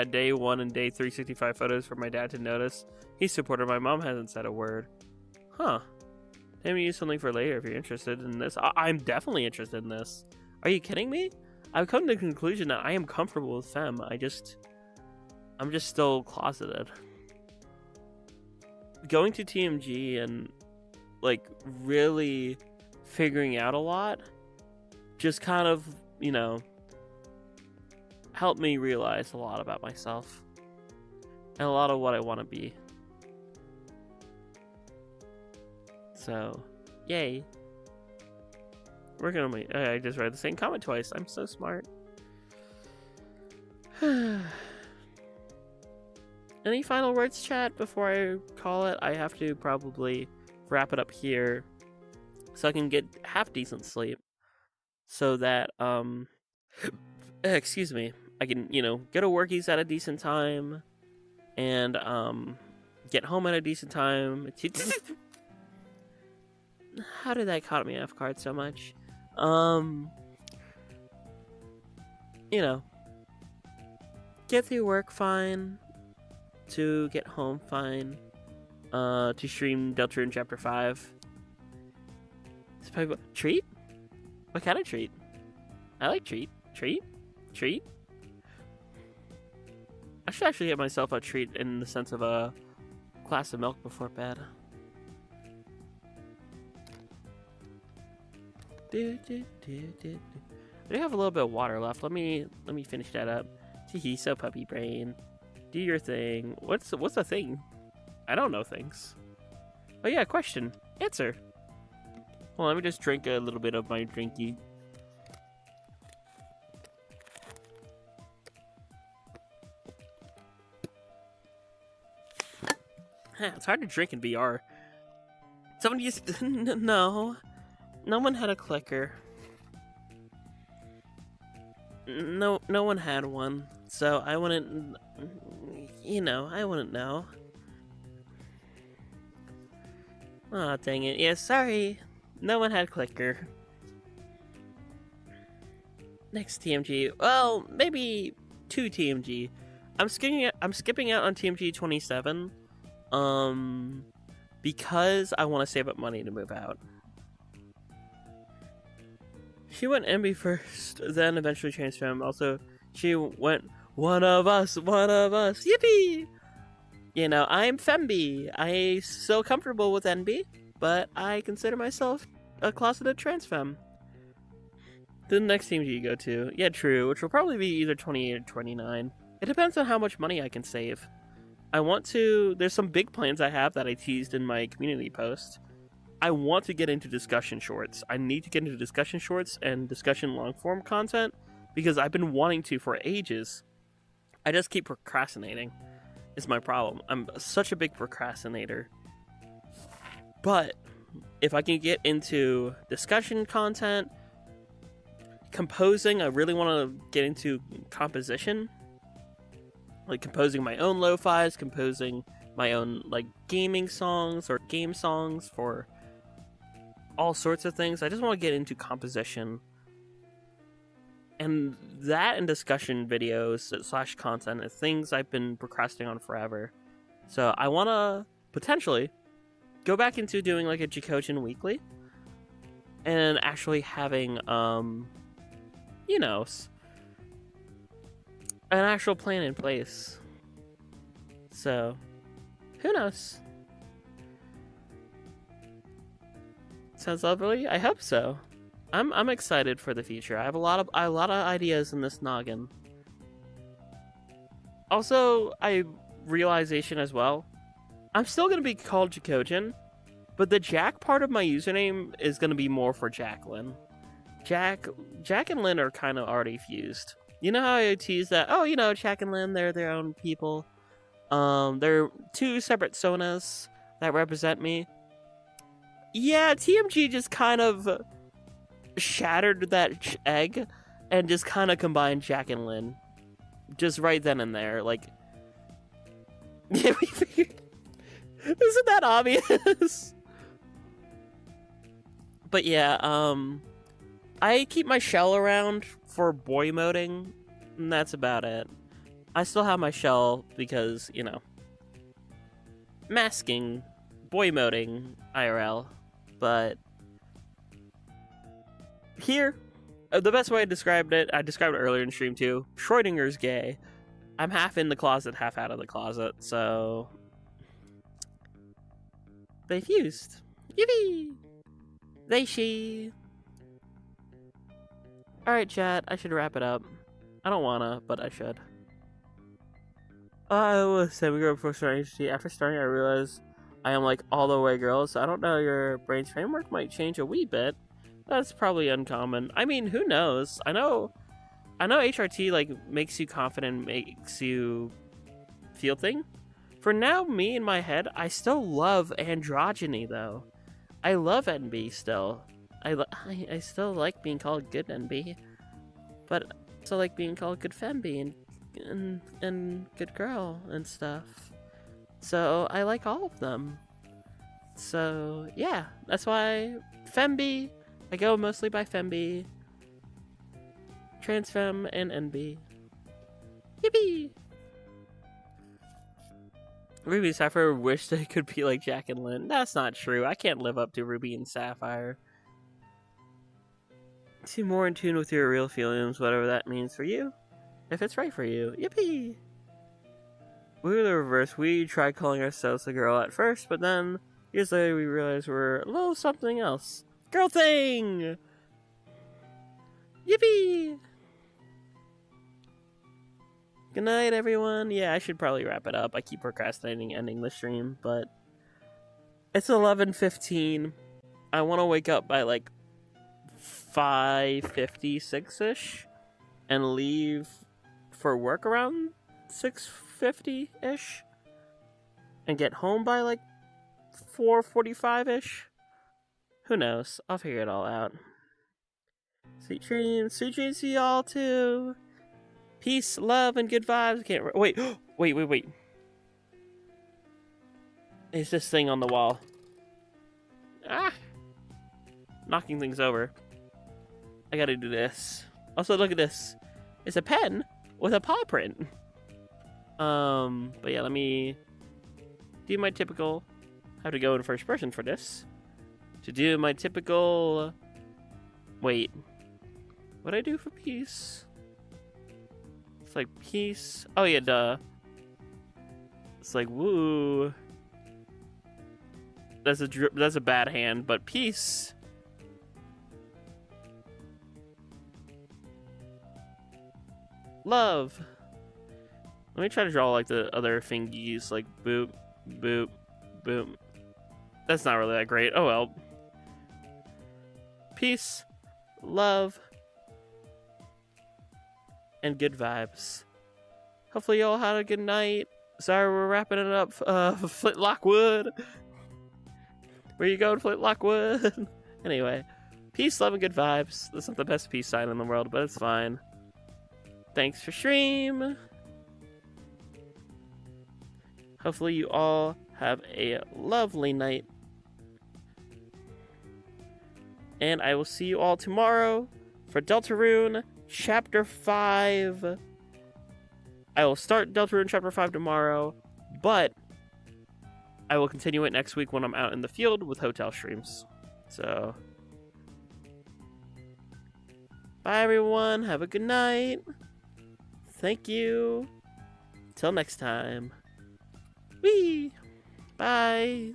day 1 and day 365 photos for my dad to notice. He's supported. My mom hasn't said a word. Huh. Maybe use something for later if you're interested in this. I'm definitely interested in this. Are you kidding me? I've come to the conclusion that I am comfortable with femme. I'm just still closeted. Going to TMG and like really figuring out a lot just kind of, you know, helped me realize a lot about myself and a lot of what I want to be. So, yay. We're gonna make. I just read the same comment twice. I'm so smart. Any final words, chat, before I call it? I have to probably wrap it up here so I can get half decent sleep. So that, excuse me, I can, you know, go to workies at a decent time and, get home at a decent time. How did that caught me off guard so much? You know, get through work fine, to get home fine, to stream Deltarune Chapter 5. It's probably, treat? What kind of treat? I like treat. Treat? Treat? I should actually get myself a treat in the sense of a glass of milk before bed. I do have a little bit of water left. Let me finish that up. Teehee, so puppy brain. Do your thing. What's the thing? I don't know things. Oh yeah, question. Answer. Well, let me just drink a little bit of my drinky. It's hard to drink in VR. Someone used no. No one had a clicker. No one had one. So I wouldn't, you know, I wouldn't know. Aw, dang it. Yeah, sorry. No one had clicker. Next TMG. Well, maybe 2 TMG. I'm skipping out on TMG 27. Because I want to save up money to move out. She went MB first, then eventually changed him. Also, she went one of us. Yippee! You know, I'm Femby. I'm so comfortable with NB, but I consider myself a closeted trans femme. The next team you go to, yeah, true, which will probably be either 28 or 29. It depends on how much money I can save. There's some big plans I have that I teased in my community post. I want to get into discussion shorts. I need to get into discussion shorts and discussion long form content because I've been wanting to for ages. I just keep procrastinating. Is my problem. I'm such a big procrastinator. But if I can get into discussion content, composing, I really want to get into composition. Like composing my own lo-fis, composing my own like gaming songs or game songs for all sorts of things. I just want to get into composition. And that and discussion videos / content is things I've been procrastinating on forever. So I want to potentially go back into doing like a Jackogień weekly and actually having, you know, an actual plan in place. So, who knows? Sounds lovely. I hope so. I'm excited for the future. I have a lot of ideas in this noggin. Also, realization as well. I'm still gonna be called Jackogień, but the Jack part of my username is gonna be more for Jacqueline. Jack and Lynn are kind of already fused. You know how I tease that? Oh, you know, Jack and Lynn, they're their own people. They're 2 separate Sonas that represent me. Yeah, TMG just kind of shattered that egg and just kind of combined Jack and Lynn. Just right then and there, like... Yeah, we figured... Isn't that obvious? But yeah, I keep my shell around for boy moding, and that's about it. I still have my shell because, you know, masking, boy moding, IRL, but here, the best way I described it earlier in stream too, Schrodinger's gay. I'm half in the closet, half out of the closet, so... They fused. Yippee! They, she... Alright, chat, I should wrap it up. I don't wanna, but I should. I was semi-girl before starting HT. After starting, I realized I am like all the way girl, so I don't know, your brain's framework might change a wee bit. That's probably uncommon. I mean, who knows? I know HRT like makes you confident, makes you feel thing. For now, me in my head, I still love androgyny though. I love NB still. I still like being called good NB, but I also like being called good femby and good girl and stuff. So I like all of them. So yeah, that's why femby. I go mostly by femby, transfem, and NB. Yippee! Ruby and Sapphire wish they could be like Jack and Lynn. That's not true. I can't live up to Ruby and Sapphire. Seem more in tune with your real feelings, whatever that means for you. If it's right for you. Yippee! We were the reverse. We tried calling ourselves a girl at first, but then years later we realized we're a little something else. Girl thing! Yippee! Good night, everyone. Yeah, I should probably wrap it up. I keep procrastinating ending the stream, but it's 11:15. I want to wake up by like 5:56-ish and leave for work around 6:50-ish and get home by like 4:45-ish. Who knows? I'll figure it all out. Sweet dreams. Sweet dreams to y'all too. Peace, love, and good vibes. Wait. Wait. It's this thing on the wall. Ah! Knocking things over. I gotta do this. Also, look at this. It's a pen with a paw print. But yeah, let me do my typical. Have to go in first person for this. To do my typical. Wait. What do I do for peace? It's like peace. Oh yeah, duh. It's like woo. That's a bad hand, but peace. Love. Let me try to draw like the other fingies, like boop, boop, boop. That's not really that great. Oh well. Peace, love, and good vibes. Hopefully y'all had a good night. Sorry we're wrapping it up. Flintlock Wood. Where you going, Flintlock Wood? Anyway, peace, love, and good vibes. That's not the best peace sign in the world, but it's fine. Thanks for stream. Hopefully you all have a lovely night. And I will see you all tomorrow for Deltarune Chapter 5. I will start Deltarune Chapter 5 tomorrow, but I will continue it next week when I'm out in the field with hotel streams. So, bye everyone. Have a good night. Thank you. Till next time. Whee! Bye.